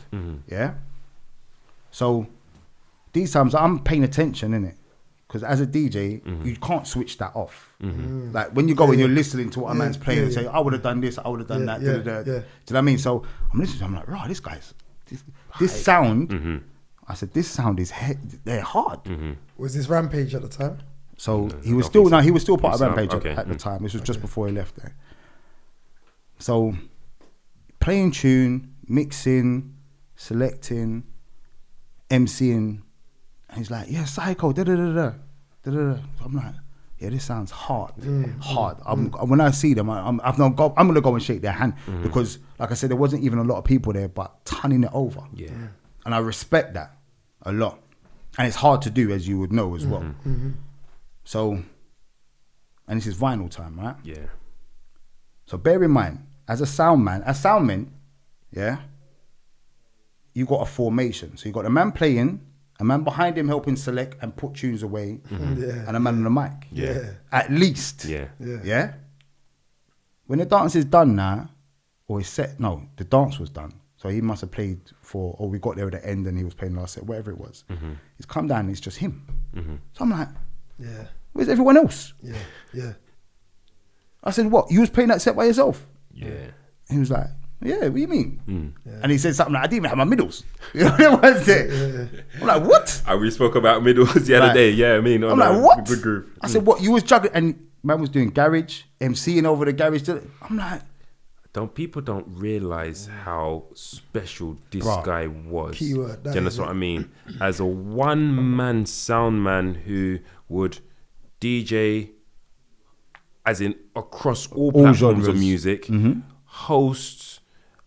Yeah. So these times I'm paying attention, innit? Because as a DJ, you can't switch that off. Like when you go and you're listening to what a man's playing and say, I would have done this, I would have done that. yeah. Do you know what I mean? So I'm listening, I'm like, right, this guy's, this sound, I said, this sound is, they're hard. Was this Rampage at the time? So he was still part of He was Rampage okay. at the time. This was just before he left there. So playing tune, mixing, selecting, MCing, and he's like, yeah, Psycho, da-da-da-da. I'm like, yeah, this sounds hard. Hard. When I see them, I'm going to go and shake their hand because, like I said, there wasn't even a lot of people there, but turning it over. Yeah. And I respect that a lot. And it's hard to do, as you would know as well. So, and this is vinyl time, right? Yeah. So bear in mind, as soundmen, yeah, you got a formation. So you got a man playing, a man behind him helping select and put tunes away, and a man on the mic. Yeah. At least. Yeah. Yeah? When the dance is done now, or it's set, no, the dance was done. So he must have played we got there at the end and he was playing last set, whatever it was. He's come down and it's just him. So I'm like, where's everyone else? Yeah. I said, what? You was playing that set by yourself? Yeah. He was like, yeah, what do you mean? And he said something like, I didn't even have my middles. You know what I'm saying? I'm like, what? We spoke about middles the other day. Yeah, I mean, I'm like, what? Good groove. I said, what? You was juggling, and man was doing garage, MCing over the garage. I'm like, People don't realize how special this Bruh. guy was. Keyword, that Do you is understand what I mean? As a one-man sound man who would DJ, as in across all platforms of genres. music, host,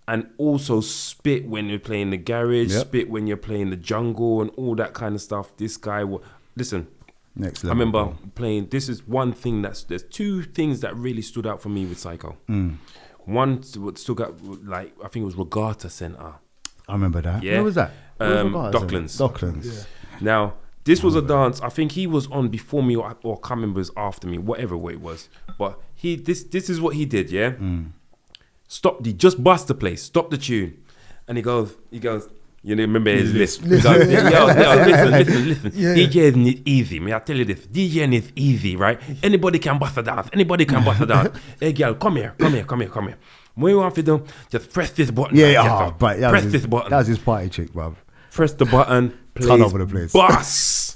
and also spit when you're playing the garage, spit when you're playing the jungle, and all that kind of stuff. This guy was. Listen, next I level. remember playing. This is one thing there's two things that really stood out for me with Psycho. One stood out, like I think it was Regatta Centre. I remember that. Yeah. Where was that? Docklands. Docklands. Now this was a dance. I think he was on before me, or I can't remember, it was after me, whatever way it was. But this is what he did. Yeah. He just bust the place, stop the tune, and he goes. You know, remember his list. Listen. Yeah. DJing is easy. May I tell you this? DJing is easy, right? Anybody can bust a dance. Hey, girl, come here. What you want to do? Just press this button. But this button. That was his party trick, bruv. Press the button. Turn over the place. Bus.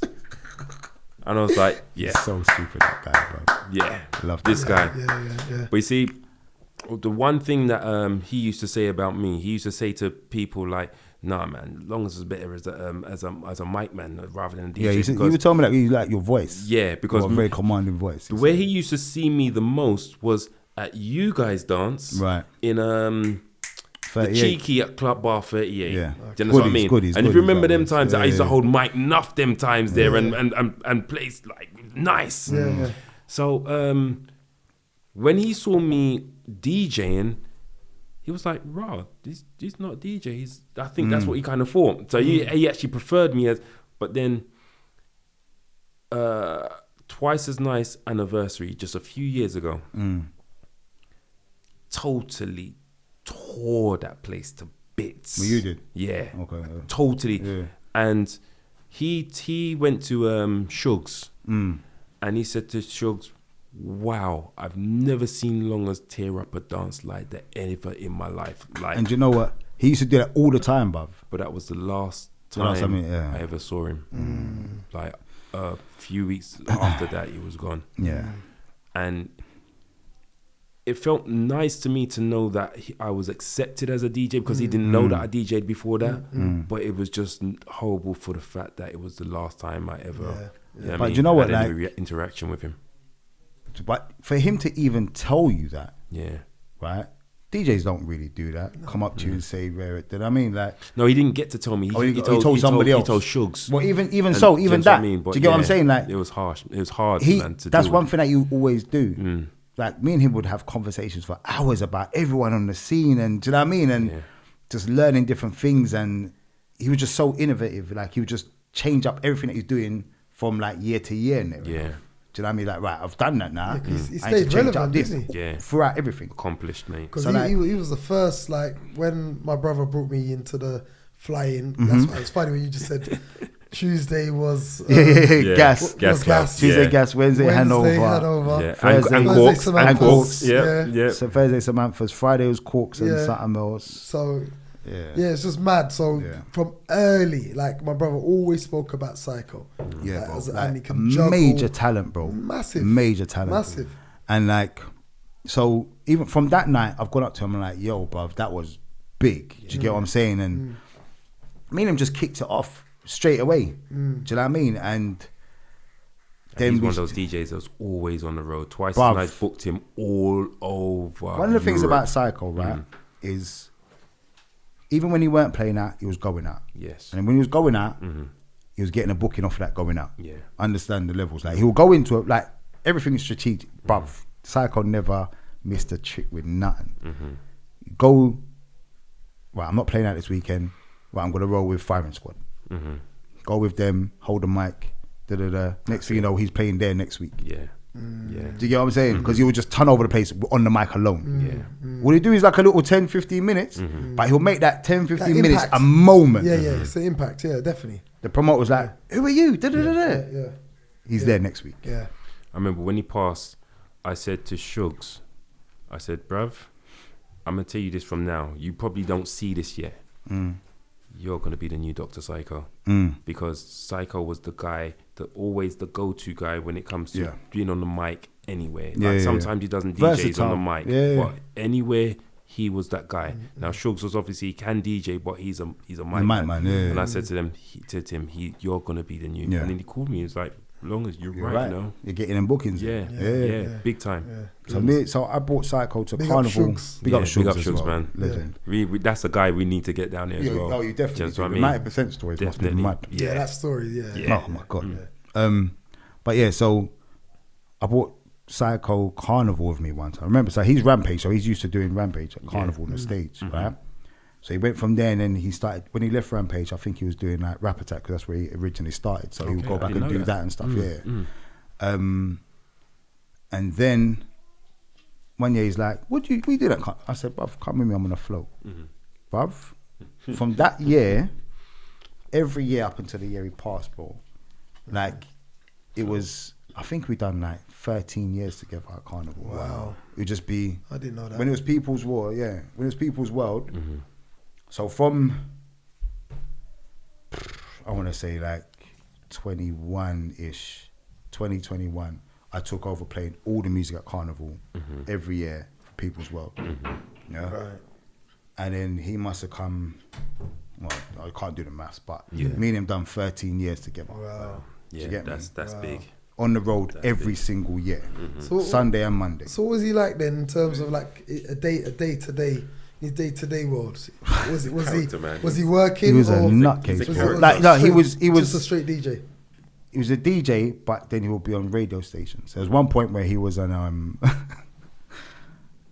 And I was like, yeah, So stupid, that guy, bruv. yeah. Love this guy. Yeah. But you see, the one thing that he used to say about me, he used to say to people like, "Nah, man, long as it's better as a mic man rather than a DJ." Yeah, you would tell me that you like your voice. Yeah, because a very commanding voice. The way he used to see me the most was at you guys dance, right? In the Cheeky at Club Bar 38. Yeah, do you know what I mean? Goodies, and if you remember them times, yeah, I used to hold mic enough them times there and play like nice. Yeah. So when he saw me DJing, he was like, "Rah, he's not DJ. I think that's what he kind of thought." So he actually preferred me as, but then Twice as Nice anniversary just a few years ago, totally tore that place to bits. Well, you did? Yeah. Okay. Totally. Yeah. And he went to Shugs, and he said to Shugs, "Wow, I've never seen Longers tear up a dance like that ever in my life." Like, and you know what? He used to do that all the time, bruv. but that was the last time I ever saw him. Like a few weeks after that, he was gone. Yeah. And it felt nice to me to know that I was accepted as a DJ because he didn't know that I DJ'd before that. But it was just horrible for the fact that it was the last time I ever. But you know what? Had Like, any interaction with him. But for him to even tell you that, Yeah. right? DJs don't really do that. Come up to you and say, "Where it did." I mean, like, No, he didn't get to tell me. he told somebody else. He told Shugs. well, even And do you that. know what I mean? Do But you get what I'm yeah, saying? Like, it was harsh. It was hard, man. That's one thing that you always do. Like, me and him would have conversations for hours about everyone on the scene, and do you know what I mean? And just learning different things. And he was just so innovative. Like, he would just change up everything that he's doing from like year to year. And everything. Yeah. Do you know what I mean? Like, right, I've done that now. He I need to stayed change relevant, up this didn't he? Yeah. throughout everything. Accomplished, mate. Because So like- he was the first, like, when my brother brought me into the flying, that's why it was funny when you just said Tuesday was... Gas. Gas Gas. Tuesday Yeah. gas, Wednesday Handover. Yeah. Thursday- And Thursday, Corks. Samantha's. And Corks. Yeah. Yeah. So Thursday Samantha's, Friday was Corks and Yeah. something else. So, Yeah. it's just mad. So, Yeah. from early, like, my brother always spoke about Psycho. Yeah, Like, bro. as- Like, and he can juggle. major talent, bro. Massive. Major talent. Massive. And like, so even from that night, I've gone up to him and like, "Yo, bruv, that was big." Do you get what I'm saying? And me and him just kicked it off straight away. Do you know what I mean? And then He's one of those DJs that's always on the road. Twice Bruv. as Nice booked him all over. one of the things Europe. about Psycho, right, is even when he weren't playing out, he was going out. Yes. And when he was going out, he was getting a booking off of that going out. Yeah. Understand the levels. Like, he'll go into it, like, everything is strategic. Bruv, Psycho never missed a trick with nothing. Go, right, I'm not playing out this weekend. Right, I'm going to roll with Firing Squad. Go with them, hold the mic, Next thing you know, he's playing there next week. Yeah. Yeah. Do you get what I'm saying? Because he will just turn over the place on the mic alone. Yeah. What he do is like a little 10, 15 minutes, but he'll make that 10, 15 That minutes impact. a moment. Yeah, it's the impact. Yeah, definitely. The promoter's like, who are you? Da-da-da-da. Yeah. He's there next week. Yeah. I remember when he passed, I said to Shugs, I said, bruv, I'm going to tell you this from now. You probably don't see this yet. You're going to be the new Dr. Psycho. Because Psycho was the guy, always the go-to guy when it comes to being on the mic anywhere. Like sometimes he doesn't DJs on the mic. But anywhere, he was that guy. Now, Shugs was obviously, he can DJ, but he's a mic man. And I said to him, you're going to be the new. And then he called me. He was like, as long as you're right, you know. You're getting them bookings. Yeah, big time. Yeah. So I brought Psycho to Big up Carnival. Shugs. Big up Shugs, Shugs, well. man. Legend. We that's a guy we need to get down there as well. Oh, you definitely Just what I do. mean. 90% stories must be Definitely. mad. Yeah, that story. Yeah. Oh my God. But yeah, so I brought Psycho Carnival with me one time. Remember, so he's Rampage, so he's used to doing Rampage at Carnival on the stage, right? So he went from there, and then he started, when he left Rampage, I think he was doing like Rap Attack, because that's where he originally started. So he would go I back didn't and know do that and stuff, and then one year he's like, we do that? I said, bruv, come with me, I'm on a float. Bruv, from that year, every year up until the year he passed, bro, like, it was, I think we done like 13 years together at Carnival. Wow. It would just be, I didn't know that. when it was People's War, when it was People's World, so from, I want to say like 21-ish, 2021, I took over playing all the music at Carnival every year, People's World. Yeah. Right. And then he must have come, well, I can't do the maths, but me and him done 13 years together. Wow. Do Yeah, you get me? that's big. On the road every single year, So Sunday and Monday. So what was he like then in terms of like a day to day, his day to day world? Was he working? He was a or nutcase. was bro. it Like no, he was just a straight DJ. He was a DJ, but then he would be on radio stations. There was one point where he was on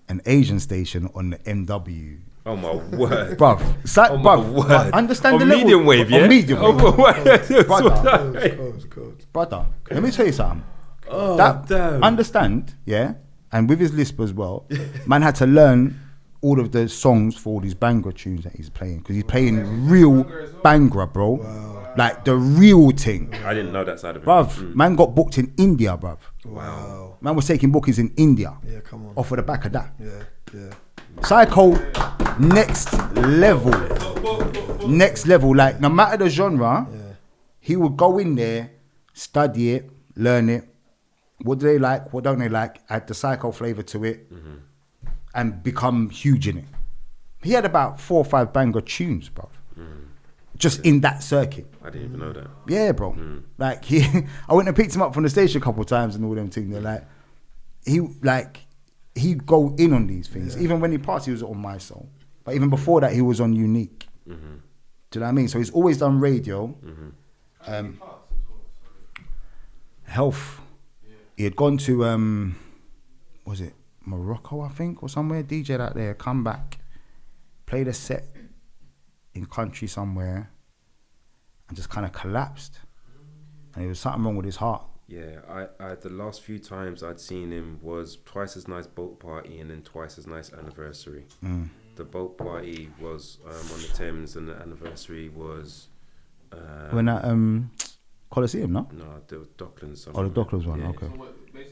an Asian station on the MW. Oh my word, Bruv, word. Understand on the medium level, wave, yeah. On medium wave. Oh my word. Cold. Brother, let me tell you something. Oh That, damn. understand, yeah, and with his lisp as well, man had to learn all of the songs for all these banger tunes that he's playing, because he's playing real banger, bro. Wow. Like the real thing. I didn't know that side of it. Bruv, man got booked in India, bruv. Wow. Man was taking bookings in India. Yeah, come on. Off of the back of that. Yeah. Psycho, next level. Next level. Like, no matter the genre, he would go in there, study it, learn it. What do they like? What don't they like? Add the psycho flavor to it, and become huge in it. He had about 4 or 5 banger tunes, bruv. Just in that circuit. I didn't even know that. Yeah, bro. Like, I went and picked him up from the station a couple of times and all them things. They're like, he'd go in on these things. Even when he passed, he was on My Soul. But even before that, he was on Unique. Do you know what I mean? So he's always done radio. Health. He had gone to, was it Morocco, I think, or somewhere? DJ'd out there, come back, played a set in country somewhere, and just kind of collapsed. And there was something wrong with his heart. Yeah, I the last few times I'd seen him was Twice As Nice boat party and then Twice As Nice anniversary. The boat party was on the Thames, and the anniversary was When at Coliseum, no? No, there was Docklands. Oh, the Docklands one, yeah. okay.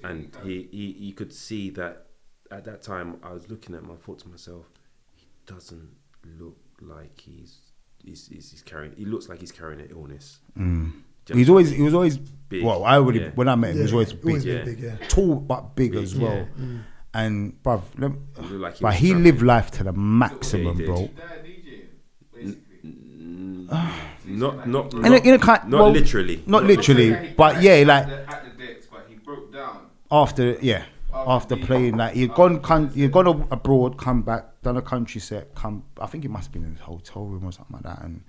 And he could see that at that time I was looking at him, I thought to myself, he doesn't look like he's carrying. He looks like he's carrying an illness. He was always big. Well, when I met him, he was always big, big, tall but big as well. And bruv, like but he lived life to the maximum, Yeah, he bro. Not literally. Not literally, but yeah, like At the decks, but he broke down. after playing, like he'd gone abroad, come back, done a country set, I think it must have been in his hotel room or something like that, and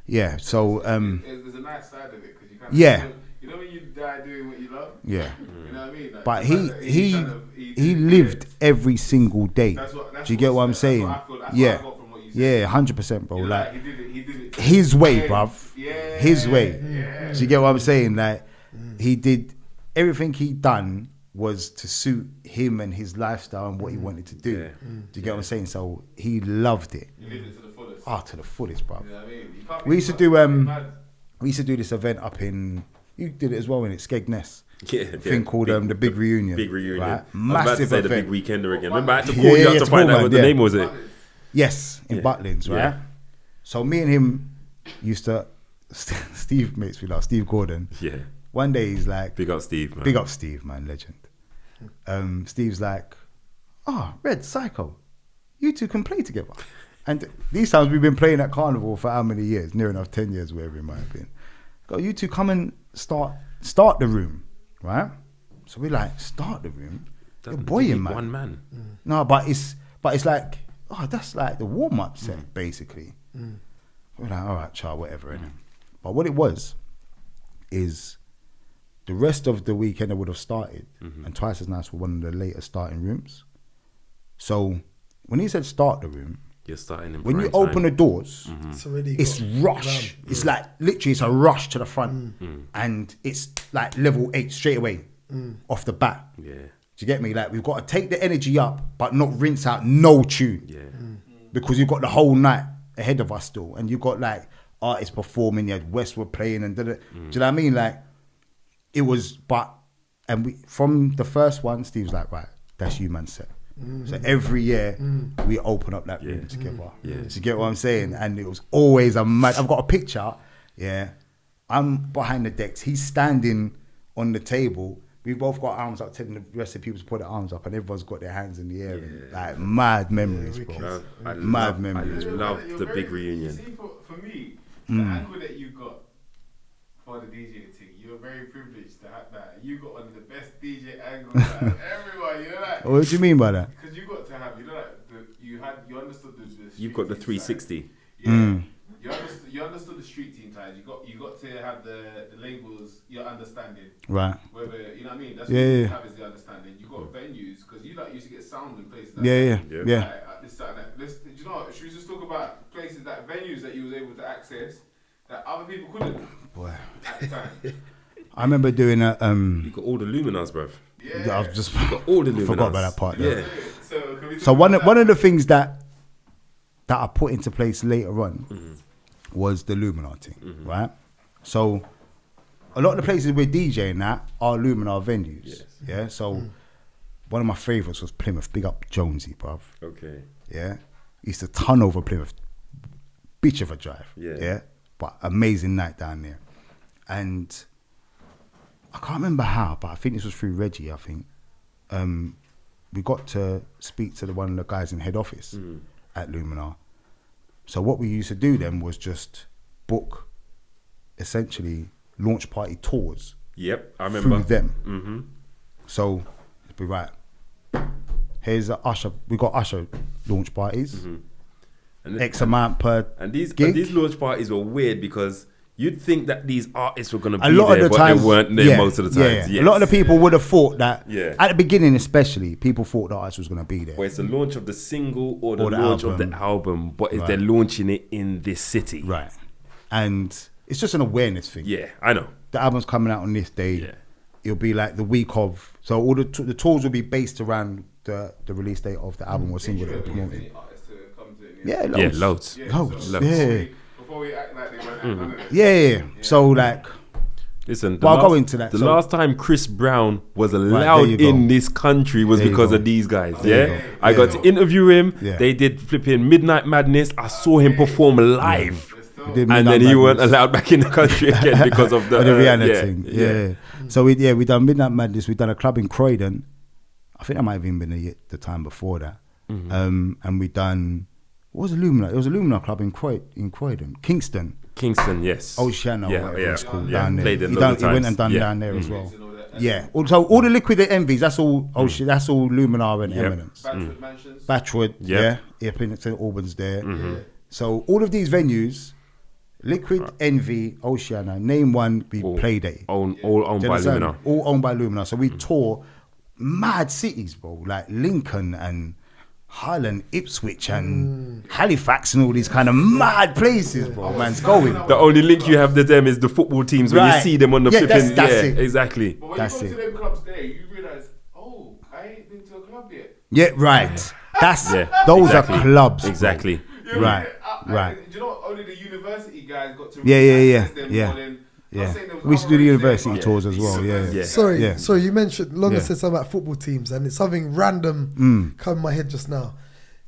yeah, so there's a nice side of it, because you kind of you know when you die doing what you love. Yeah. You know what I mean? Like, But he lived every single day. Do you get what I'm saying? That's what I got from what you said. Yeah, 100%, bro. You know, Like he did it his way, bruv. Yeah. His way. Yeah. Do you get what I'm saying? Like he did everything he done was to suit him and his lifestyle and what he wanted to do. Yeah. Do you get what I'm saying? So he loved it. He lived it to the fullest. To the fullest, bruv. You know what I mean? You can't We be used to mad. do Mad. we used to do this event up in, you did it as well, in it, Skegness. Yeah, Thing called the Big Reunion. Big reunion. Right? I was about to Massive say the event. Big Weekender again. Remember, I had to Yeah, call you yeah, out to to find call out what man, the yeah. name was. It. Yes, in Yeah. Butlins, right? Yeah. So me and him used to, Steve makes me laugh, Steve Gordon. Yeah. One day he's like, Big up Steve, man. big up Steve, man, legend. Steve's like, Redz, Psycho, you two can play together. And these times we've been playing at Carnival for how many years? Near enough 10 years, wherever it might have been. Go, you two come and start the room, right? So we're like, start the room? You're boying, man. One man. No, but it's like, that's like the warm-up set, basically. We're like, all right, child, whatever, innit? But what it was is the rest of the weekend would have started, and Twice As Nice were one of the later starting rooms. So when he said start the room, You're starting in when you prime open time. the doors, It's it's rush. It's like literally, it's a rush to the front, and it's like level 8 straight away off the bat. Yeah. Do you get me? Like we've got to take the energy up, but not rinse out no tune. Yeah. Because you've got the whole night ahead of us still, and you've got like artists performing. You had Westwood playing, and do you know what I mean? Like it was, and we from the first one, Steve's like, right, that's you, man, set. So every year we open up that room together. Yeah. Do you get what I'm saying? And it was always a mad. I've got a picture. Yeah, I'm behind the decks. He's standing on the table. we both got arms up, telling the rest of the people to put their arms up, and everyone's got their hands in the air. And, like, mad memories, bro. Mad memories. I love the big reunion. See, for me, the angle that you got for the DJ thing, you're very privileged to have that. You got one of the best DJ angles out of everyone, you know that? What do you mean by that? Because you got to have, you know that, you understood the You've got the street 360. side. Yeah. You understood the street team side. You got to have the labels, your understanding. Right. Whether, you know what I mean? That's Yeah, what you yeah. have is the understanding. You got venues, because you like used to get sound in places like Yeah. this, that, and that. Do you know what? Should we just talk about places that venues that you was able to access that other people couldn't Boy. at the time? I remember doing a You got all the luminars, bruv. I was just All the luminars. forgot about that part. Yeah. So, can we So talk one about of the things that I put into place later on was the Luminar thing, right? So a lot of the places we're DJing at are Luminar venues. Yes. Yeah. So one of my favourites was Plymouth. Big up Jonesy, bruv. Okay. Yeah. Used to ton over Plymouth. Bitch of a drive. Yeah. Yeah. But amazing night down there. And I can't remember how, but I think this was through Reggie, I think. We got to speak to one of the guys in head office at Luminar. So what we used to do then was just book essentially launch party tours Yep, I remember. through them. Mm-hmm. So it'd be right. Here's a Usher. We got Usher launch parties. And X amount per And these gig. these launch parties were weird because you'd think that these artists were going to be A lot there, of the but times they weren't there most of the times. Yeah. A lot of the people would have thought that. Yeah. At the beginning, especially, people thought the artist was going to be there. Where it's the launch of the single or the Or the launch of album. the album, but Right. they're launching it in this city. Right. And it's just an awareness thing. Yeah, I know. The album's coming out on this day. Yeah. It'll be like the week of. So all the tours will be based around the release date of the album or single that we're promoting. any artists to come to it? Yeah, loads. Yeah, loads. Loads. So Yeah. before we act like they weren't none of this. Yeah. So like, Listen, Well, I'll go into that. The So- last time Chris Brown was there allowed you go. in this country was There you because go. of these guys. There you Yeah, go. I got to interview him. Yeah. They did flipping Midnight Madness. I saw him perform live, we did and Midnight then he weren't Madness. allowed back in the country again because of the the Rihanna yeah, thing. Yeah. Yeah. So we done Midnight Madness. We done a club in Croydon. I think that might have even been the time before that. And we done what was Illumina? It was a Luminar club in Croydon, Kingston, yes. Oceana, Yeah, whatever yeah. it's called Yeah. down there. Played it He loads of went times. and done Yeah. down there as well. And all that. Yeah. So all the Liquid Envies, that's all. That's all Luminar and Yep. Eminence. Batchwood Mansions. Batchwood, Yep. yeah, St Albans there. So all of these venues, Liquid, Envy, Oceana, name one, we played it. all owned Do you by understand? Luminar. All owned by Luminar. So we tour mad cities, bro, like Lincoln and Highland, Ipswich and Halifax and all these kind of mad places, bro. Man's going. The only link you have to them is the football teams when you Right. see them on the Yeah, flipping. that's yeah, it. exactly. But when That's you go it. to them clubs there, you realise, oh, I ain't been to a club yet. Yeah, right. That's Yeah, those exactly. are clubs, bro. Exactly. You know, Right, and right. do you know what? Only the university guys got to Yeah. access them more than- I'm Yeah. saying there was We used to do the other university races tours there, as but well. Yeah. Yeah. Sorry, Yeah. sorry. You mentioned Longa Yeah. said something about football teams, and it's something random come in my head just now.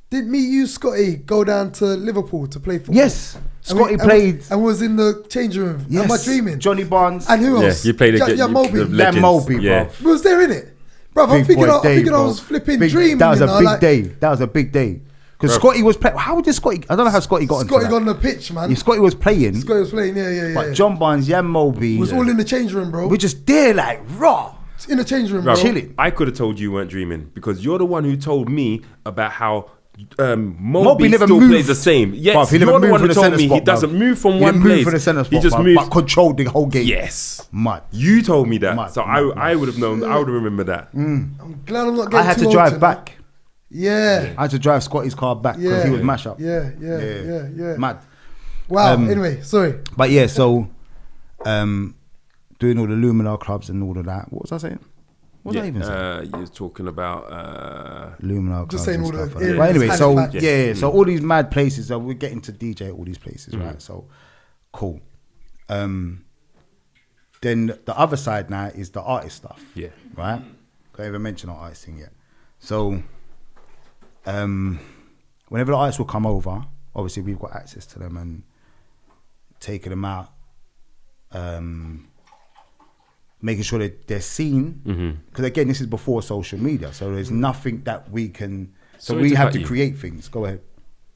Did me, you, Scotty, go down to Liverpool to play football? Yes. And we- Scotty and played. and was in the changing room. Yes. Am I dreaming? Johnny Barnes. And who Yeah, else? you played Ja- against yeah, Moby. Lamb Moby, yeah. bruv. We was there in it, bro. I'm Big thinking, boy I Dave, I bro. was flipping Big- dreaming. That was you a know, big like, day. That was a big day. Because Bruv. Scotty was playing. How did Scotty? I don't know how Scotty got into Scotty that. got on the pitch, man. Yeah, Scotty was playing, Scotty was playing. Yeah. but John Barnes, Yam Moby, was all in the change room, bro. we're just there like raw. In the change room, bro. Bruv, Chilling. I could have told you weren't dreaming because you're the one who told me about how Moby Moby never still moved. plays the same. Yes, Bruv, he you're never the moved one from who the told centre me he spot, bruv. doesn't move from He one didn't place. move from the centre spot, he just bruv, moves. but controlled the whole game. Yes, Mad. you told me that, Mad, so mad, I would have known. I would have remembered that. I'm glad I'm not getting I had too to old drive know. back. Yeah. I had to drive Scotty's car back because Yeah. he was mash up. Yeah. Mad. Wow. Anyway, sorry. But yeah, so doing all the Luminar clubs and all of that. What was I saying? What was I even saying? You're talking about Luminar clubs saying and all the stuff like areas, that. But anyway, so Halifax. yeah, so all these mad places. So we're getting to DJ at all these places, right? So cool. Then the other side now is the artist stuff. Yeah. Right? Can't even mention our artist thing yet. So whenever the artists will come over, obviously we've got access to them and taking them out. making sure that they're seen. Because again, this is before social media, so there's nothing that we can. So Sorry we to have cut to you. create things. Go ahead.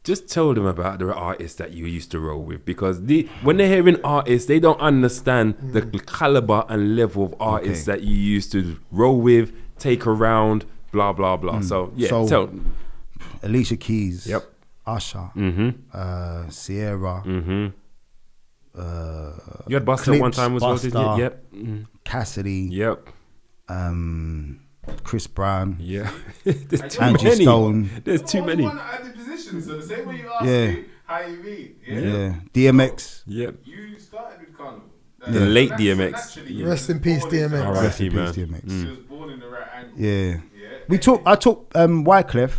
Just tell them about the artists that you used to roll with, because when they're hearing artists, they don't understand the caliber and level of artists that you used to roll with, take around, blah blah blah. So yeah, tell. Alicia Keys. Yep. Usher. Sierra. You had Busta Clips, one time as well, didn't you? Busta. Yep. Cassidy. Yep. Chris Brown. Yeah. There's too Angie many. Stone. There's too many. One at the position, so the same way you asked Yeah. me how you mean. Yeah. DMX. Yep. You started with Carnival. The late DMX. Rest in peace, DMX. All right. Rest in man. peace, DMX. She was born in the right angle. Yeah. Yeah. I took Wyclef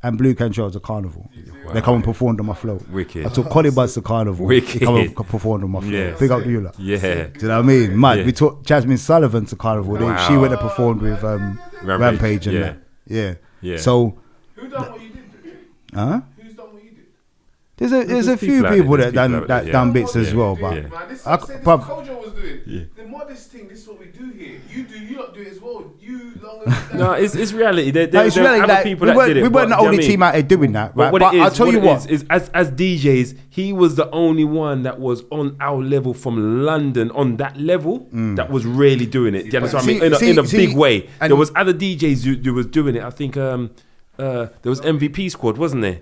and Blue Cantrell to Carnival. They come and performed on my float. Wicked. I took Collie Buds to Carnival. Wicked. They come and performed on my float. Yeah. Big up to you lot. Yeah. Do you know what I mean? Mad. Yeah. We took Jasmine Sullivan to Carnival. Wow. She went and performed with Rampage and Yeah. that. Yeah. Yeah. So, Who done what you did? huh? Who's done what you did? There's a few people out people there, that there's people out done there, done yeah. bits as well, but Yeah. Man, this I- is this bruv, Kojo was doing. Yeah. The modest thing, this is what we do here. You lot do it as well. You long as No, it's reality. There it's really other like, people we that weren't, did it. we weren't the but, do you know only what I team mean? out there doing that, right? But But I'll tell you what. Is as DJs, he was the only one that was on our level from London, on that level, that was really doing it. Do you understand what I mean? In a big way. and- There was other DJs who was doing it. I think there was MVP Squad, wasn't there?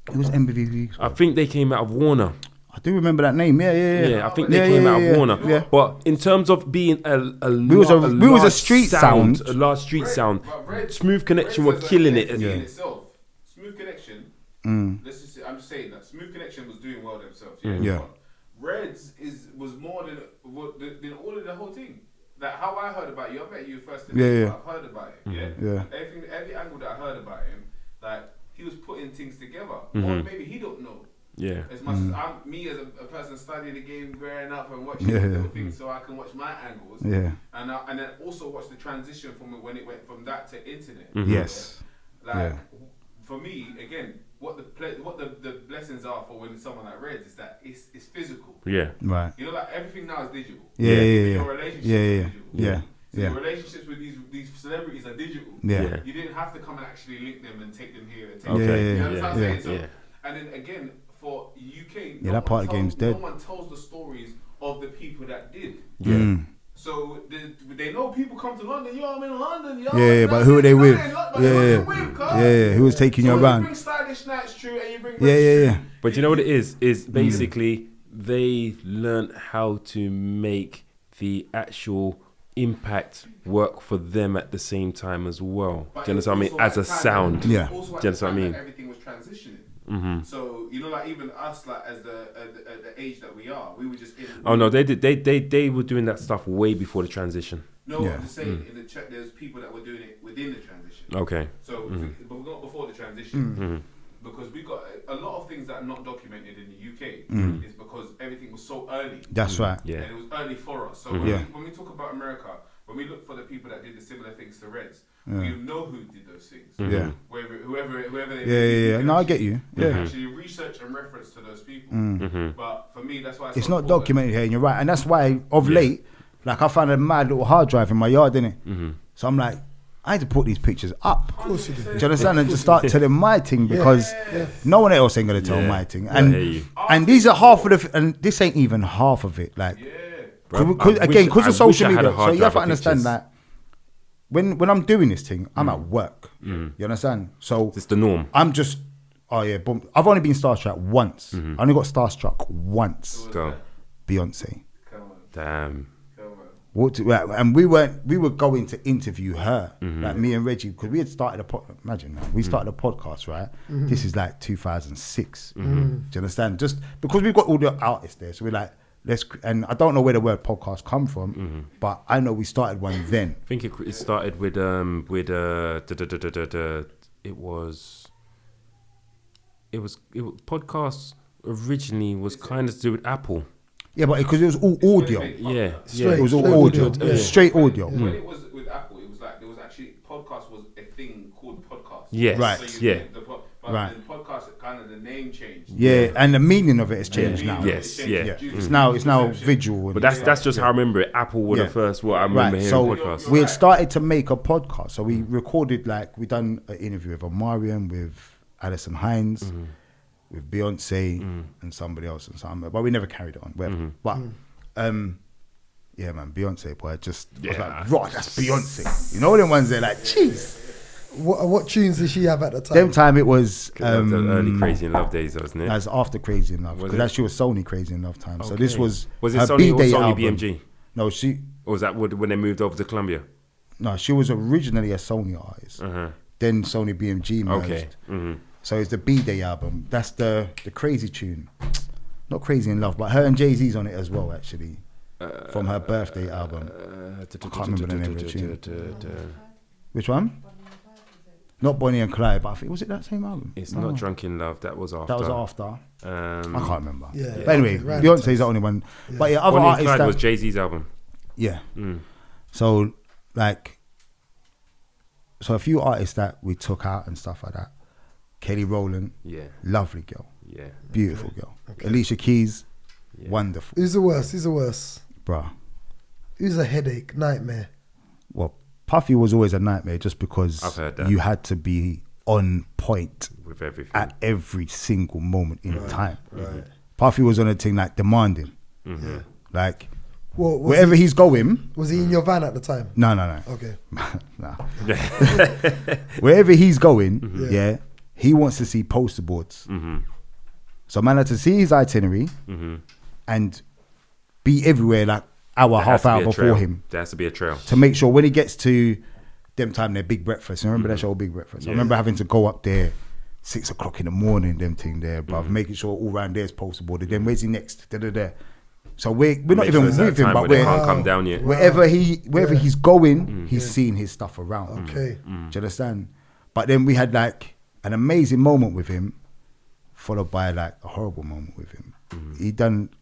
It was MVP. I think they came out of Warner. I do remember that name. Yeah. I think they came out of Warner. Yeah. But in terms of being We was a large street sound. a large street sound. Redz- Smooth Connection Redz were as a killing it. entity Yeah. in itself. Smooth Connection. Let's just say, I'm just saying that Smooth Connection was doing well themselves. Yeah. Redz was more than all of the whole thing. Like how I heard about you, I met you first. Yeah. I've heard about it. Yeah. Every angle that I heard about him, like he was putting things together. Or maybe he don't know. Yeah. As much as I'm me as a person studying the game, growing up and watching little things, so I can watch my angles. Yeah. And then also watch the transition from when it went from that to internet. Yes. Like for me, again, what the blessings are for when someone like Redz is that it's physical. Yeah. Right. You know, like everything now is digital. Yeah. Your relationships are digital. Yeah. So your relationships with these celebrities are digital. Yeah. You didn't have to come and actually link them and take them here and take Okay. them. Yeah, You understand what I'm saying? So, yeah. and then again, for UK, that part of the game's dead. No one tells the stories of the people that did. Yeah. So they know people come to London. Yo, I'm in London. Yo, Yeah, but who are they with? Yeah. Who was taking you You around? bring stylish nights, true, and you bring Yeah. But you know what it is? Is basically they learned how to make the actual impact work for them at the same time as well. But Do you understand what I mean? also As a at the time, sound. Yeah. Do also at you the understand what I time mean? that everything was transitioning. So you know, like even us, like as the age that we are, we were just in. Oh no, they did. They were doing that stuff way before the transition. No, Yeah. I'm just saying in the chat, there's people that were doing it within the transition. Okay. So, but not before the transition, because we got a lot of things that are not documented in the UK is because everything was so early. That's right. Yeah. And it was early for us. So when we talk about America, when we look for the people that did the similar things to Redz, we know who did those things. Yeah. Whoever they Yeah. No, I get you. we can Yeah. actually research and reference to those people. But for me, that's why It's so not important. documented here, and you're right. And that's why, of late, like I found a mad little hard drive in my yard, didn't it? So I'm like, I had to put these pictures up. Of course you do. Do you understand? And just start telling my thing because no one else ain't gonna tell my thing. I hear you. And these are half of the, and this ain't even half of it. Like, Bro, because I again, wish- because I of social wish I had a media, hard so you have drive to of understand pictures. that when I'm doing this thing, I'm at work. You understand? So It's the norm. I'm just, boom. I've only been starstruck once. I only got starstruck once. Go. Beyonce. Come on, Damn. come on. And we were going to interview her, like me and Reggie, because we had started imagine that, we started a podcast, right? This is like 2006. Do you understand? Just because we've got all the artists there, so we're like, and I don't know where the word podcast come from, but I know we started one then. I think it started with it was podcasts originally was kind of to do with Apple. Yeah, but because it was all audio. Yeah. Straight. It was all Straight audio, audio, yeah. straight audio. When it was with Apple, it was like there was actually podcast was a thing called podcast. Yes. Right. So you Yeah. did but Right. And podcast, kind of the name changed. Yeah, and the meaning of it has changed now. Yes, yeah. It's now visual. But that's just how I remember it. Apple were the first what I remember hearing podcasts. We had started to make a podcast, so we recorded we done an interview with Omarion, with Alison Hines, with Beyonce and somebody else and something, but we never carried it on. Whatever. But yeah, man, Beyonce, boy, I was like, right, that's Beyonce. You know them ones there, like, jeez. What tunes did she have at the time? Them time it was the early Crazy in Love days, wasn't it? As after Crazy in Love, because she was Sony Crazy in Love time. Okay. So this was it her Sony or B-Day Sony album. BMG? No, Or was that when they moved over to Columbia? No, she was originally a Sony artist. Then Sony BMG merged. Okay. So it's the B-Day album. That's the crazy tune. Not Crazy in Love, but her and Jay-Z's on it as well, actually. From her birthday album. I can't remember the name of the tune. Which one? Not Bonnie and Clyde, but I think, was it that same album? It's not Drunk in Love. That was after. That was after. I can't remember. Yeah. But anyway, Beyonce's the only one. Yeah. But yeah, other Bonnie and artists Clyde was Jay-Z's album. Yeah. So so a few artists that we took out and stuff like that. Kelly Rowland. Yeah. Lovely girl. Yeah. Beautiful girl. Alicia Keys. Yeah. Wonderful. Who's the worst? Bruh. Who's a headache? Nightmare? Well, Puffy was always a nightmare just because I've heard that. you had to be on point With everything. at every single moment in time. Right. Puffy was on a thing like demanding. Yeah. Like, Well, wherever he's going. Was he in your van at the time? No. Okay. Nah. Wherever he's going, yeah, he wants to see poster boards. So man had to see his itinerary and be everywhere like half hour before him. There has to be a trail. To make sure when he gets to them time, their Big Breakfast. You remember that show, Big Breakfast? I remember having to go up there 6 o'clock in the morning, them thing there, bruv, making sure all around there's poster board. Then where's he next? So we're not even with him, but they can't come down yet. Wherever he's going, he's seeing his stuff around. Okay. Do you understand? But then we had like an amazing moment with him, followed by like a horrible moment with him.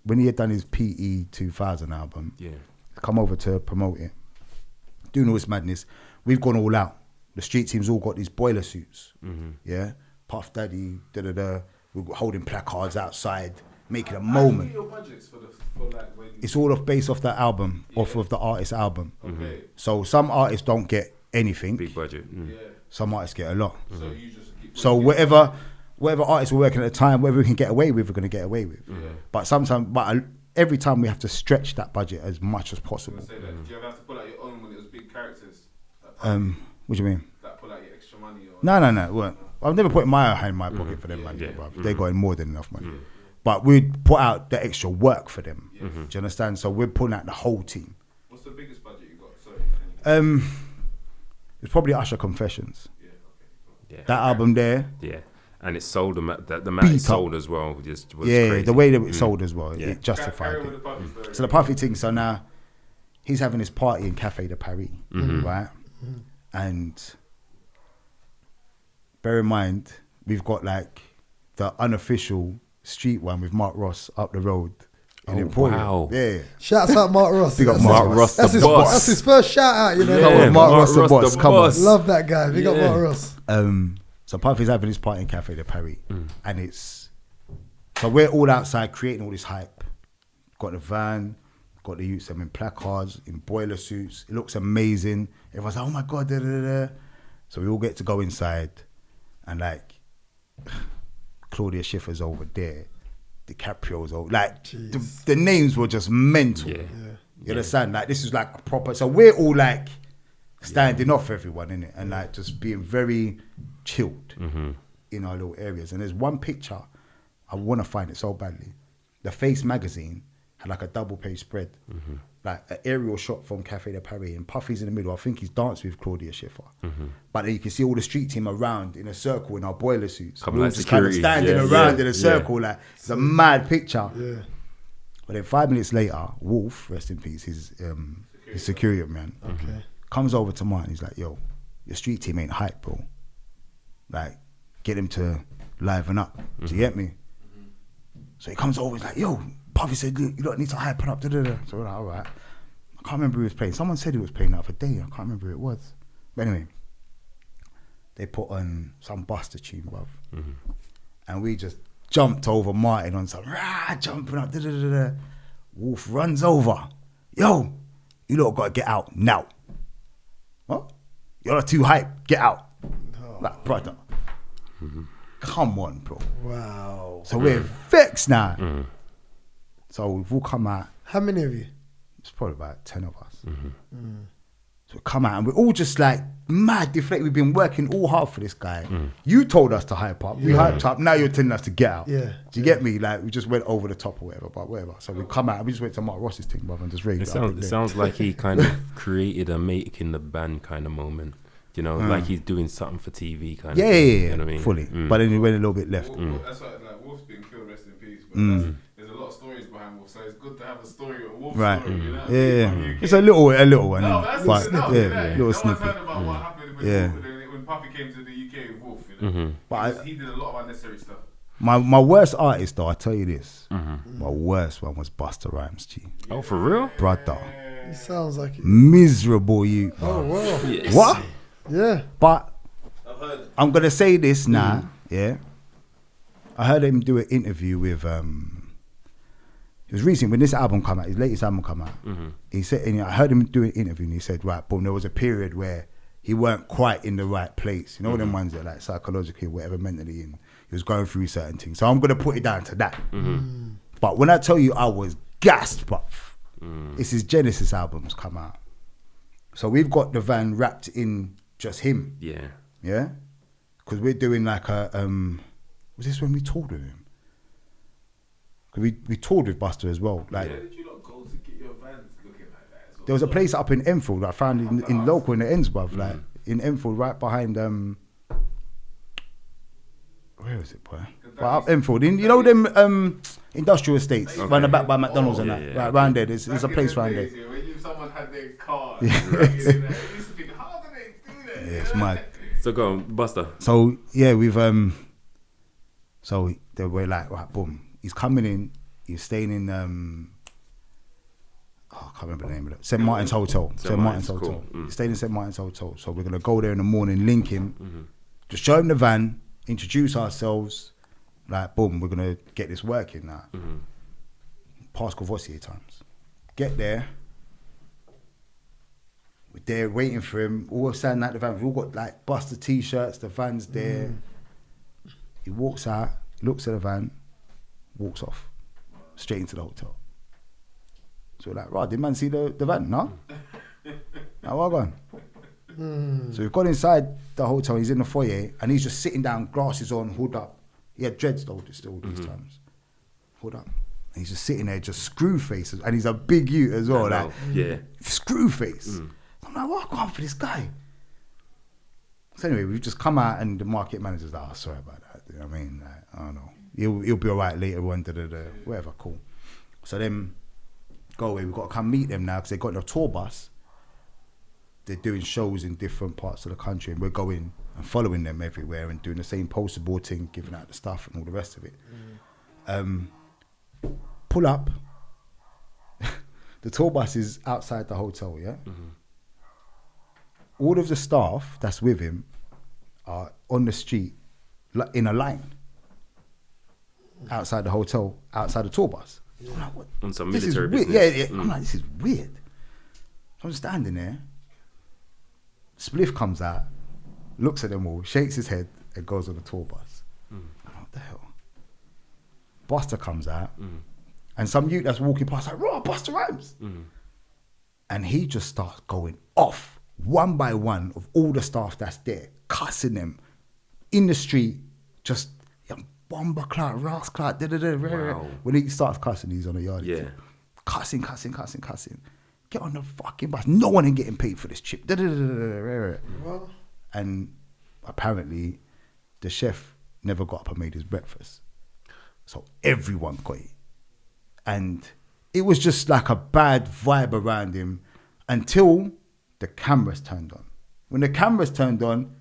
When he had done his PE 2000 album, come over to promote it, doing all this madness. We've gone all out. The street team's all got these boiler suits. Yeah, Puff Daddy, we're holding placards outside, making a moment. Your budgets for like when It's all based off that album, off of the artist's album. okay. So some artists don't get anything. Big budget. Some artists get a lot. So you just keep So whatever artists we're working at the time, whatever we can get away with, we're going to get away with. But every time we have to stretch that budget as much as possible. say that. Do you ever have to pull out your own when it was big characters? What do you mean? Like pull out your extra money or No. Well, I've never put my hand in my pocket for them, man. They got in more than enough money. But we'd put out the extra work for them. Do you understand? So we're pulling out the whole team. What's the biggest budget you got? Sorry. It's probably Usher Confessions. Yeah. That album there. Yeah. And it sold the amount it sold as well. Just was crazy. The way that it sold as well, it justified Carry with it. the Puffy story. So the Puffy thing, so now he's having his party in Café de Paris, right? And bear in mind, we've got like the unofficial street one with Mark Ross up the road in Emporium. Wow. Yeah. Shouts out Mark Ross. Big up That's Mark his- Ross, That's the his, boss. that's his first shout out, you know. Yeah, Mark Ross the boss, come on. Love that guy. Big up Mark Ross. So Puffy's having his party in Café de Paris, and so we're all outside creating all this hype. Got the van, got the youths in placards, in boiler suits. It looks amazing. Everyone's like, oh my God, da, da, da, da. So we all get to go inside, and like Claudia Schiffer's over there, DiCaprio's over. Like the names were just mental. Yeah. You understand? Like this is like a proper. So we're all like standing off everyone, innit? And like just being very chilled in our little areas. And there's one picture, I want to find it so badly. The Face magazine had like a double page spread, like an aerial shot from Café de Paris, and Puffy's in the middle. I think he's dancing with Claudia Schiffer. But then you can see all the street team around in a circle in our boiler suits. Couple We're all like just kind of security. standing Yeah, around yeah, in a circle. Like it's a mad picture. Yeah. But then 5 minutes later, Wolf, rest in peace, his security man, comes over to mine. He's like, yo, your street team ain't hype, bro. Like, get him to liven up. Do you get me? So he comes over, he's like, yo, Puffy said, you don't need to hype it up. Da, da, da. So we're like, all right. I can't remember who was playing. Someone said he was playing that for day. I can't remember who it was. But anyway, they put on some Buster tune, bruv. And we just jumped over Martin on some, jumping up, da-da-da-da. Wolf runs over. Yo, you lot got to get out now. What? You're not too hype. Get out. Like, brother. Come on, bro. Wow. So we're vexed now. So we've all come out. How many of you? It's probably about 10 of us. So we come out and we're all just like mad deflated. We've been working all hard for this guy. You told us to hype up. We hyped up. Now you're telling us to get out. Yeah. Do you get me? Like, we just went over the top or whatever, but whatever. So we come out and we just went to Mark Ross's thing, brother, and just raved. It sounds like he kind of created a making the band kind of moment. You know, like he's doing something for TV kind of thing. Yeah, You know what I mean? fully. But then he went a little bit left. That's why, like, Wolf's been killed, rest in peace. But there's a lot of stories behind Wolf, so it's good to have a story, a Wolf story. You know? Yeah. It's a little one. No, that's but, enough. little No one's snippet. heard about what happened when Puffy came to the UK with Wolf. You know? But he did a lot of unnecessary stuff. my worst artist, though, I tell you this. My worst one was Busta Rhymes, G. Oh, for real? Brother. It sounds like it. Miserable you. Oh, wow. Yes. What? Yeah. But I'm going to say this now, yeah? I heard him do an interview with, it was recent, when this album came out, his latest album came out, he said, and I heard him do an interview and he said, right, boom, there was a period where he weren't quite in the right place. You know, them ones that like psychologically, whatever, mentally, and he was going through certain things. So I'm going to put it down to that. But when I tell you I was gassed, bruv, it's his Genesis albums come out. So we've got the van wrapped in just him. Yeah. Yeah? Because we're doing like a, was this when we toured with him? Because we toured with Buster as well. Like, Where did you not go to get your vans looking like that as well? there was a place up in Enfield I found in local in the ends, bruv. Like, in Enfield, right behind, where is it, boy? Right up Enfield. You know them industrial estates, round the back by McDonald's and that. Right round there. There's a place round there. When someone had their car, you used to think, how do they do that? Yeah, it's mad. So go on, Buster. So yeah, we've so they were like, right, boom. He's coming in. He's staying in I can't remember the name of it. St. Martin's Hotel. St. Martin's Hotel. Cool. He's staying in St. Martin's Hotel. So we're gonna go there in the morning, link him, just show him the van, introduce ourselves. Like, boom, we're gonna get this working now. Past Courvoisier times. Get there. We're there waiting for him. All standing at the van. We've all got like Buster t-shirts. The van's there. He walks out, looks at the van, walks off, straight into the hotel. So we're like, right, did man see the van? No? Now what gone? So we've got inside the hotel. He's in the foyer and he's just sitting down, glasses on, hood up. He had dreads though still these times. Hood up. And he's just sitting there, just screw faces, and he's a big ute as well, like screw face. I'm like, what? I'm for this guy. So anyway, we've just come out, and the market manager's like, oh, sorry about that. You know what I mean? Like, I don't know. He'll be all right later on. Whatever, cool. So then, go away. We've got to come meet them now because they've got a tour bus. They're doing shows in different parts of the country, and we're going and following them everywhere and doing the same poster board thing, giving out the stuff and all the rest of it. Pull up. The tour bus is outside the hotel, yeah? All of the staff that's with him are on the street in a line outside the hotel, outside the tour bus. I'm like, what? On some This is military weird. business. Yeah. I'm like, this is weird. I'm standing there. Spliff comes out, looks at them all, shakes his head, and goes on the tour bus. I'm like, what the hell? Buster comes out, and some youth that's walking past like, raw, Buster Rhymes. And he just starts going off, one by one, of all the staff that's there, cussing them in the street, just bomber clout, ras clout, Wow. When he starts cussing, he's on a yard. Yeah. Cussing. Get on the fucking bus. No one ain't getting paid for this chip. Well, And apparently, the chef never got up and made his breakfast. So everyone got it. And it was just like a bad vibe around him until the cameras turned on. When the cameras turned on,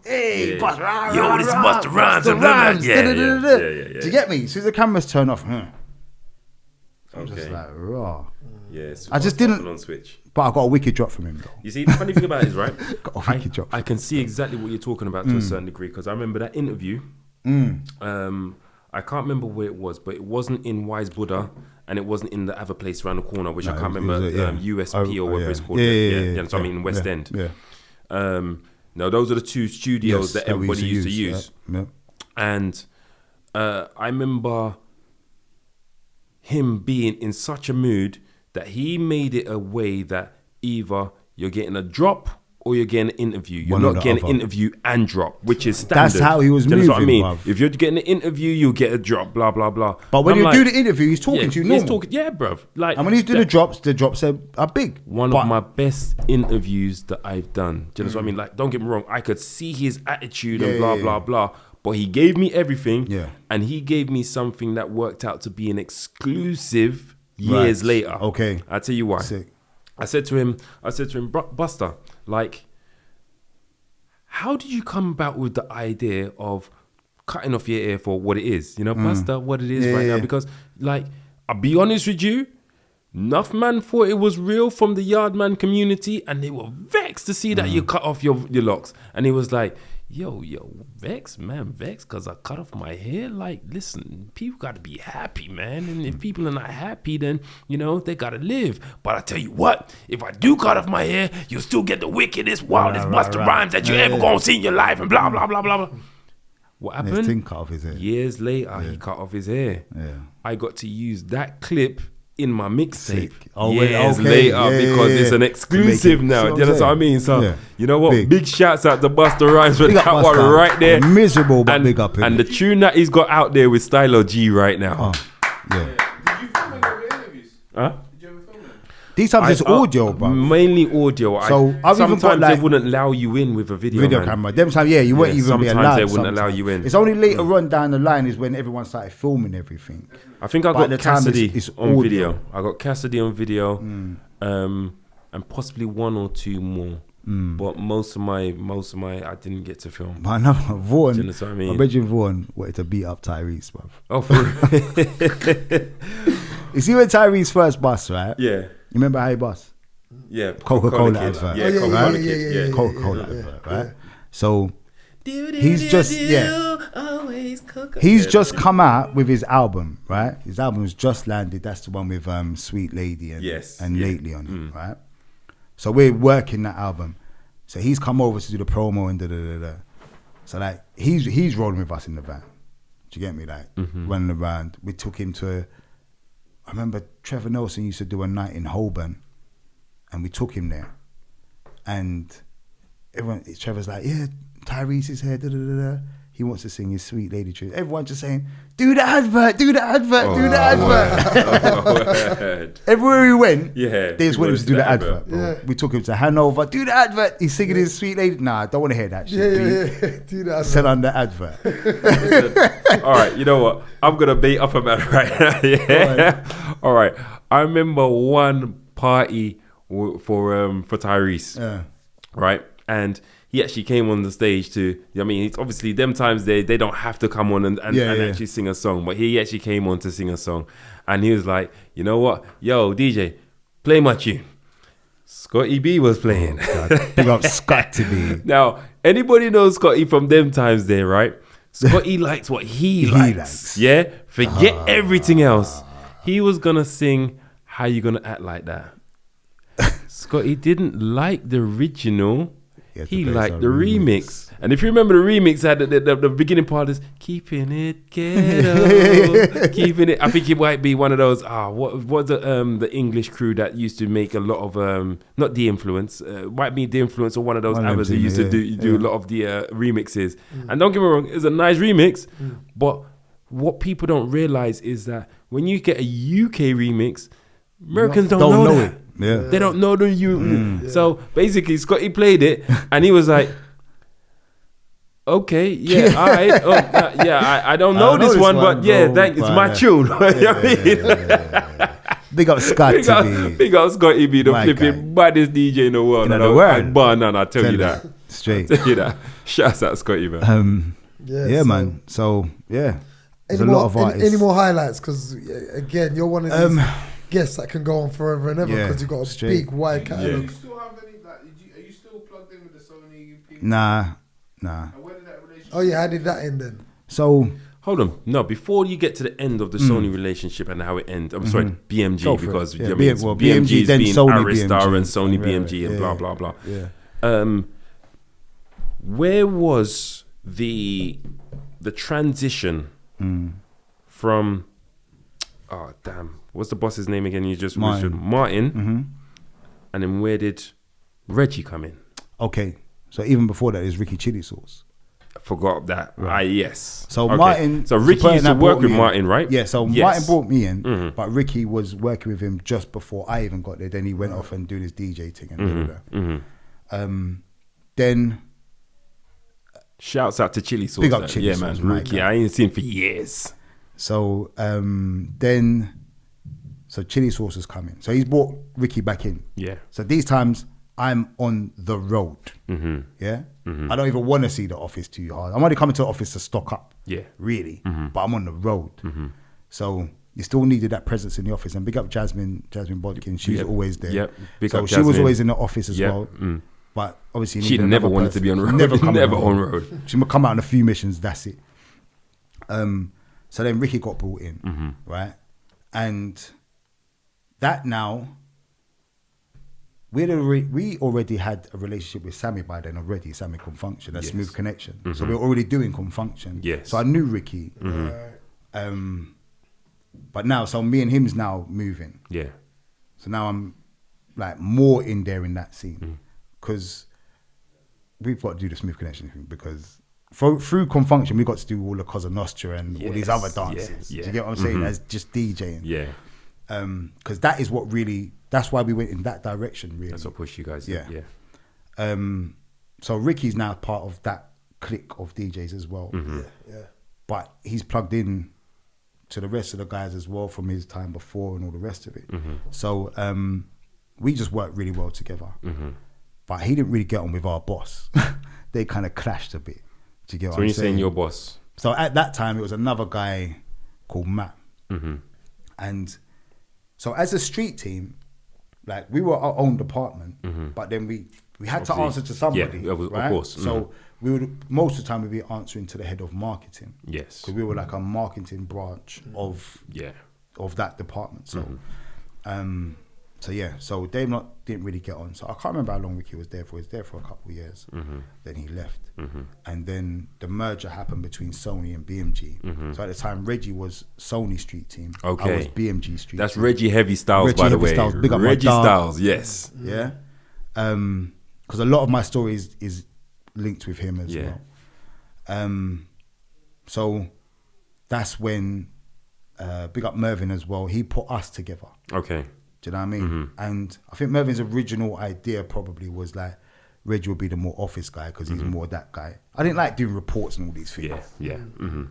hey, Buster, Yo, this is Buster Rhymes. Buster Rhymes. Yeah. Do you get me? So the cameras turn off. I'm just Okay. like, raw. Yes. I just didn't- on Switch. But I got a wicked drop from him though. You see, the funny thing about it is, right? Got a wicked drop. I can see exactly what you're talking about to a certain degree because I remember that interview. I can't remember where it was, but it wasn't in Wise Buddha and it wasn't in the other place around the corner, which I can't remember, USP or whatever it's called. Yeah. So I mean, West End. Yeah. No, those are the two studios that everybody used to use. Yeah. And I remember him being in such a mood that he made it a way that either you're getting a drop or you're getting an interview. You're not getting an interview and drop, which is standard. That's how he was Do you know what I moving, mean? bruv. If you're getting an interview, you'll get a drop, blah, blah, blah. But when I'm you like, do the interview, he's talking to you normal. He's talking, yeah, bruv. Like, And when he's doing the drops are big. one of my best interviews that I've done. Do you know what I mean? Like, don't get me wrong. I could see his attitude and blah, blah, blah. But he gave me everything. Yeah. And he gave me something that worked out to be an exclusive years later. Okay. I'll tell you why. Sick. I said to him, Buster, like, how did you come about with the idea of cutting off your ear for what it is? You know, Buster, what it is right now? Because, like, I'll be honest with you, enough man thought it was real from the Yardman community, and they were vexed to see that you cut off your locks. And he was like, yo, vex, because I cut off my hair. Like, listen, people got to be happy, man. And if people are not happy, then, you know, they got to live. But I tell you what, if I do cut off my hair, you'll still get the wickedest, wildest Buster Rhymes that you ever gonna see in your life, and blah, blah, blah, blah, blah. What His happened? thing cut off his hair. Years later, he cut off his hair. Yeah. I got to use that clip in my mixtape Oh, years okay. later because it's an To exclusive make it- now. see Do what you know I'm what I saying? mean? So, Yeah. you know what? Big. Big shouts out to Buster Rhymes for Big up that one Busta. right there. Miserable, but and, big up him. And the tune that he's got out there with Stylo G right now. Yeah. Did you film any of the interviews? Huh? Did you ever film them? These times it's audio, bro. Mainly audio. So, I've even sometimes got, like, they wouldn't allow you in with a video man. camera. Them time, you wouldn't even be sometimes allowed. they wouldn't allow you in. It's only later on down the line is when everyone started filming everything. I think I But at got the time, Cassidy it's on audio. video. I got Cassidy on video, and possibly one or two more. But most of my, I didn't get to film. But another Vaughan, Do you know what I mean? my bedroom Vaughan wanted to beat up Tyrese, bro. Oh, for real? You see when Tyrese first bust, right? Yeah, You remember how he bust? yeah. Coca-Cola Kid. advert. Yeah, Oh, yeah, Coca-Cola yeah, Kid. yeah, Yeah, Coca-Cola advert, right? So he's just come out with his album, right? His album's just landed. That's the one with Sweet Lady and Lately on it, right? So we're working that album. So he's come over to do the promo and da-da-da-da. So like he's rolling with us in the van. Do you get me? Like running around. We took him to I remember Trevor Nelson used to do a night in Holborn and we took him there. And Trevor's like, yeah, Tyrese is here, da-da-da-da. He wants to sing his Sweet Lady tune. Everyone's just saying, do the advert, do the advert, do the advert. Everywhere he went, they just wanted him to do the advert. Bro. Yeah. We took him to Hanover, do the advert. He's singing his Sweet Lady. Nah, I don't want to hear that shit. Yeah. Do that. Sell on the advert. All right, you know what? I'm gonna bait up a man right now. Yeah. All right. I remember one party for Tyrese. Right, and he actually came on the stage to. I mean, it's obviously them times they don't have to come on and actually sing a song, but he actually came on to sing a song, and he was like, you know what, yo DJ, play my tune. Scotty B was playing. Oh, big up Scotty B. Now, anybody knows Scotty from them times there, right? Scotty likes what he likes. Yeah? Forget everything else. He was going to sing How You Gonna Act Like That. Scotty didn't like the original. He liked the remix. And if you remember, the remix had the beginning part is keeping it ghetto, keeping it. I think it might be one of those. What the English crew that used to make a lot of not The Influence, might be The Influence or one of those others who used to do a lot of the remixes. And don't get me wrong, it's a nice remix, but what people don't realize is that when you get a UK remix, Americans don't know that. it. Yeah. They don't know the So basically, Scotty played it, and he was like, "Okay, yeah, all right, I don't know this one, but yeah, it's my tune." Big up Scotty B. Big up Scotty B, the My flipping baddest DJ in the world. In the world. But I tell you that. Straight. Tell you that. Shouts out Scotty, man. Yeah, man. So, yeah. There's a lot of artists. Any more highlights? Because again, you're one of these guests that can go on forever and ever because you've got a big, wide catalogue. Do you still have any? Like, are you still plugged in with the Sony people? Nah. And where did that relationship? Oh yeah, how did that end then? So hold on, no. Before you get to the end of the Sony relationship and how it ends, I'm sorry, BMG Go for because it. Yeah, I mean, well, BMG's then being Sony Aristar BMG. and Sony Yeah, BMG and blah blah blah. Yeah. Where was the transition from? Oh damn! What's the boss's name again? You just mentioned Martin. And then where did Reggie come in? Okay, so even before that is Ricky Chili Sauce. I forgot that. Yes. So Okay. Martin. So Ricky used to work with Martin, right? Yeah. So Martin brought me in, but Ricky was working with him just before I even got there. Then he went off and doing his DJ thing and then. Shouts out to Chili Sauce. Big up Chili yeah, Sauce, man. Ricky, I ain't seen him for years. So so Chili Sauce is coming. So he's brought Ricky back in. Yeah. So these times I'm on the road. Yeah. I don't even want to see the office too hard. I'm only coming to the office to stock up. Yeah. Really. But I'm on the road. So you still needed that presence in the office. And big up Jasmine Bodkin. She's always there. Yep. Big so up she was Jasmine. always in the office as well. But obviously she never wanted to be on the road. Never on road. She would come out on a few missions. That's it. So then Ricky got brought in, right? And that now, we already had a relationship with Sammy by then already. Sammy Confunction, that Smooth Connection. So we were already doing Confunction. Yes. So I knew Ricky. But now, so me and him's now moving. Yeah. So now I'm like more in there in that scene because we've got to do the Smooth Connection thing because through Confunction we got to do all the Cosa Nostra and all these other dances. Do you get what I'm saying? As just DJing. Yeah. Because that is what really, that's why we went in that direction really. That's what pushed you guys. Yeah. Yeah. So Ricky's now part of that clique of DJs as well. But he's plugged in to the rest of the guys as well from his time before and all the rest of it. So we just worked really well together. But he didn't really get on with our boss. They kind of clashed a bit. Do you get what I'm saying? So when you're saying your boss? So at that time, it was another guy called Matt. And so as a street team, like we were our own department, but then we had to answer to somebody. Yeah, of right? course. So we would, most of the time we'd be answering to the head of marketing. Yes. Because we were like a marketing branch of that department. So so they didn't really get on. So I can't remember how long Ricky was there for. He was there for a couple of years. Then he left. And then the merger happened between Sony and BMG. So at the time, Reggie was Sony street team. Okay. I was BMG street That's team. Reggie Heavy Styles, Reggie by the Heavy way. Styles. Big up my Reggie dog. Styles, yes. Yeah. Because a lot of my story is linked with him as well. So that's when, big up Mervyn as well, he put us together. Okay. Do you know what I mean? And I think Mervyn's original idea probably was like, Reggie would be the more office guy because he's more that guy. I didn't like doing reports and all these things.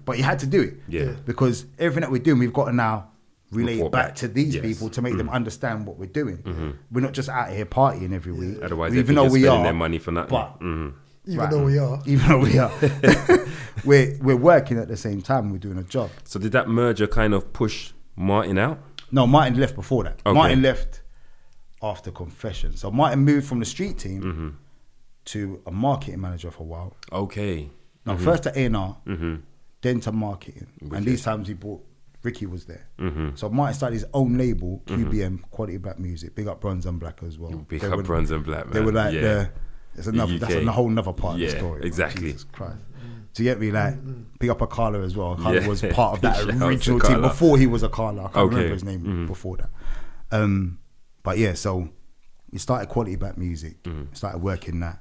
But you had to do it. Yeah. Because everything that we're doing, we've got to now relate Report back back. to these Yes. people to make them understand what we're doing. We're not just out here partying every week. Otherwise, even they're though we spending are, their money for nothing. but Even though we are. even though we are, we're working at the same time. We're doing a job. So did that merger kind of push Martin out? No, Martin left before that. Okay. Martin left after Confession. So Martin moved from the street team to a marketing manager for a while. Okay. Now first to A&R, then to marketing. And these times he brought, Ricky was there. So Martin started his own label, QBM, Quality Black Music. Big up Bronze and Black as well. Big up Bronze and Black, man. They were like, yeah. that's a whole nother part of the story. Exactly. Jesus Christ. Do you get me? Like, big up Akala as well. Akala was part of that Shout out to original team Akala. before he was Akala. I can't Okay. remember his name before that. But yeah, so we started Quality Black Music, started working that.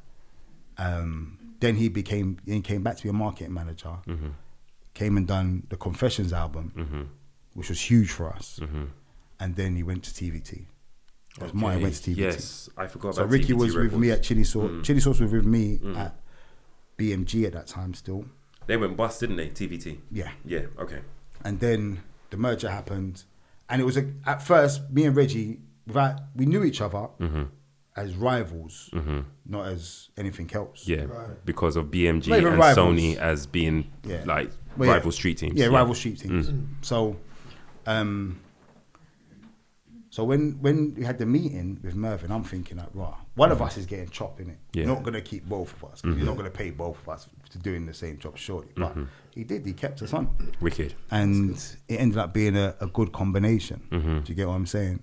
Then he came back to be a marketing manager, came and done the Confessions album, which was huge for us. And then he went to TVT. Because Martin went to TVT. Yes, I forgot So about Ricky TVT was with me at Chili Sauce. Chili Sauce was with me at BMG at that time still. They went bust, didn't they? TVT. Yeah. Yeah. Okay. And then the merger happened. And it was at first, me and Reggie, we knew each other as rivals, not as anything else. Yeah. Because of BMG Not even and rivals. Sony as being like rival street teams. Yeah, rival street teams. So, so when we had the meeting with Mervyn, I'm thinking like, right, one of us is getting chopped in it. Yeah. You're not gonna keep both of us. 'Cause you're not gonna pay both of us to doing the same job, surely. But he did. He kept us on. Wicked. And it ended up being a good combination. Do you get what I'm saying?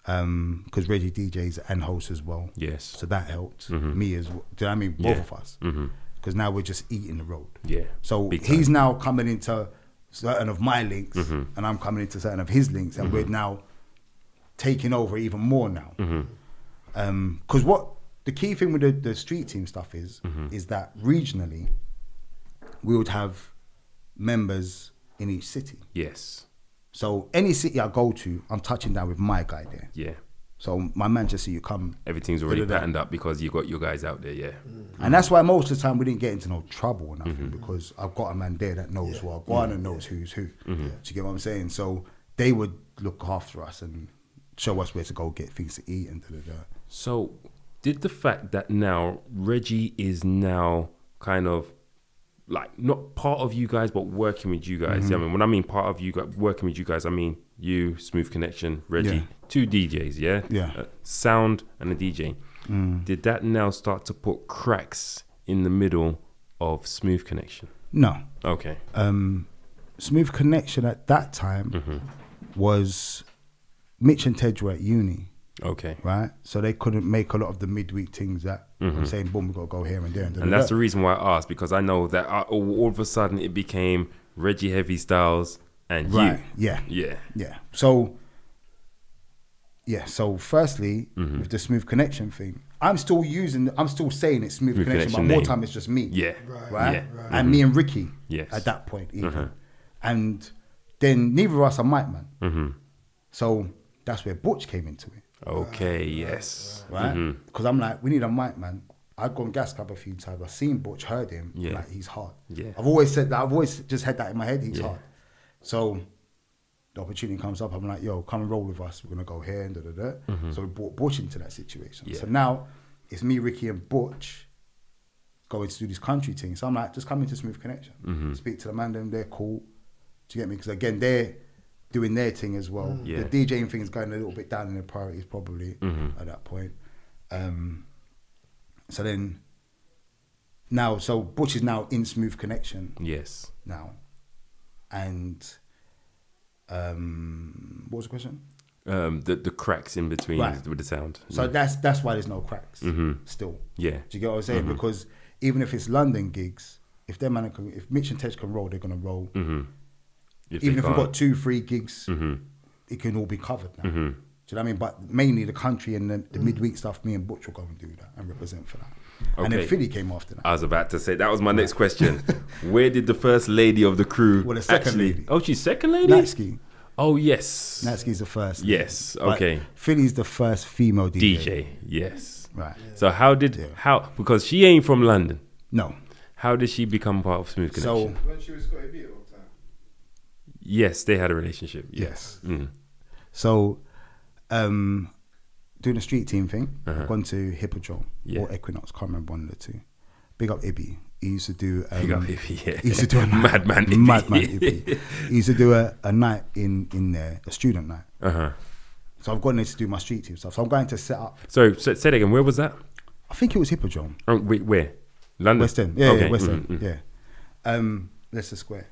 Because Reggie DJs and hosts as well. Yes. So that helped me as well. Do you know what I mean? Both of us. Because now we're just eating the road. Yeah. So Big he's time. now coming into certain of my links, and I'm coming into certain of his links, and we're now taking over even more now. Because what the key thing with the street team stuff is that regionally we would have members in each city. Yes. So any city I go to, I'm touching down with my guy there. Yeah. So my Manchester, you come. Everything's already Da-da-da. patterned up because you got your guys out there. Yeah. And that's why most of the time we didn't get into no trouble or nothing, because I've got a man there that knows what I want and knows who's who. Do you get what I'm saying? So they would look after us and show us where to go get things to eat and da-da-da. So did the fact that now Reggie is now kind of like not part of you guys, but working with you guys. I mean, when I mean part of you guys, working with you guys, I mean you, Smooth Connection, Reggie, Yeah. 2 DJs, yeah? Yeah. Sound and a DJ. Did that now start to put cracks in the middle of Smooth Connection? No. Okay. Smooth Connection at that time was Mitch and Tej were at uni, Okay. right? So they couldn't make a lot of the midweek things that I'm saying, boom, we got to go here and there. And that's the reason why I asked, because I know that all of a sudden it became Reggie Heavy Styles and Right, you. yeah. Yeah. Yeah. So firstly, with the Smooth Connection thing, I'm still saying it's Smooth Connection, but Connection more name. time it's just me. Yeah. Right? Yeah. And me and Ricky Yes. at that point even. And then neither of us are mic man. So that's where Butch came into it. Okay, yes. Right? Because I'm like, we need a mic man. I've gone Gas Club a few times. I've seen Butch, heard him. Yeah. Like, he's hard. Yeah. I've always said that. I've always just had that in my head. He's Yeah. hard. So the opportunity comes up. I'm like, yo, come and roll with us. We're going to go here and da-da-da. So we brought Butch into that situation. Yeah. So now it's me, Ricky and Butch going to do this country thing. So I'm like, just come into Smooth Connection. Speak to the man, them, they're cool. Do you get me? Because again, they're doing their thing as well. Yeah. The DJing thing is going a little bit down in their priorities probably at that point. So then now, so Butch is now in Smooth Connection Yes. now. And what was the question? The cracks in between Right. with the sound. So that's why there's no cracks still. Yeah. Do you get what I'm saying? Because even if it's London gigs, if Mitch and Tej can roll, they're gonna roll. Even if we've got 2-3 gigs, it can all be covered now. Do you know what I mean? But mainly the country and the midweek stuff, me and Butch will go and do that and represent for that. And then Okay. Philly came after that. I was about to say, that was my next question. Where did the first lady of the crew Well, the second actually... lady. Oh, she's second lady? Natsky. Oh, yes. Natsky's the first. Yes, But okay. Philly's the first female DJ. DJ, yes. Right. So because she ain't from London, No. how did she become part of Smooth Connection? So, When she was Scotty B at all time. Yes, they had a relationship. yes. Mm. So, doing a street team thing, I've gone to Hippodrome Yeah. or Equinox, can't remember one of the two. Big up Ibby. He used to do. Big up Ibby, yeah. He used to do a night, Madman Ibby. Madman Ibby. He used to do a night in there, a student night. Uh-huh. So I've gone there to do my street team stuff. So I'm going to set up. So say it again, where was that? I think it was Hippodrome, Oh, wait, where? London? West End. Yeah, Okay. yeah, West End. Yeah. Leicester Square.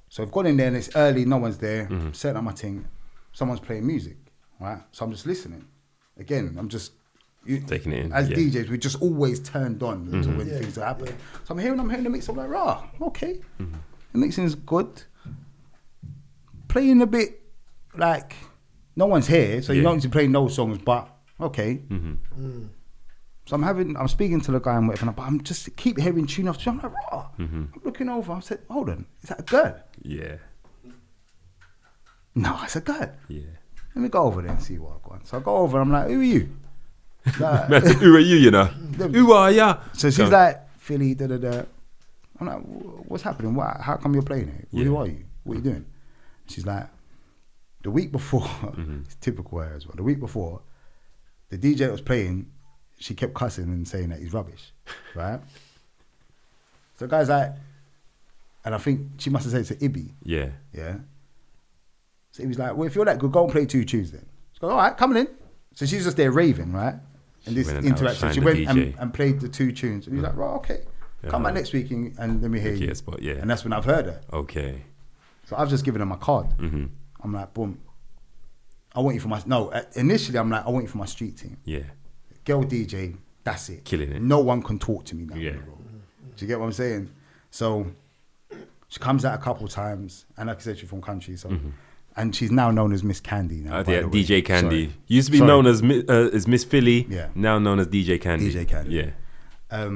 So I've gone in there and it's early. No one's there. Setting up my thing. Someone's playing music, right? So I'm just listening. Again, I'm just Taking it in, As yeah. DJs, we just always turned on to when things are happening. So I'm hearing the mix. I'm like, rah, okay. The mixing is good. Playing a bit like no one's here, so you Yeah. don't need to play no songs, but okay. So I'm speaking to the guy and whatever, but I'm just keep hearing tune after tune. I'm like, rah. I'm looking over. I said, hold on, is that a girl? Yeah. No, it's a girl. Yeah. Let me go over there and see what I've got. So I go over and I'm like, who are you? Like, Man, who are you, you know? Who are ya? so she's like, Philly, da da da. I'm like, what's happening? How come you're playing it? Yeah. Who are you? What are you doing? She's like, the week before, it's typical her as well. The week before, the DJ that was playing, she kept cussing and saying that he's rubbish, right? So the guy's like, and I think she must have said it to Ibby. Yeah. Yeah. So he was like, well, if you're that good, go and play 2 tunes then. She goes, all right, coming in. So she's just there raving, right? And this interaction. She went and played the 2 tunes. And he was like, right, okay. Come back next week and let me hear you. Spot, yeah. And that's when I've heard her. Okay. So I've just given her my card. I'm like, boom. I want you for my... No, initially I'm like, I want you for my street team. Yeah. Girl DJ, that's it. Killing it. No one can talk to me now. Yeah. Do you get what I'm saying? So she comes out a couple times. And like I said, she's from country. So... And she's now known as Miss Candy now. Yeah, DJ Candy. Sorry. Used to be known as Miss Philly. Yeah. Now known as DJ Candy. DJ Candy. Yeah.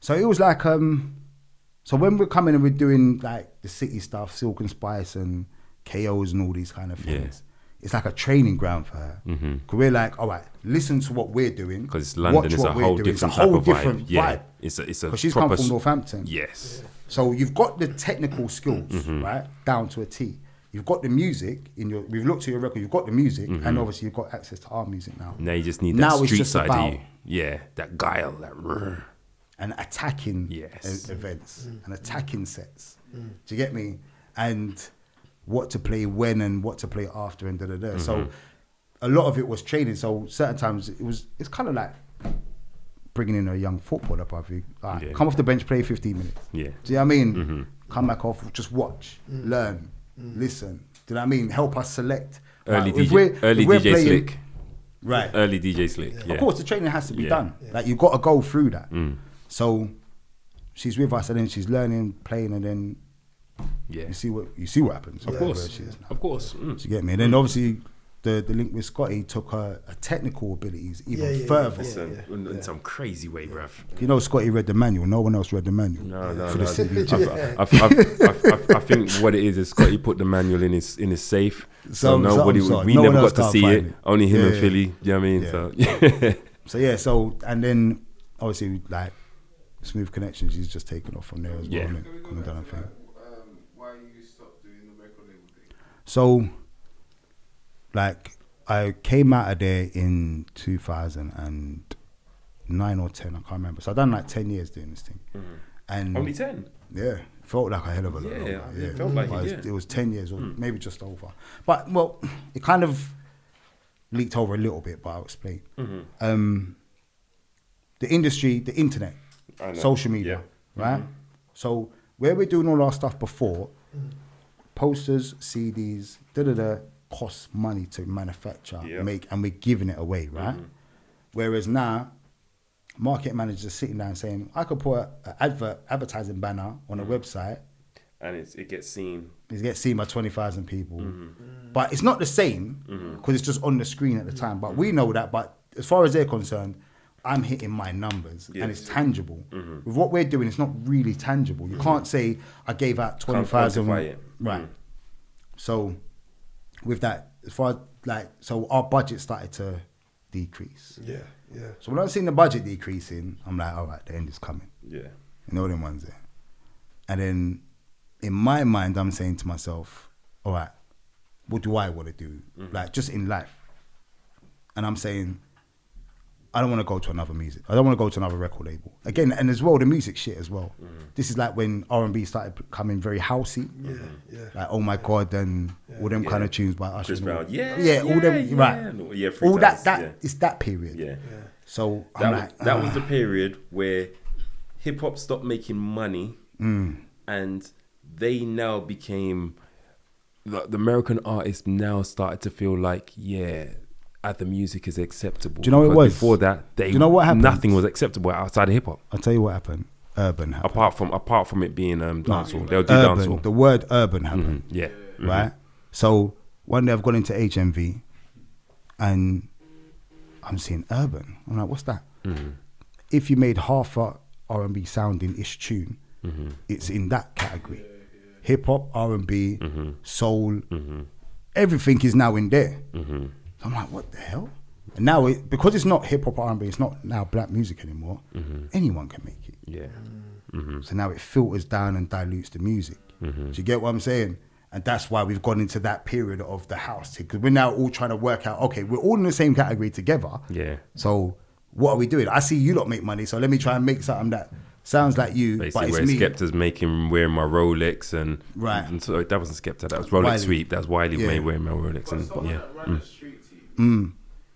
So it was like, so when we're coming and we're doing like the city stuff, Silk and Spice and KOs and all these kind of things, it's like a training ground for her. Because we're like, all right, listen to what we're doing. Because London is a whole different type of vibe. Yeah. It's a because she's come from Northampton. Yes. Yeah. So you've got the technical skills, right, down to a T. You've got the music we've looked at your record, you've got the music, and obviously you've got access to our music now. Now you just need that street side of you. Yeah, that guile, that and attacking events and attacking sets. Do you get me? And what to play when and what to play after and da-da-da. So a lot of it was training. So certain times it's kind of like bringing in a young footballer, probably. Like, come off the bench, play 15 minutes. Yeah. Do you know what I mean? Come back off, just watch, learn. Listen, do you know what I mean? Help us select. Early DJ Slick. Right. Early DJ Slick. Yeah. Of course, the training has to be done. Like, you've got to go through that. So she's with us and then she's learning, playing, and then you see what happens. Of course. Of course. Do you get me? And then obviously the link with Scotty took her technical abilities even further. In some crazy way, bruv. You know, Scotty read the manual. No one else read the manual. No. I think what it is Scotty put the manual in his safe. So nobody, we never got to see it. Only him and Philly. Do you know what I mean? So and then obviously like Smooth Connections, he's just taken off from there as well. Coming down and why you stopped doing the record label thing? So, like, I came out of there in 2009 or 10, I can't remember. So I've done like 10 years doing this thing. And only 10? Yeah. Felt like a hell of a lot. It felt like it. It was 10 years or maybe just over. But, well, it kind of leaked over a little bit, but I'll explain. The industry, the internet, social media, right? So where we're doing all our stuff before, posters, CDs, costs money to manufacture, make, and we're giving it away, right? Whereas now, market managers are sitting down saying, I could put an advertising banner on a website, and it gets seen. It gets seen by 20,000 people, but it's not the same because it's just on the screen at the time. But we know that. But as far as they're concerned, I'm hitting my numbers and it's tangible. With what we're doing, it's not really tangible. You can't say I gave out 20,000. Right. So with that, as far as so our budget started to decrease. So when I was seeing the budget decreasing, I'm like, all right, the end is coming. You know them ones there. And then in my mind, I'm saying to myself, all right, what do I want to do? Like just in life. And I'm saying, I don't want to go to another music. I don't want to go to another record label. Again, and as well, the music shit as well. This is like when R&B started becoming very housey. Like, oh my God, and all them kind of tunes by Usher. Chris Brown. All them, right. All that, it's that period. So that was the period where hip hop stopped making money and they now became, the American artists now started to feel like, other music is acceptable. Do you know what it was? Before that, you know what happened? Nothing was acceptable outside of hip hop. I'll tell you what happened. Urban happened. Apart from it being dancehall, they'll do dancehall. The word urban happened. Right. So one day I've gone into HMV, and I'm seeing urban. I'm like, what's that? If you made half a R&B sounding ish tune, it's in that category. Hip hop, R&B, soul, everything is now in there. So I'm like, what the hell? And now, because it's not hip hop R&B, it's not now black music anymore. Anyone can make it. So now it filters down and dilutes the music. Do you get what I'm saying? And that's why we've gone into that period of the house thing, because we're now all trying to work out, okay, we're all in the same category together. So what are we doing? I see you lot make money, so let me try and make something that sounds like you, Basically, but it's where me. Skepta's wearing my Rolex and Right. And so that wasn't Skepta, that was Rolex Wiley. Sweep. That was Wiley Yeah. wearing my Rolex. But And someone yeah, that ran a street team, Mm.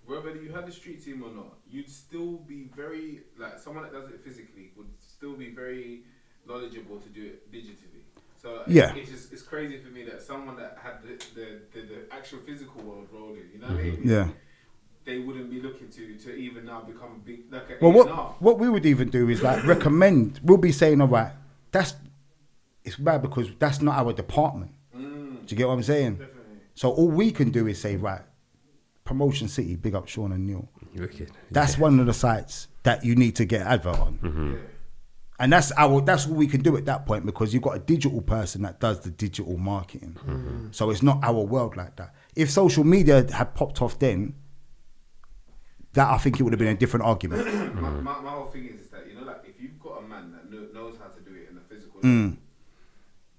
whether you had the street team or not, you'd still be very, like, someone that does it physically would still be very knowledgeable to do it digitally. So Yeah. it's crazy for me that someone that had the actual physical world rolling, you know what I mean? Yeah. They wouldn't be looking to even now become big, like an Well, A&R. what we would even do is like recommend. We'll be saying, all right, it's bad because that's not our department. Do you get what I'm saying? Definitely. So all we can do is say, right, Promotion City, big up Sean and Neil. wicked. That's one of the sites that you need to get advert on. Yeah. And that's what we can do at that point, because you've got a digital person that does the digital marketing. So it's not our world like that. If social media had popped off then, that I think it would have been a different argument. My whole thing is that, you know, like, if you've got a man that knows how to do it in the physical level,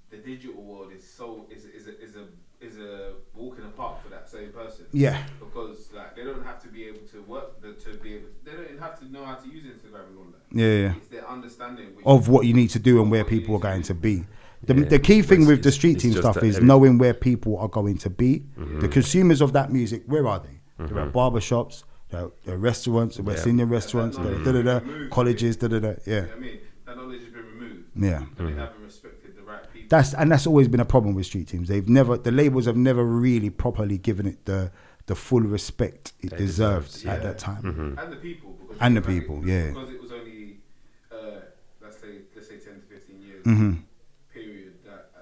the digital world is a walk in the park for that same person. Yeah. Because like they don't have to be able to work they don't have to know how to use Instagram and all that. Yeah. It's their understanding Of what you need to do and where people are going to be. The key thing with the street team stuff is knowing where people are going to be. The consumers of that music, where are they? They're at barbershops, they're at restaurants, West Indian restaurants, colleges, Yeah. You know what I mean? That knowledge has been removed. Yeah. And they haven't respected the right people. That's always been a problem with street teams. The labels have never really properly given it the full respect it deserved at that time. And the people. Because And the people, yeah. Because it was only, let's say 10 to 15 years period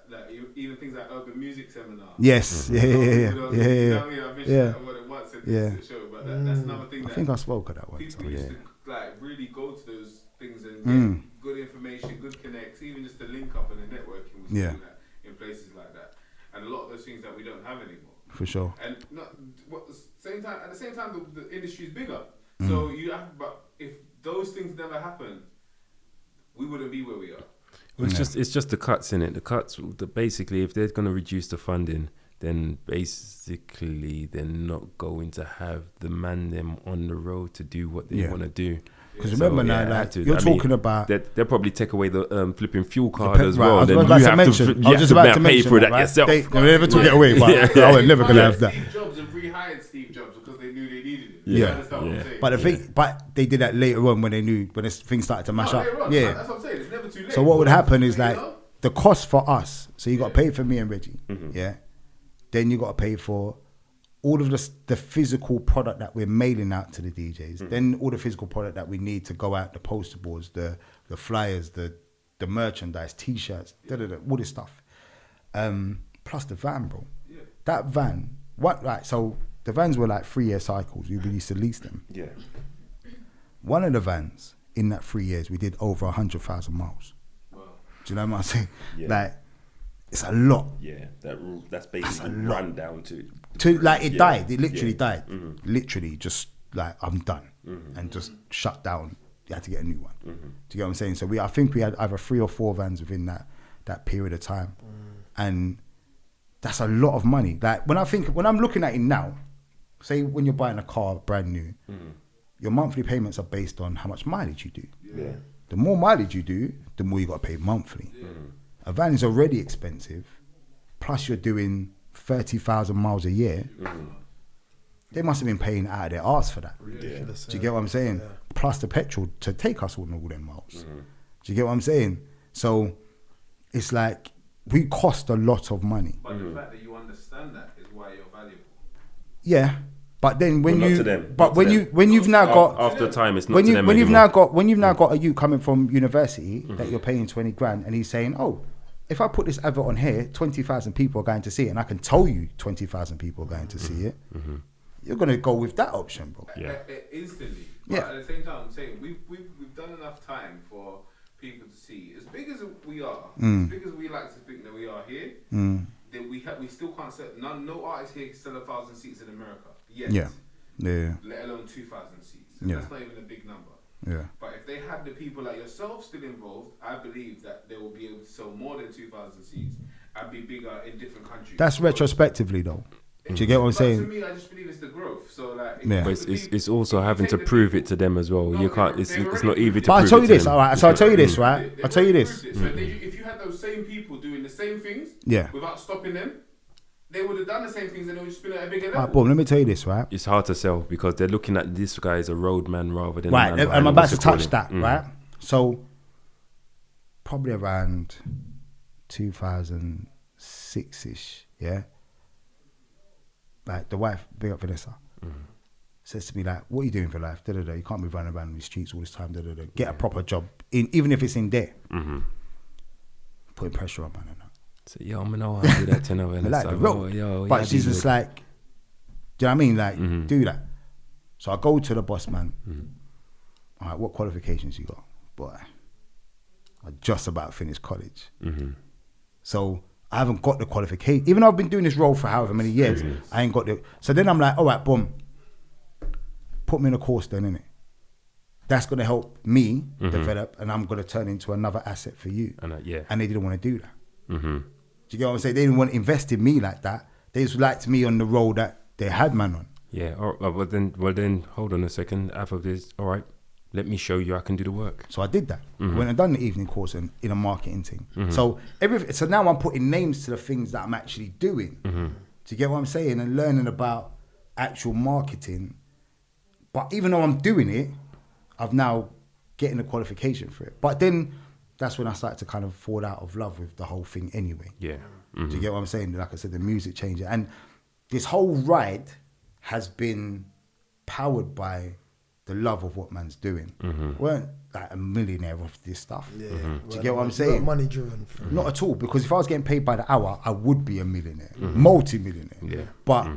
that even things like urban music seminar. Yes, yeah. You know what I mean? I mentioned Yeah. that what it once said Yeah. to the show, but that's another thing I that think I spoke of that one. people used to like really go to those things and get good information, good connects, even just the link up and the networking was doing that in places like that. And a lot of those things that we don't have anymore. For sure. And at the same time, the industry is bigger. So but if those things never happen, we wouldn't be where we are. Well, it's just the cuts in it. The cuts, basically, if they're going to reduce the funding, then basically they're not going to have the man them on the road to do what they want to do. Because remember now, like, you're talking about... They'll probably take away the flipping fuel card as well. I was Then about you to have mention, to, I was just about to pay mention for that right? yourself. They never took it away, but I would never going to have that. Steve Jobs have rehired Steve Jobs because they knew they needed it. Yeah. You understand what I'm saying? But the thing, but they did that later on when they knew, when things started to mash up. Later on, Yeah. that's what I'm saying. It's never too late. So what would happen is You like know? the cost for us. So you got to pay for me and Reggie, yeah. Then you got to pay for all of the physical product that we're mailing out to the DJs. Then all the physical product that we need to go out, the poster boards, the flyers, the merchandise, T-shirts, all this stuff. Plus the van, bro. Yeah. That van, so the vans were like 3-year cycles. We used to lease them. Yeah. One of the vans in that 3 years, we did over 100,000 miles. Wow. Do you know what I'm saying? Yeah. Like, it's a lot. Yeah, that's basically run down to It died. It literally died. Literally, just like, I'm done, and just shut down. You had to get a new one. Do you get what I'm saying? So I think we had either 3 or 4 vans within that period of time, and that's a lot of money. Like when I'm looking at it now, say when you're buying a car brand new, your monthly payments are based on how much mileage you do. Yeah. The more mileage you do, the more you got to pay monthly. A van is already expensive, plus you're doing 30,000 miles a year. They must have been paying out of their arse for that. Ridiculous. Do you get what I'm saying? Yeah. Plus the petrol to take us all them miles. Do you get what I'm saying? So it's like we cost a lot of money. But the fact that you understand that is why you're valuable. Yeah, but then when Well, not you, to them, but not when to you them. when you've now got After time, it's not when to you them when you've anymore. now got a youth coming from university that you're paying 20 grand, and he's saying, oh, if I put this advert on here, 20,000 people are going to see it, and I can tell you 20,000 people are going to see it. You're gonna go with that option, bro. Yeah. Instantly. But Yeah. at the same time, I'm saying we've done enough time for people to see. As big as we are, as big as we like to think that we are here, then we still can't sell. No artist here can sell 1,000 seats in America yet. Yeah. Let alone 2,000 seats. And Yeah. that's not even a big number. Yeah. But if they had the people like yourself still involved, I believe that they will be able to sell more than 2,000 seats and be bigger in different countries. That's retrospectively though. Do you get what I'm saying? To me, I just believe it's the growth. So like, But it's also having to prove it to them as well. You can't. It's not easy to. But prove I'll tell you it to this, them. all right. So I'll tell you this, right? I'll tell you this. So if you had those same people doing the same things, without stopping them, they would have done the same things and they would just been at a bigger level. Right, boom. Let me tell you this, right? It's hard to sell because they're looking at this guy as a roadman rather than right. A man I'm about to touch him. that, right? So probably around 2006ish, yeah. Like the wife, big up Vanessa, says to me like, "What are you doing for life? Da-da-da. You can't be running around the streets all this time. Da-da-da. Get a proper job, even if it's in there." Putting pressure on man and that. So yo, I know how to do that to her. Like the road. But she's just like, do you know what I mean? Like, do that. So I go to the boss man. All right, what qualifications you got? Boy, I just about finished college. So I haven't got the qualification. Even though I've been doing this role for however many years, I ain't got the. So then I'm like, all right, boom. Put me in a course then, innit? That's going to help me develop, and I'm going to turn into another asset for you. And they didn't want to do that. Do you get what I'm saying? They didn't want to invest in me like that. They just liked me on the role that they had man on. Yeah. Well then, hold on a second. After this, all right, let me show you I can do the work. So I did that. When I done the evening course in a marketing thing. So now I'm putting names to the things that I'm actually doing. Do you get what I'm saying? And learning about actual marketing. But even though I'm doing it, I've now getting the qualification for it. But then that's when I started to kind of fall out of love with the whole thing anyway. Yeah. Do you get what I'm saying? Like I said, the music changed. And this whole ride has been powered by the love of what man's doing. Weren't like a millionaire off this stuff. Do you get what I'm saying? Money driven. Not at all, because if I was getting paid by the hour, I would be a millionaire, multi-millionaire. Yeah. But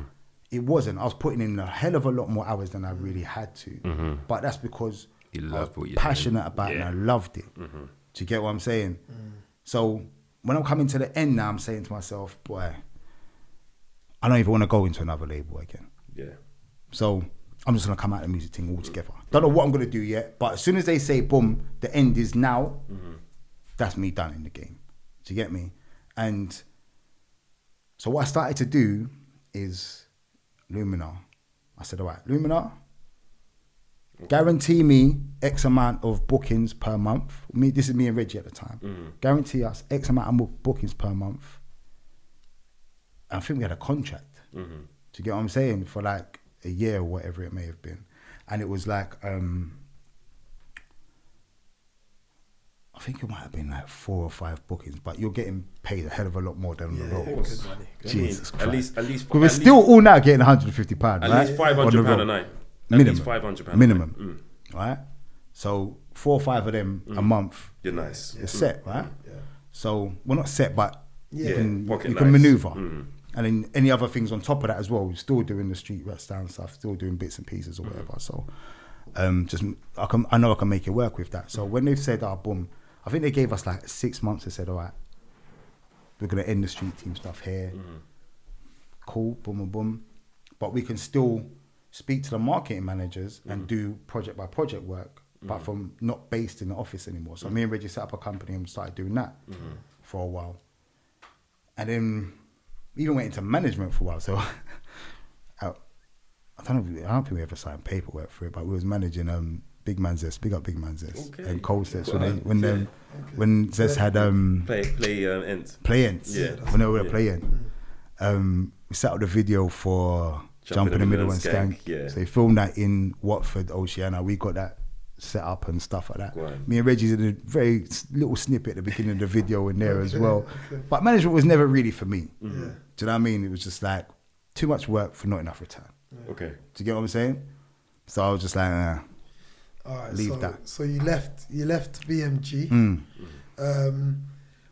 it wasn't. I was putting in a hell of a lot more hours than I really had to. But that's because I was passionate about it and I loved it. Do you get what I'm saying? So when I'm coming to the end now, I'm saying to myself, boy, I don't even want to go into another label again. Yeah. So I'm just going to come out of the music thing altogether. Don't know what I'm going to do yet, but as soon as they say, boom, the end is now, that's me done in the game. Do you get me? And so what I started to do is Lumina. I said, all right, Lumina, guarantee me X amount of bookings per month. This is me and Reggie at the time. Guarantee us X amount of bookings per month. And I think we had a contract. Do you get what I'm saying? For like a year or whatever it may have been. And it was like, I think it might have been like 4 or 5 bookings, but you're getting paid a hell of a lot more than the road. Jesus Christ. At least we're still all now getting £150, right? At least £500 a night. Minimum. At least £500 minimum. Right? So 4 or 5 of them a month. You're nice. You're set, right? Yeah. So we're not set, but you can nice. maneuver. And then any other things on top of that as well. We're still doing the street rats down stuff, still doing bits and pieces or whatever. So I know I can make it work with that. So when they've said, boom, I think they gave us like 6 months. They said, all right, we're going to end the street team stuff here. Cool, boom, boom, boom. But we can still speak to the marketing managers and do project by project work, but from not based in the office anymore. So me and Reggie set up a company and started doing that for a while. And then we even went into management for a while. So I don't think we ever signed paperwork for it, but we was managing Big Man Zest, big up Big Man Zest, and Cold Steps when Zest had play ends. Yeah. When they were playing, we set up the video for Jump in the Middle and Skank. Yeah. So they filmed that in Watford, Oceana. We got that set up and stuff like that. Me and Reggie did a very little snippet at the beginning of the video in there as well. But management was never really for me. Do you know what I mean? It was just like too much work for not enough return. Do you get what I'm saying? So I was just like, all right, leave that. So you left BMG.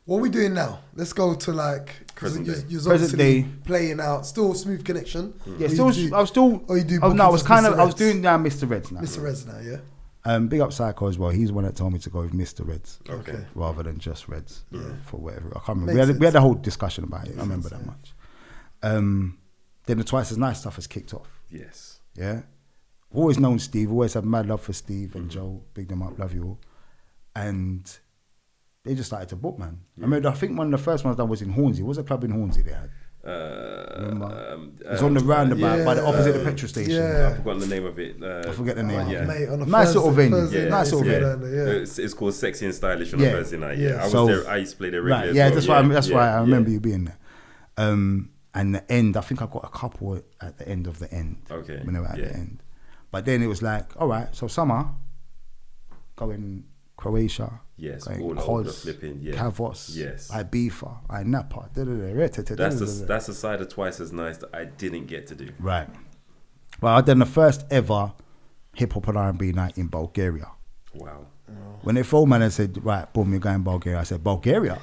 What are we doing now? Let's go to like present day playing out. Still Smooth Connection. Yeah, I was doing now Mr. Redz now. Mr. Redz now, yeah. Big up Psycho as well. He's the one that told me to go with Mr. Redz, okay, rather than just Redz for whatever. I can't remember. We had a whole discussion about it. I remember that much. Then the Twice as Nice stuff has kicked off. Yes. Yeah. I've always known Steve. Always had mad love for Steve and Joe. Big them up. Love you all. And they just started to book, man. I think one of the first ones done was in Hornsey. What was a club in Hornsey they had? It's on the roundabout by the opposite of the petrol station. Yeah. I've forgotten the name of it. I forget the name. Yeah. Mate, on a Nice Thursday, little venue. Thursday Nice night, little venue. It's called Sexy and Stylish on a Yeah. Thursday night. Yeah. Yeah, I was So- there. I used to play there regularly. Right, as yeah, well. that's why I remember you being there. And the end, I think I got a couple at the end of the end. Okay. When they were at the end. But then it was like, all right, so summer, going Croatia. Yes, going all over the flipping, yeah. Kavos. Yes. Ibiza. Napa. That's a side of Twice as Nice that I didn't get to do. Right. Well, I done the first ever hip hop and R&B night in Bulgaria. Wow. When they phoned me and said, right, boom, you're going Bulgaria. I said, Bulgaria?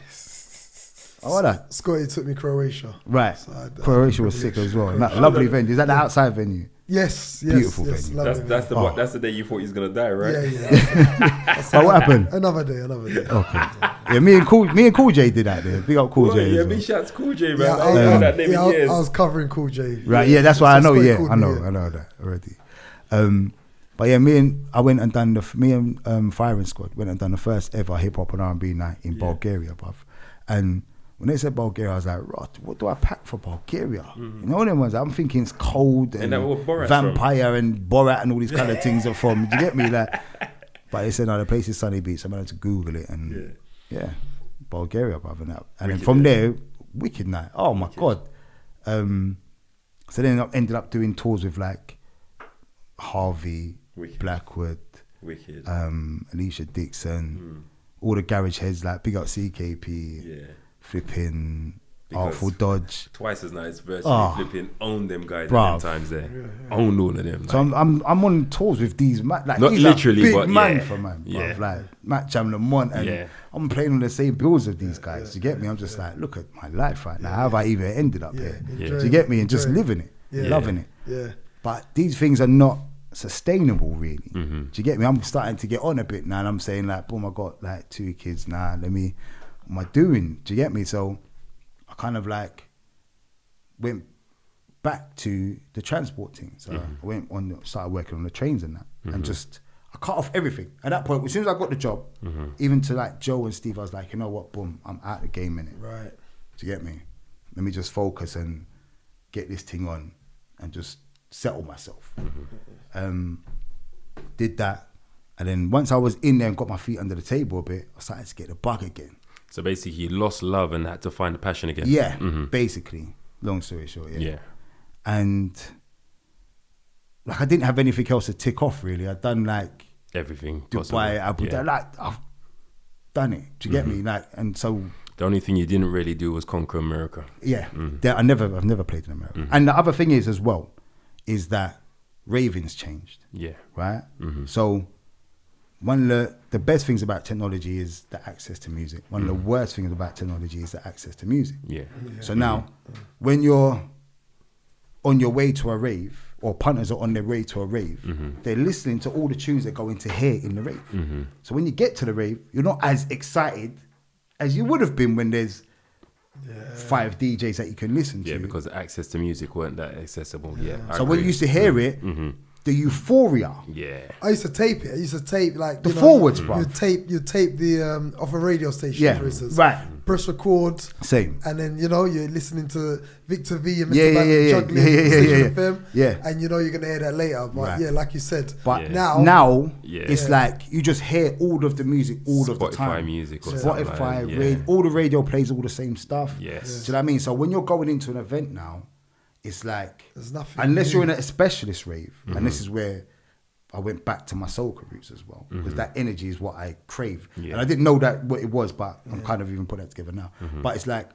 Oh, what? Scotty took me Croatia. Right. So I Croatia was sick as well. Lovely venue. Is that the outside venue? Yes. Beautiful yes, venue. lovely That's the venue. that's the day you thought he was gonna die, right? Yeah. But what happened? Another day. Okay. Yeah, me and Cool J did that there. Big up Cool Well, J. yeah, as well. big shouts Cool J, man. Yeah, I ain't heard that name in years. I was covering Cool J. Right, yeah, that's why I know. Scotty Yeah, called I me, know that already. But yeah, I went and done me and Firing Squad went and done the first ever hip hop and R&B night in Bulgaria, bruv. And when they said Bulgaria, I was like, what do I pack for Bulgaria? You know them ones. I'm thinking it's cold and that where Borat's vampire and Borat and all these kind of things are from. Do you get me? Like, but they said no, the place is Sunny Beach. So I had to Google it and Bulgaria, bruv. And then from there, wicked night. Oh my god. So then I ended up doing tours with like Harvey, Wicked. Blackwood, Wicked. Alicia Dixon, all the garage heads like big up CKP, Yeah. flipping Because Artful Dodge. Twice as Nice virtually flipping owned them guys Bruv. at them times there. Owned all of them. So I'm on tours with these like Not these literally, are big but man yeah. for man, bruv. Yeah. Like Matt Jam Lamont, and Yeah. I'm playing on the same bills of these guys. You get me? I'm just like, look at my life right now. How have I even ended up here? enjoy Do you get me? And just enjoy it. living it, loving it. Yeah. But these things are not sustainable, really. Do you get me? I'm starting to get on a bit now, and I'm saying like, boom, I got like 2 kids now. What am I doing? Do you get me? So I kind of like went back to the transport thing. So I started working on the trains and that, and just I cut off everything. At that point, as soon as I got the job, even to like Joe and Steve, I was like, you know what, boom, I'm out of the game in it. Right. Do you get me? Let me just focus and get this thing on and just settle myself. Did that. And then once I was in there and got my feet under the table a bit, I started to get the bug again. So basically, you lost love and had to find the passion again. Yeah, basically. Long story short, Yeah. And like I didn't have anything else to tick off really. I'd done like Everything possible. Dubai, Abu Dhabi, like I've done it. Do you get me? Like, and so The only thing you didn't really do was conquer America. yeah, I've never played in America. And the other thing is as well, is that raving's changed, Yeah. right? So one of the best things about technology is the access to music. One of the worst things about technology is the access to music. Yeah. So now, when you're on your way to a rave, or punters are on their way to a rave, they're listening to all the tunes they're going to hear in the rave. So when you get to the rave, you're not as excited as you would have been when there's 5 DJs that you can listen to. Yeah, because the access to music weren't that accessible. Yeah. I So when you agree. used to hear it, the euphoria. Yeah. I used to tape it. I used to tape like The forwards, bruv. You tape the off a radio station, Yeah, for instance. right. Press record, Same. and then you're listening to Victor V and Mr. Yeah, Bang yeah, juggling yeah, Station yeah. FM. Yeah. And you're gonna hear that later. But Right. yeah, like you said, But now Yeah. it's like you just hear all of the music all of the Spotify time. music or something like Spotify, that, yeah. all the radio plays all the same stuff. Yes. Do you know what I mean? So when you're going into an event now, it's like, There's nothing unless new. you're in a specialist rave, and this is where I went back to my soca roots as well, because that energy is what I crave. Yeah. And I didn't know that what it was, but I'm kind of even putting that together now. But it's like,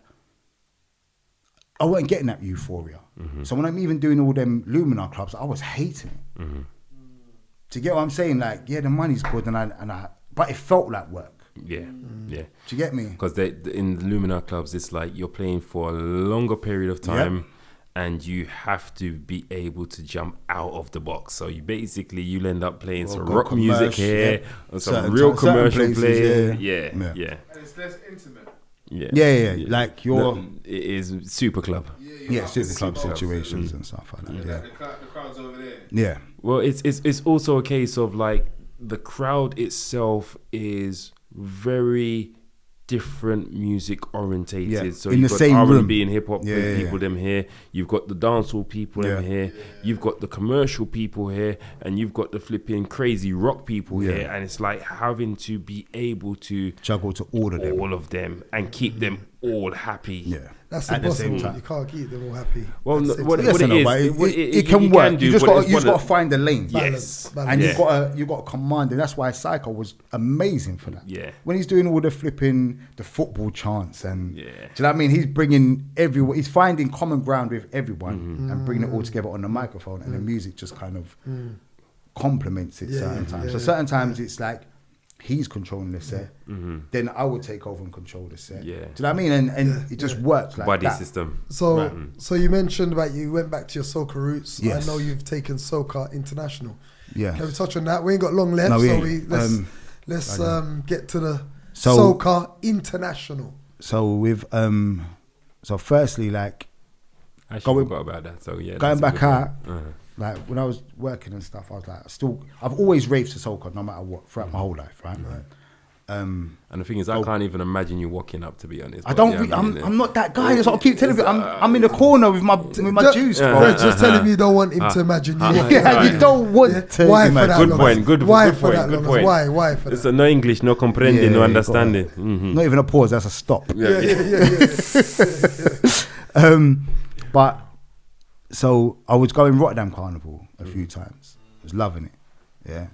I wasn't getting that euphoria. So when I'm even doing all them Luminar clubs, I was hating it. Do you get what I'm saying? Like, yeah, the money's good, but it felt like work. Yeah. Yeah. Do you get me? Because in the Luminar clubs, it's like you're playing for a longer period of time, and you have to be able to jump out of the box. So you'll end up playing some got rock music commercial, here, yeah. and some Certain real certain commercial places, play. yeah. Yeah. Yeah. And it's less intimate. Yeah. Yeah. Like your It is super club. super club situations and stuff like that. Yeah. The crowd's over there. Yeah. Well, it's also a case of like the crowd itself is very different music orientated. Yeah, So in you've the got same R&B room. and hip hop people them here. You've got the dancehall people them here. You've got the commercial people here, and you've got the flipping crazy rock people here. And it's like having to be able to juggle to all of them, and keep them all happy. Yeah, That's at the same impossible. time. You can't keep them all happy. Well, At the no, same what time. it is, it can work. You just got to find the lane. Balance. And you got to command it. That's why Psycho was amazing for that. Yeah. When he's doing all the football chants and do you know what I mean? He's bringing everyone. He's finding common ground with everyone and bringing it all together on the microphone, and the music just kind of complements it certain times. So certain times it's like he's controlling the set, then I would take over and control the set. Yeah. Do you know what I mean? And it just works like Buddy that. system. So so you mentioned about you went back to your soca roots. Yes. I know you've taken soca international. Yeah. Can we touch on that? We ain't got long left, No, let's get to the So- soca international. So with so firstly, like I actually forgot about that. So going that's a back good out, point. like when I was working and stuff, I was like, I've always raved to soca no matter what throughout my whole life, right? And the thing is, I can't even imagine you walking up, to be honest. I But don't. yeah, I mean, I'm not that guy. That's what I keep telling you. I'm in the corner with my juice, bro. Just telling me you don't want him to imagine you. Yeah, you don't want to. Why for imagine. that Good long? point, good Why good for point, that good long? point. Why for It's that? a no English, no comprending, Yeah, no yeah, understanding. Not even a pause. That's a stop. Yeah. But so I was going Rotterdam Carnival a few times. I was loving it. Yeah.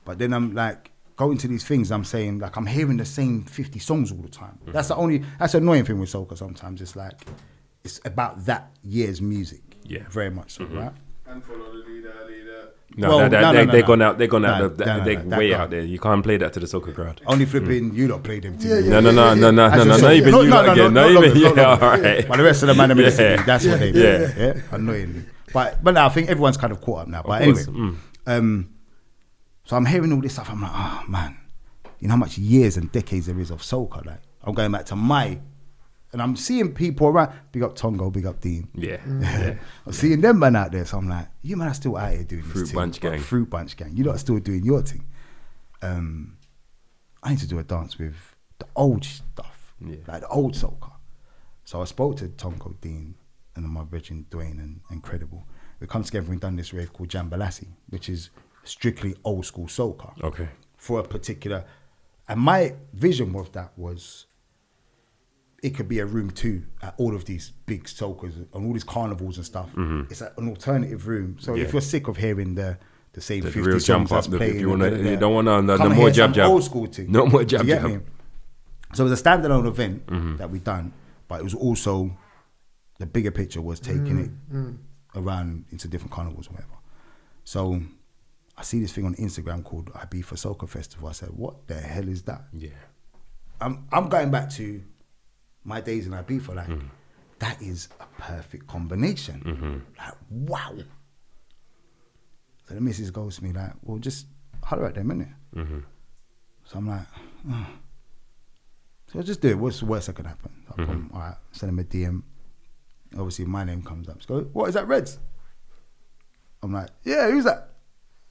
But then I'm like going to these things. I'm saying like I'm hearing the same 50 songs all the time. That's the annoying thing with soca. Sometimes it's like it's about that year's music. Yeah. Very much so, right? And follow the leader. No, they're gone out. They're gone out. No, They're no, way that out there. You can't play that to the soca crowd. Only flipping you lot play them. Yeah, No, not even you lot again. Not even all right. But the rest of the man in the city, that's what they do. Yeah. Yeah, annoyingly. But now I think everyone's kind of caught up now. But course. anyway, so I'm hearing all this stuff. I'm like, oh man, you know how much years and decades there is of soca. Like I'm going back to and I'm seeing people around. Big up Tongo, big up Dean. Yeah. I'm seeing them man out there. So I'm like, you man are still out here doing Fruit this thing. Bunch Gang. Fruit Bunch Gang. You lot are still doing your thing. I need to do a dance with the old stuff, like the old soca. So I spoke to Tongo, Dean, and then my brethren Djying and Credible. We come together and done this rave called Jambalassi, which is strictly old school soca. Okay. For a particular, and my vision of that was, it could be a room 2 at all of these big soccas and all these carnivals and stuff. It's like an alternative room. So if you're sick of hearing the same The 50 real songs jump that's up. If playing, you you don't want no come more hear jab some jab. old school thing. No more jab Do you get jab. me? So it was a standalone event that we done, but it was also, the bigger picture was taking it around into different carnivals or whatever. So I see this thing on Instagram called Ibiza Soca Festival. I said, what the hell is that? Yeah. I'm going back to my days in Ibiza, like, that is a perfect combination. Like, wow. So the missus goes to me like, well, just holler at them, innit? So I'm like, oh. So I'll just do it. What's the worst that could happen? All right, send him a DM. Obviously, my name comes up. So go, what, is that Redz? I'm like, yeah, who's that?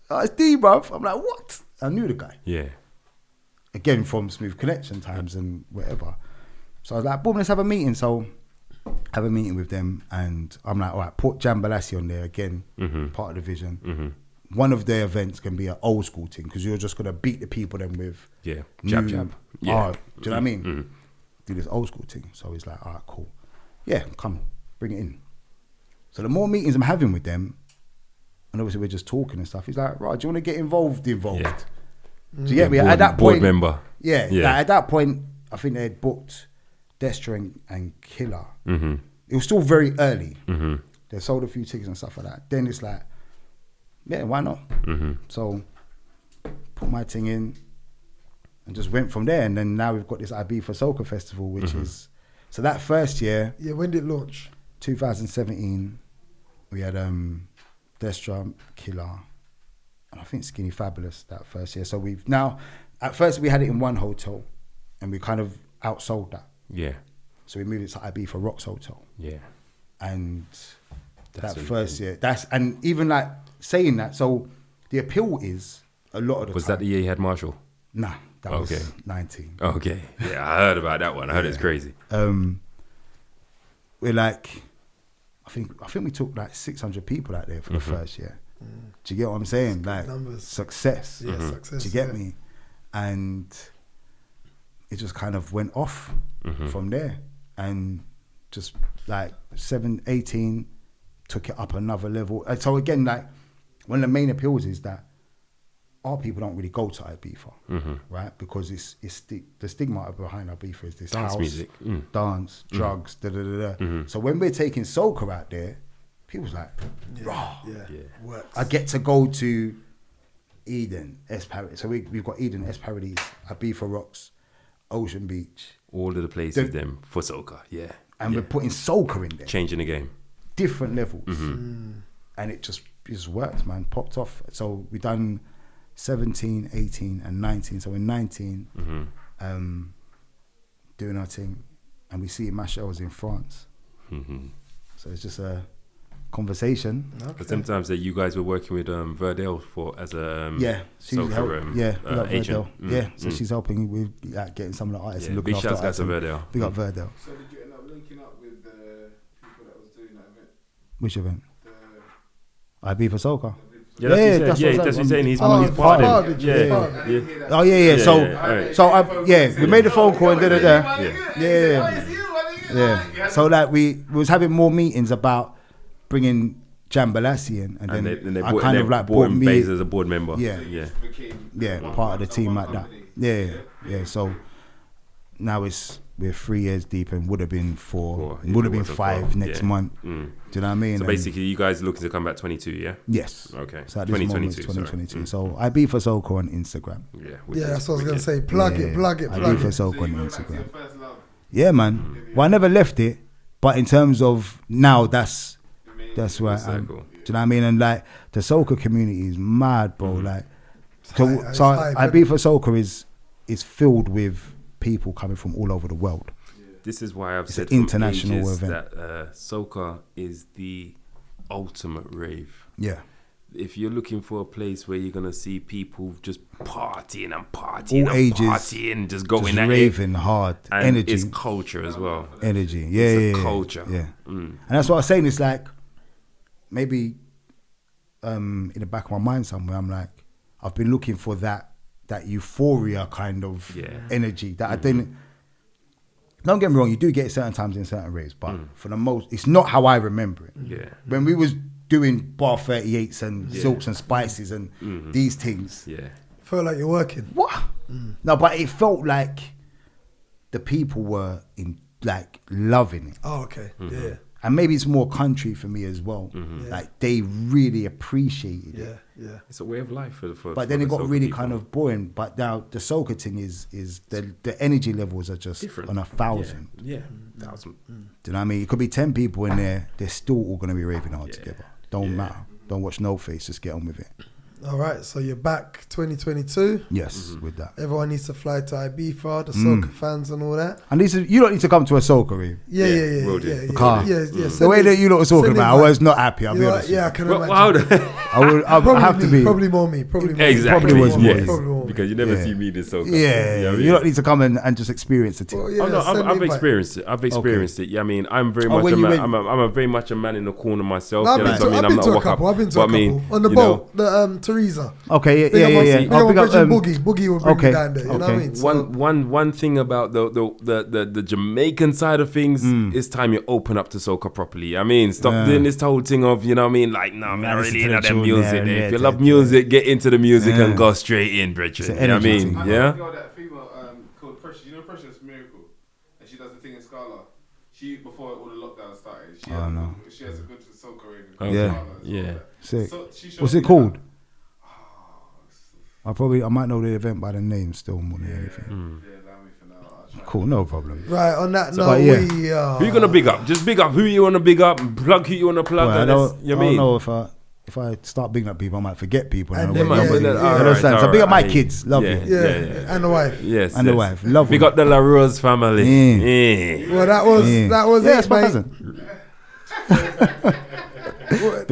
Oh, it's D, bruv. I'm like, what? I knew the guy. Yeah. Again, from Smooth Connection times and whatever. So I was like, boom, let's have a meeting. So have a meeting with them, and I'm like, all right, put Jambalassi on there again, part of the vision. One of their events can be an old school thing, because you're just gonna beat the people then with jab jab. Yeah. Do you know what I mean? Do this old school thing. So he's like, all right, cool. Yeah, come, bring it in. So the more meetings I'm having with them, and obviously we're just talking and stuff, he's like, right, do you want to get involved? Yeah. Do you get me? At that board point, member. Yeah. Like at that point, I think they had booked Destra and Killer. It was still very early. They sold a few tickets and stuff like that. Then it's like, yeah, why not? So put my thing in and just went from there. And then now we've got this Ibiza Soca Festival, which is, so that first year. Yeah, when did it launch? 2017, we had Destra, Killer, and I think Skinny Fabulous that first year. So we've now, at first we had it in one hotel and we kind of outsold that. Yeah. So we moved it to Ibiza Rocks Hotel. Yeah. And That's that what first year, and even like saying that, so the appeal is a lot of the Was time. that the year you had Marshall? Nah, That was 19. Okay. Yeah, I heard about that one. I heard it's crazy. We're like, I think we took like 600 people out there for the first year. Do you get what I'm saying? Like numbers. success. Yeah, success. Do you get me? And it just kind of went off from there, and just like 18 took it up another level. And so again, like one of the main appeals is that our people don't really go to Ibiza, right? Because it's the stigma behind Ibiza is this Dance house, music. dance, drugs, So when we're taking soca out there, people's like, Works. I get to go to Eden, Paradise. So we've got Eden, Paradise, Ibiza Rocks, Ocean Beach. All of the places them for soca, And we're putting soca in there. Changing the game. Different levels. And it just worked, man. Popped off. So we done 17, 18 and 19. So in 19, doing our thing. And we see Machel in France. So it's just a conversation. But sometimes that you guys were working with Verdell as a she's soca, agent. So she's helping with getting some of the artists and looking big after shouts to Verdell. Big up Verdell. So did you end up linking up with the people that was doing that event? Which event? Ibiza Soca. Yeah, that's what he's saying. He's part of it. Yeah. Oh yeah. So we made a phone call and Yeah. So like we was having more meetings about bringing Jambalasi in, and then I kind of like brought me as a board member. Part of the team like that. Yeah. So now we're 3 years deep and would have been 4, would have been 5 next month. Do you know what I mean? So basically, you guys are looking to come back 22, yeah? Yes. Okay. So at this moment, 2022. So Ibiza Soca on Instagram. Yeah, that's what I was gonna say. Plug it. Ibiza Soca on Instagram. Yeah, man. Well, I never left it, but in terms of now, that's where I am. Do you know what I mean? And like the soca community is mad, bro. Like, so Ibiza Soca is filled with people coming from all over the world. This is why I've said an international event that soca is the ultimate rave. Yeah. If you're looking for a place where you're gonna see people just partying, all ages, just going just at raving hard, and energy, it's culture as well. Energy, it's a culture. Yeah. And that's what I was saying. It's like maybe in the back of my mind somewhere, I'm like, I've been looking for that euphoria kind of energy that I didn't. Don't get me wrong, you do get it certain times in certain raves, but for the most, it's not how I remember it. Yeah. When we was doing bar 38s and silks and spices and these things. Yeah. Felt like you're working. What? No, but it felt like the people were loving it. Oh, okay. Yeah. And maybe it's more country for me as well. Like they really appreciated it. Yeah. It's a way of life but then it got really kind of boring. But now the soca thing is the energy levels are just different. On 1,000. Yeah, 1,000. Do you know what I mean? It could be 10 people in there. They're still all going to be raving hard together. Don't matter. Don't watch no face. Just get on with it. All right, so you're back 2022. Yes, with that. Everyone needs to fly to Ibiza, the soca fans and all that. And you don't need to come to a soca rave. Yeah. The way that you lot were talking about, I was not happy. I'll be honest. Yeah, I can imagine. I have to be. Probably more me. Exactly. Probably was more because you never see me this soca. Yeah, you don't need to come and just experience the thing. I've experienced it. Yeah, I mean, I'm very much a man. I'm a very much a man in the corner myself. I've been to a couple. On the boat, the Teresa. Okay, yeah. Boogie will bring me down there. You know what I mean? So one thing about the Jamaican side of things, it's time you open up to soca properly. I mean, stop doing this whole thing of, you know what I mean? Like, no, man, I really love that music. If you love music, get into the music and go straight in, brethren. You know what I mean? Yeah. That female called Precious. You know Precious Miracle, and she does the thing in Scala. She before all the lockdown started. She has a good soca raving. Yeah. Sick. So what's it called? I might know the event by the name still more than anything. Allow me for now. Cool, no problem. Right, on that note, we who you gonna big up? Just big up who you wanna big up, plug who you wanna plug. Well, I don't know if I start bigging up people, I might forget people. And so big up my kids, love you. Yeah, and the wife. Yes, and the wife, love you. Big up the La Rose family. Well, that was it, my mate. cousin.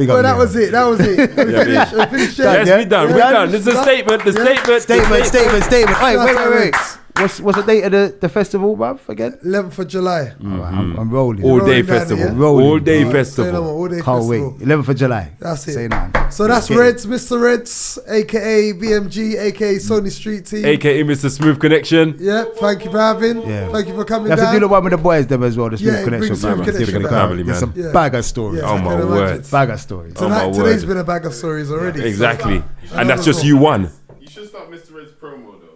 Big Well, up, that Leo. was it. We finished. Yes, Yeah? we done. Yeah? We done. This is a statement. The Statement. Wait. Redz. What's the date of the festival, bruv, again? 11th of July. I'm rolling. All day Rolling down, festival. yeah? Rolling. All day Say no more, festival. all day Can't festival. wait. 11th of July. That's it. Say none. So that's Let's get it. Redz, Mr. Redz, aka BMG, aka Sony Street Team. AKA Mr. Smooth Connection. Yeah, thank you for having. Yeah. Thank you for coming You have to do down. the one with the boys them as well. The Smooth Yeah, Connection. bring Smooth bruv. Connection back. Family, Family, It's a man. Yeah. bag of stories. Yeah, Oh I my can imagine. word. Bag of stories. Oh, my Today's word. been a bag of stories already. Exactly. And that's just you one. You should start Mr. Red's promo though.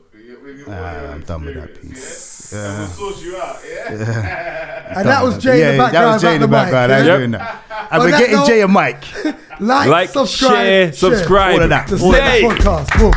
I'm done with that piece. Yeah. We'll sort you out, yeah? And that was Jay in the background. That was Jay in the background. I yeah? ain't doing that. And we're that getting note- Jay and Mike. Like, Like, subscribe, share, subscribe. All of that. To All Stay of that. Podcast. Boom.